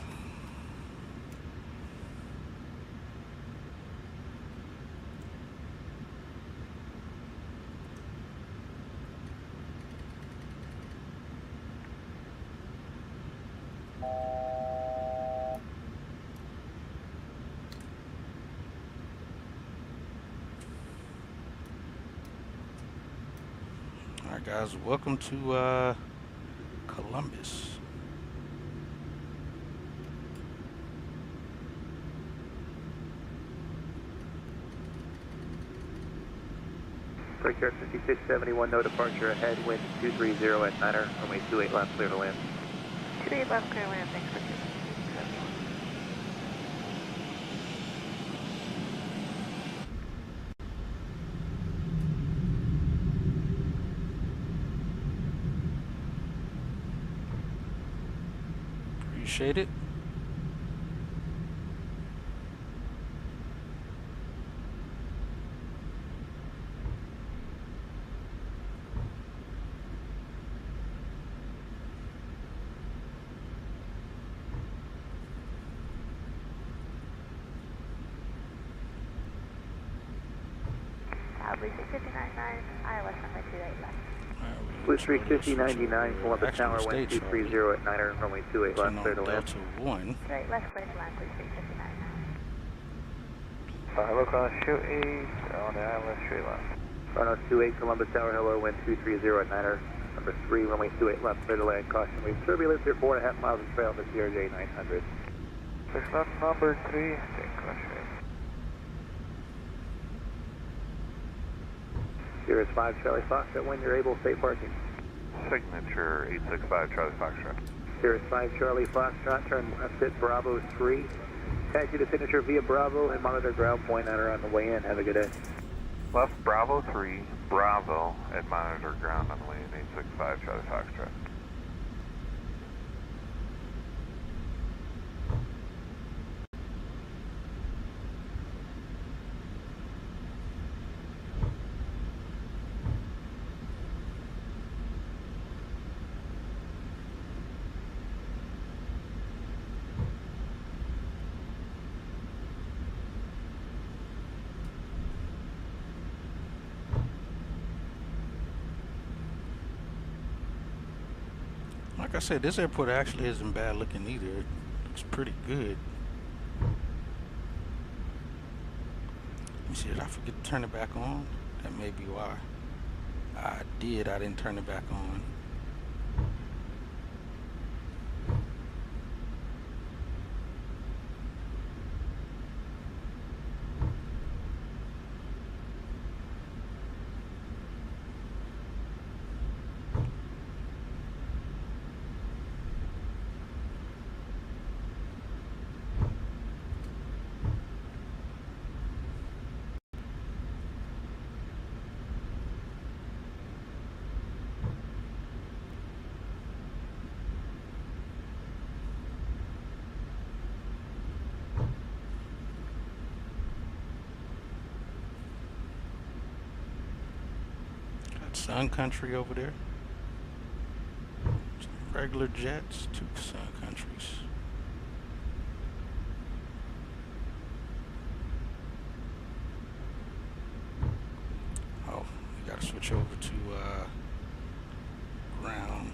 Alright guys, welcome to Columbus. Brickyard 5671, no departure ahead, wind 230 at 9er, runway 28 left, clear to land. 28 left, clear land, thanks Brickyard 5671. Appreciate it. Blue 3599, ILS runway 28 left. Blue 35099, Columbus Tower, wind 230 at 9er, runway 28 left, clear to land. Delta 1. Straight left, clear to land, Blue 35099. Hello, Columbus 28 on the ILS straight left. Columbus 28, Columbus Tower, hello, wind 230 at 9er, number 3, runway 28 left, clear to land, caution, we have turbulence here, 4.5 miles of trail, the CRJ 900. Six left, number 3, take caution. Sirius 5, Charlie Foxtrot, when you're able, stay parking. Signature 865 Charlie Foxtrot. Sirius 5, Charlie Foxtrot, turn left at Bravo 3. Taxi to signature via Bravo and monitor ground point on or on the way in. Have a good day. Left Bravo 3, Bravo, and monitor ground on the way in 865 Charlie Foxtrot. Like I said, this airport actually isn't bad looking either. It looks pretty good. Let me see, did I forget to turn it back on? That may be why. I did, I didn't turn it back on. Sun Country over there. Some regular jets, 2 Sun Countries. Oh, we gotta switch over to ground.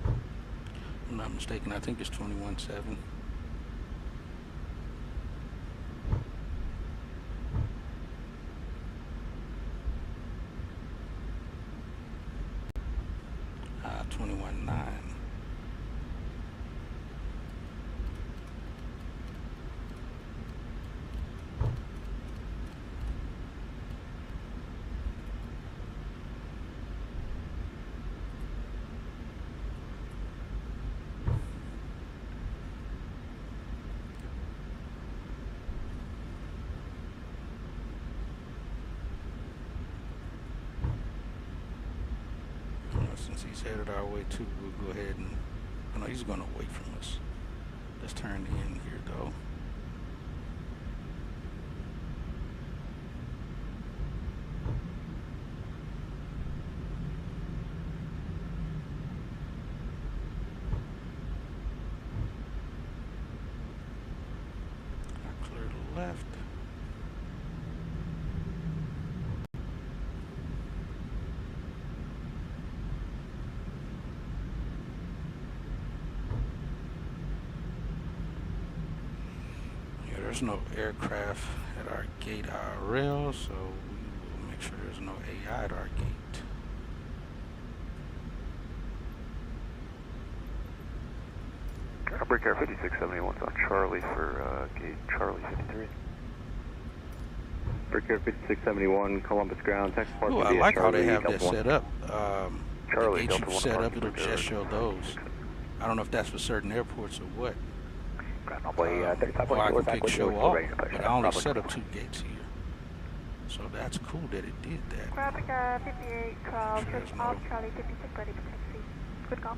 If I'm not mistaken, I think it's 21.7. Ah, 21.9. Since he's headed our way too, we'll go ahead and, oh no, he's going away from us. Let's turn in here though. I clear to the left. There's no aircraft at our gate IRL, so we will make sure there's no AI at our gate. Break Air 5671's on Charlie for gate Charlie 53. Break Air 5671, Columbus ground, Texas Park. Ooh, I like how they have that Delta set up. Charlie, the gate Delta you 1 set up, parking it'll for just show those. I don't know if that's for certain airports or what. Or I can pick show all, but I only set up 2 gates here. So that's cool that it did that. Traffic 5812, switch off Charlie 56, ready for taxi. Good call.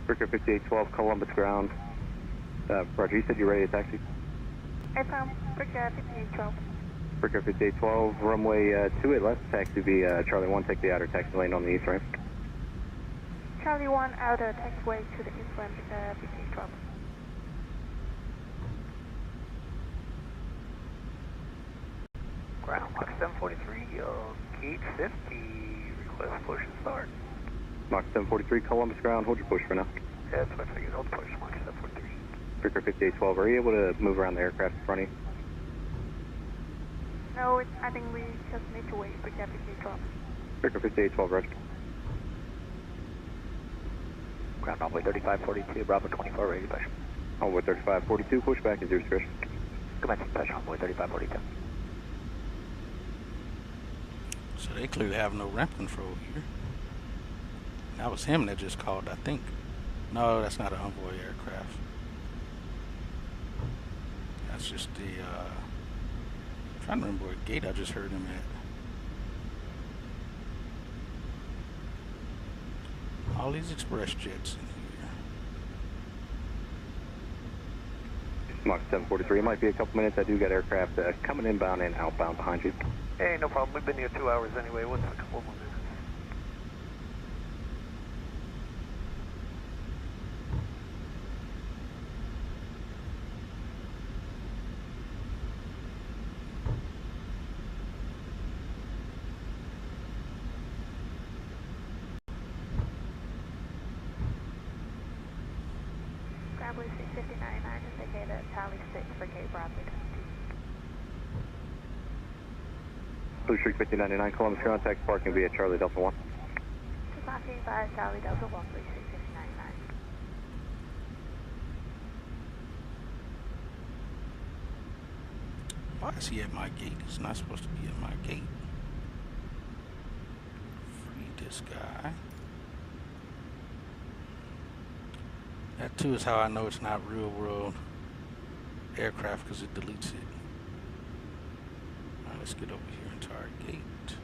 Breaker 5812, Columbus ground. Roger, you said you're ready to taxi? Affirm, Breaker 5812. Breaker 5812, runway 28 left, taxi via Charlie 1, take the outer taxi lane on the east ramp. Charlie 1, outer taxiway to the east ramp, 5812. Ground, Mach 743, gate 50, request push and start. Mach 743, Columbus ground, hold your push for now. Yeah, that's what I figured, hold push, Mach 743. Breaker 5812, are you able to move around the aircraft in front of you? No, I think we just need to wait for Breaker 5812. Breaker 5812, roger. Ground runway 3542, Bravo 24, ready to push. Runway 3542, pushback is your discretion. Commencing push, runway 3542. So they clearly have no ramp control here. That was him that just called, I think. No, that's not an Envoy aircraft. That's just the, I'm trying to remember what gate I just heard him at. All these express jets in here. Mach 743, it might be a couple minutes. I do got aircraft coming inbound and outbound behind you. Hey, no problem. We've been here 2 hours anyway. What's a couple more minutes? Bravo 659, indicated Charlie 6 for Cape Bravo 22. Blue Streak 5099, Columbus ground, taxi parking via Charlie Delta 1. Parking by Charlie Delta 1, 3659. Why is he at my gate? He's not supposed to be at my gate. Free this guy. That too is how I know it's not real world aircraft, because it deletes it. Alright, let's get over here into our gate.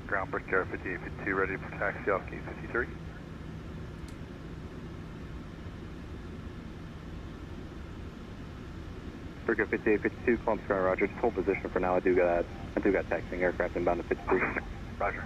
Ground Brickyard 5852, ready for taxi off gate 53. Brickyard 5852, Columbus Sky, roger. Just hold position for now. I do got taxiing aircraft inbound to 53. Roger.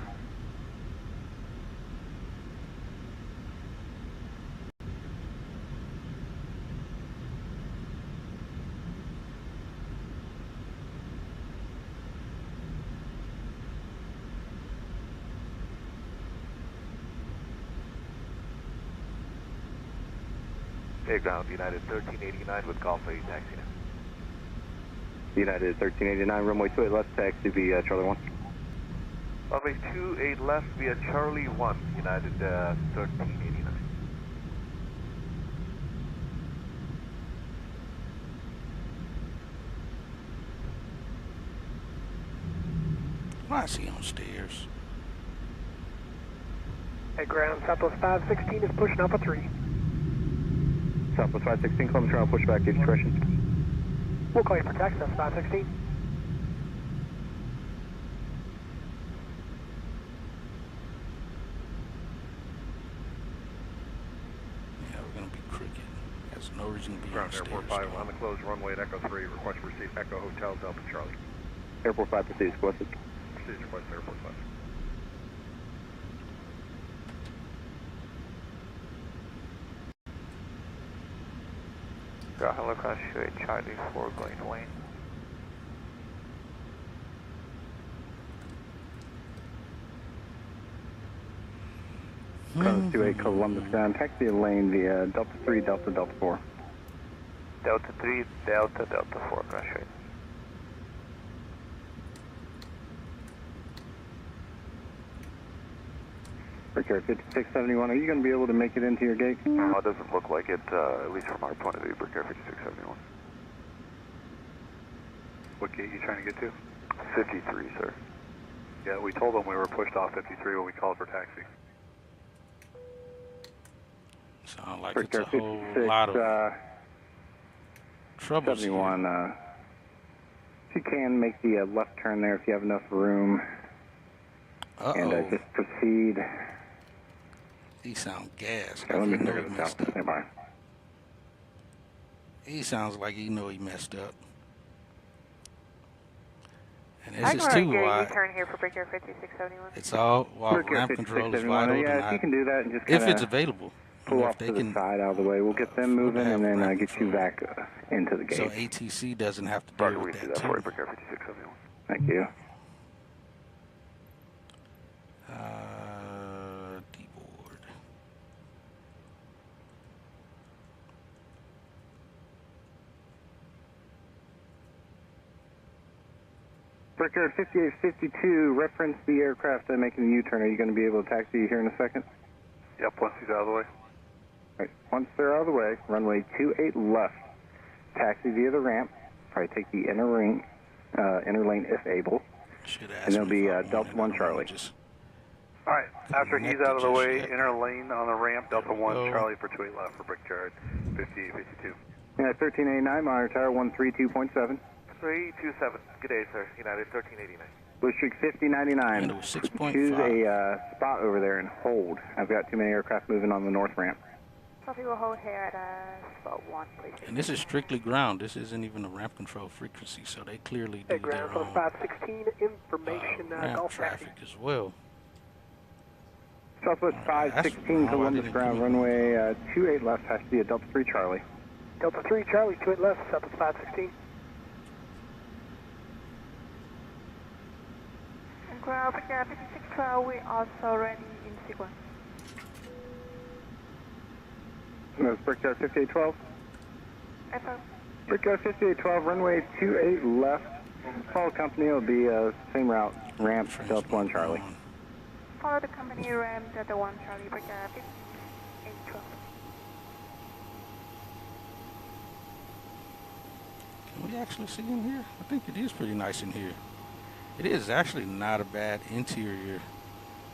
Hey, ground, United 1389 with Golf 8 taxi now. United 1389, runway 28 left, taxi via Charlie 1. Runway 28 left via Charlie 1, United 1389. Why is he on stairs? Hey, ground, Southwest 516 is pushing up a 3. Southwest 516, Columbus ground, push back, gauge discretion. We'll call you for taxi, that's 516. Yeah, we're gonna be crooked. There's no reason to be Ground on Airport stairs. 5 on the closed runway at Echo 3, request to receive Echo Hotel Delta Charlie. Airport 5 proceeds, requested. Proceeds request Airport 5. Got hello cross 28 Charlie 4 going to Wayne. Columbus 28 Columbus ground, taxi lane via Delta 3, Delta 4. Delta 3, Delta 4, cross 28. Brickyard 5671, are you going to be able to make it into your gate? No, it doesn't look like it, at least from our point of view, Brickyard 5671. What gate are you trying to get to? 53, sir. Yeah, we told them we were pushed off 53 when we called for taxi. Sound like Brickyard it's a whole lot of trouble. 71, if you can make the left turn there if you have enough room. And just proceed. He sounds gassed. Okay, let me Like he know figure he this messed out. up. Stand by. He sounds like he know he messed up. And this I is can too get a wide. U-turn here for Brickyard 5671. It's all while Brickyard ramp control is 5671, wide open. yeah, if you can do that and just if kinda it's available. pull off to the side out of the way, we'll get them moving and then get you back into the gate. So ATC doesn't have to deal with that too. Brickyard 5671. Thank you. D-board. Brickyard 5852, reference the aircraft making the U-turn. Are you going to be able to taxi here in a second? Yep, once he's out of the way. Right. Once they're out of the way, runway 28 left, taxi via the ramp. Probably take the inner lane if able. And there'll be Delta 1 Charlie. Alright, after he's out of the way, inner lane on the ramp, Delta 1 Charlie for 28 left for Brickyard 5852. Yeah, 1389, monitor tower 132.7. 327, good day sir, United 1389. Blue Streak 5099. And it was 6.5. Choose a spot over there and hold. I've got too many aircraft moving on the north ramp. Copy, we'll hold here at spot 1, please. And this is strictly ground. This isn't even a ramp control frequency, so they clearly do Hey, ground, their for own 516 information, ramp Golf traffic taxi. as well. Southwest 516 Columbus ground, runway 28 left, has to be a Delta 3 Charlie. Delta 3 Charlie, 28 left, Southwest 516. Ground, Brickyard 5612, we also ready in sequence. That's Brickyard 5812. Affirm. Brickyard 5812, runway 28 left. Follow company, will be same route, ramp, Delta 1 Charlie. Follow the company ramp, Delta 1 Charlie, Brickyard 5812. Can we actually see in here? I think it is pretty nice in here. It is actually not a bad interior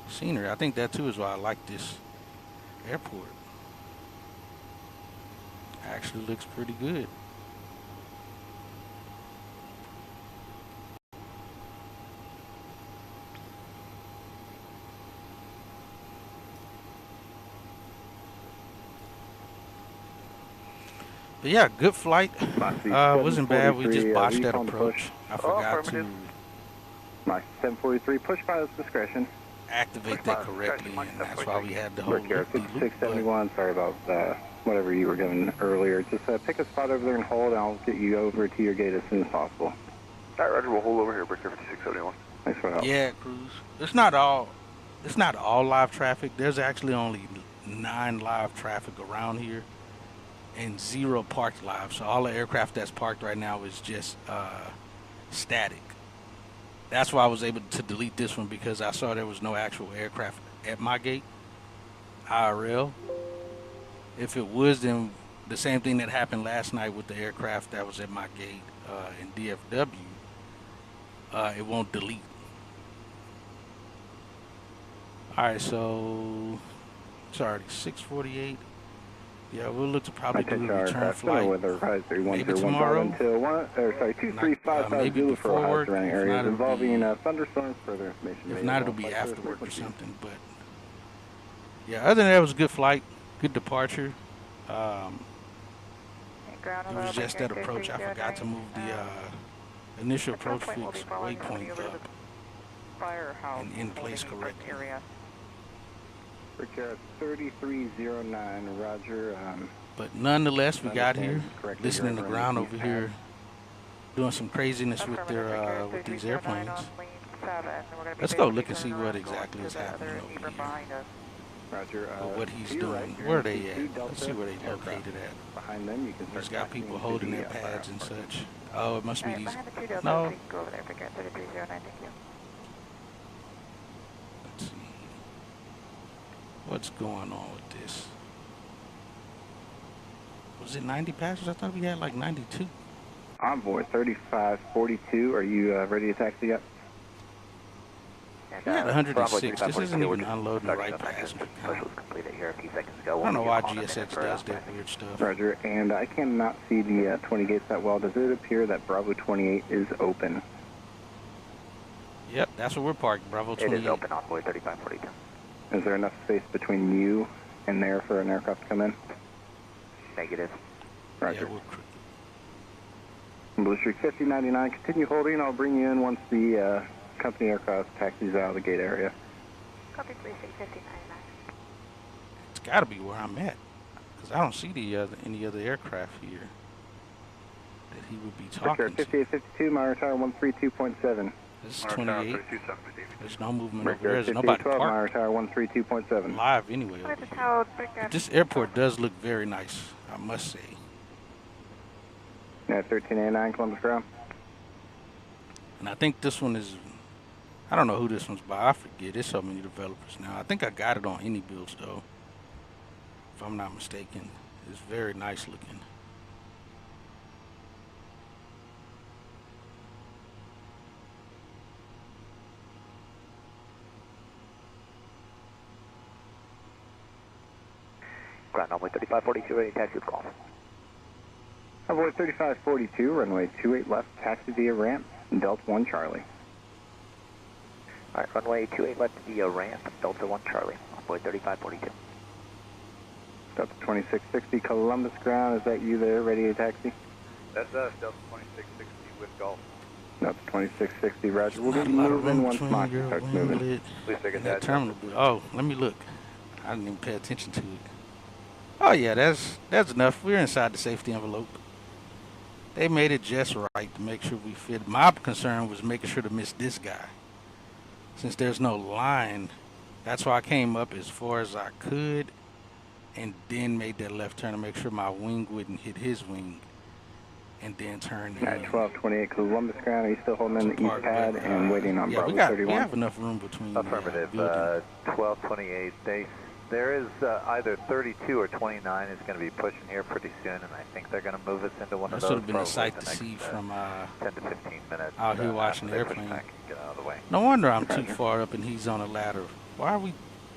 scenery. I think that too is why I like this airport. Actually looks pretty good. But yeah, good flight. Wasn't bad. We just botched that approach. I forgot to Mach 743, push pilot's discretion. activate that correctly, and that's why we had the whole Brickyard 5671, sorry about whatever you were given earlier. Just pick a spot over there and hold, and I'll get you over to your gate as soon as possible. Alright, Roger, we'll hold over here, Brickyard 5671. Thanks for the help. Yeah, Cruz. It's not all live traffic. There's actually only 9 live traffic around here and 0 parked live. So all the aircraft that's parked right now is just static. That's why I was able to delete this one, because I saw there was no actual aircraft at my gate, IRL. If it was, then the same thing that happened last night with the aircraft that was at my gate in DFW, it won't delete. Alright, so it's already 6:48. Yeah, we'll look to probably do a return flight maybe tomorrow. Until 2355 Zulu for all surrounding areas involving thunderstorms. Further information. If not, it'll be after work or something. But yeah, other than that, it was a good flight, good departure. It was just that approach. I forgot to move the initial approach fix waypoint up and in place correctly. Brickyard 3309, Roger. But nonetheless, we got here, listening to ground over here, doing some craziness with their with these airplanes. Let's go look and see what exactly is happening over here. Roger. Or what he's doing. Where are they at? Let's see where they located at. Behind them, you can. He's got people holding their pads and such. Oh, it must be these. No. Let's see. What's going on with this? Was it 90 passengers? I thought we had like 92. Envoy 3542, are you ready to taxi up? We had 106. This isn't even unloading the right passenger count. I don't know why GSX does that weird stuff. Roger, and I cannot see the 20 gates that well. Does it appear that Bravo 28 is open? Yep, that's where we're parked, Bravo 28. It is open, Envoy 3542. Is there enough space between you and there for an aircraft to come in? Negative. Roger. Yeah, we're crooked. Blue Streak 5099, continue holding. I'll bring you in once the company aircraft taxis out of the gate area. Copy 365099. It's got to be where I'm at, because I don't see any other aircraft here that he would be talking to. 5852, my retire 132.7. This is 28. There's no movement over there. There's nobody parked. My retire 132.7. Live anyway. But this airport does look very nice, I must say. Yeah, 1389 Columbus ground. And I think this one is, I don't know who this one's by. I forget. There's so many developers now. I think I got it on any builds though, if I'm not mistaken. It's very nice looking. Ground Envoy 3542, ready to taxi with call. Envoy 3542, runway 28 left, taxi via ramp, Delta 1 Charlie. Alright, runway 28 left via ramp, Delta 1 Charlie, Envoy 3542. Delta 2660, Columbus ground, is that you there, ready to taxi? That's us, Delta 2660 with Golf. Delta 2660, Roger. We'll be moving once Mach starts moving. Please take a That terminal. Oh, let me look. I didn't even pay attention to it. Oh yeah, that's enough. We're inside the safety envelope. They made it just right to make sure we fit. My concern was making sure to miss this guy. Since there's no line, that's why I came up as far as I could and then made that left turn to make sure my wing wouldn't hit his wing and then turn in. At 1228 Columbus ground, are you still holding in the east pad and waiting on Bravo 31? We have enough room between Affirmative, 1228. There is either 32 or 29 is going to be pushing here pretty soon, and I think they're going to move us into one of those. That should have been a sight to see from 10 to 15 minutes out here watching the airplane. Get out of the way. No wonder I'm too far up and he's on a ladder. Why are we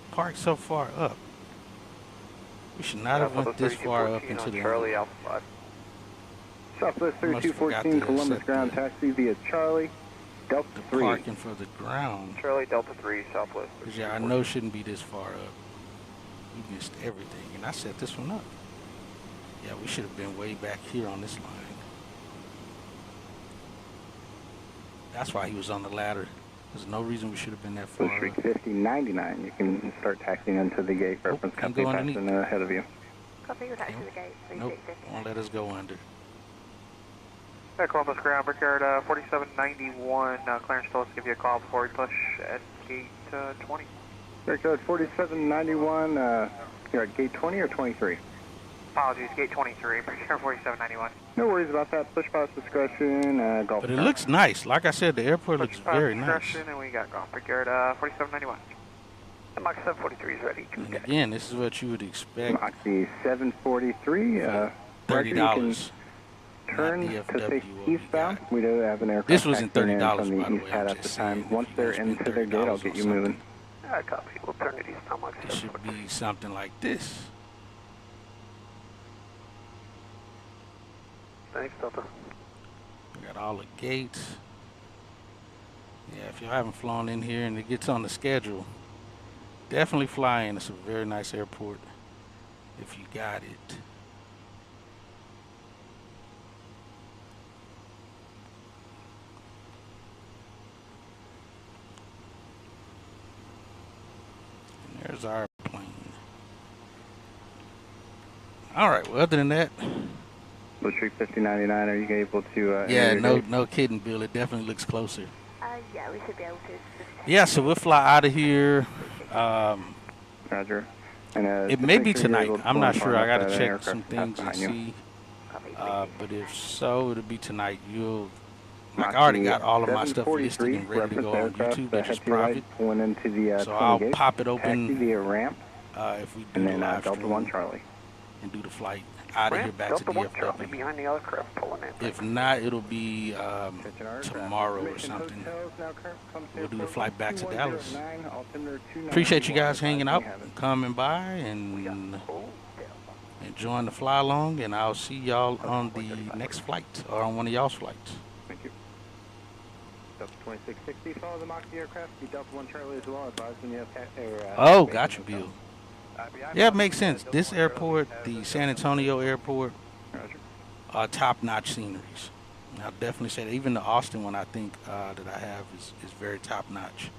parked so far up? We should not have went this far up into the Charlie outside. Southwest 3214 Columbus ground, taxi via Charlie, Delta 3. Parking for the ground. Charlie Delta 3, Southwest. Yeah, I know shouldn't be this far up. We missed everything, and I set this one up. Yeah, we should have been way back here on this line. That's why he was on the ladder. There's no reason we should have been that far. Street 5099, you can start taxiing into the gate. Reference company passing ahead of you. Copy, you're taxi to the gate. Nope, won't let us go under. Columbus ground, Brickyard 4791, clearance told us to give you a call before we push at gate 20. Brickyard 4791, you're at gate 20 or 23? Apologies, gate 23, Brickyard 4791. No worries about that. Push past discretion, golf. But it looks nice. Like I said, the airport looks very nice. And we got golf, Brickyard 4791. The Mach 743 is ready to And again, this is what you would expect. Mach 743, $30. Turn to face eastbound. We do have an aircraft. This wasn't $30, from the east pad at the time. Once they're into their gate, I'll get you moving. Copy. We'll turn it eastbound. It should be something like this. Thanks, Delta. We got all the gates. Yeah, if y'all haven't flown in here and it gets on the schedule, definitely fly in. It's a very nice airport if you got it. And there's our plane. All right, well, other than that, Blue Street 5099, are you able to... yeah, no kidding, Bill. It definitely looks closer. Yeah, we should be able to. Yeah, so we'll fly out of here. Roger. And, it may be tonight. I'm not sure. I got to check some things and see. But if so, it'll be tonight. I already got all of my stuff listed and ready to go on YouTube, which is private. So I'll pop it open if we do the live stream and do the flight out of here back to DFW. Behind the other craft pulling in. If not, it'll be tomorrow or something. We'll do the flight back to Dallas. Appreciate you guys hanging out, coming by, and enjoying the fly along. And I'll see y'all on the next flight or on one of y'all's flights. Thank you. Delta 2660, follow the Mach aircraft. Be Delta 1 Charlie as well. Advise when you have oh, gotcha, Bill. Yeah, it makes sense. This airport, the San Antonio airport, top-notch sceneries. I'll definitely say that. Even the Austin one, I think, that I have is very top-notch.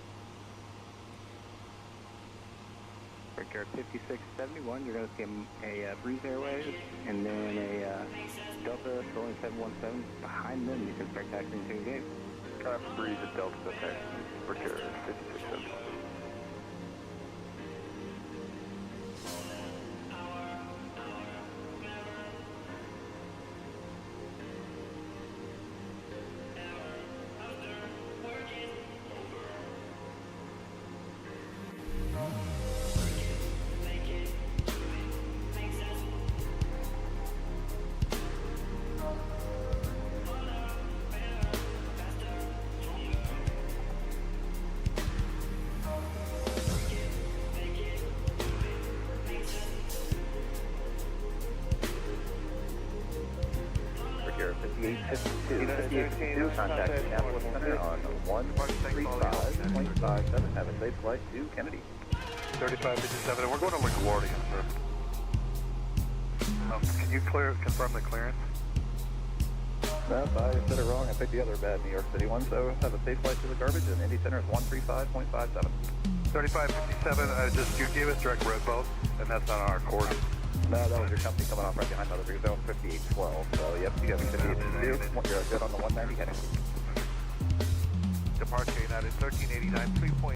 Brickyard 5671, you're going to see a Breeze Airways, and then a Delta Boeing 717 behind them. You can start taxiing to your gate. Breeze at Delta, okay. Brickyard 5671. Brickyard 5852, contact Annapolis Center on 135.57. Have a safe flight to Kennedy. 3557, and we're going to LaGuardia, sir. Can you confirm the clearance? No, I said it wrong. I picked the other bad New York City one, so have a safe flight to the garbage, and Indy Center is 135.57. 3557, you gave us direct road both, and that's not on our course. No, that was your company coming off right behind us. You're going 5812, so yep, you have 5822. You're good on the 190 heading. Departure United 1389, 3.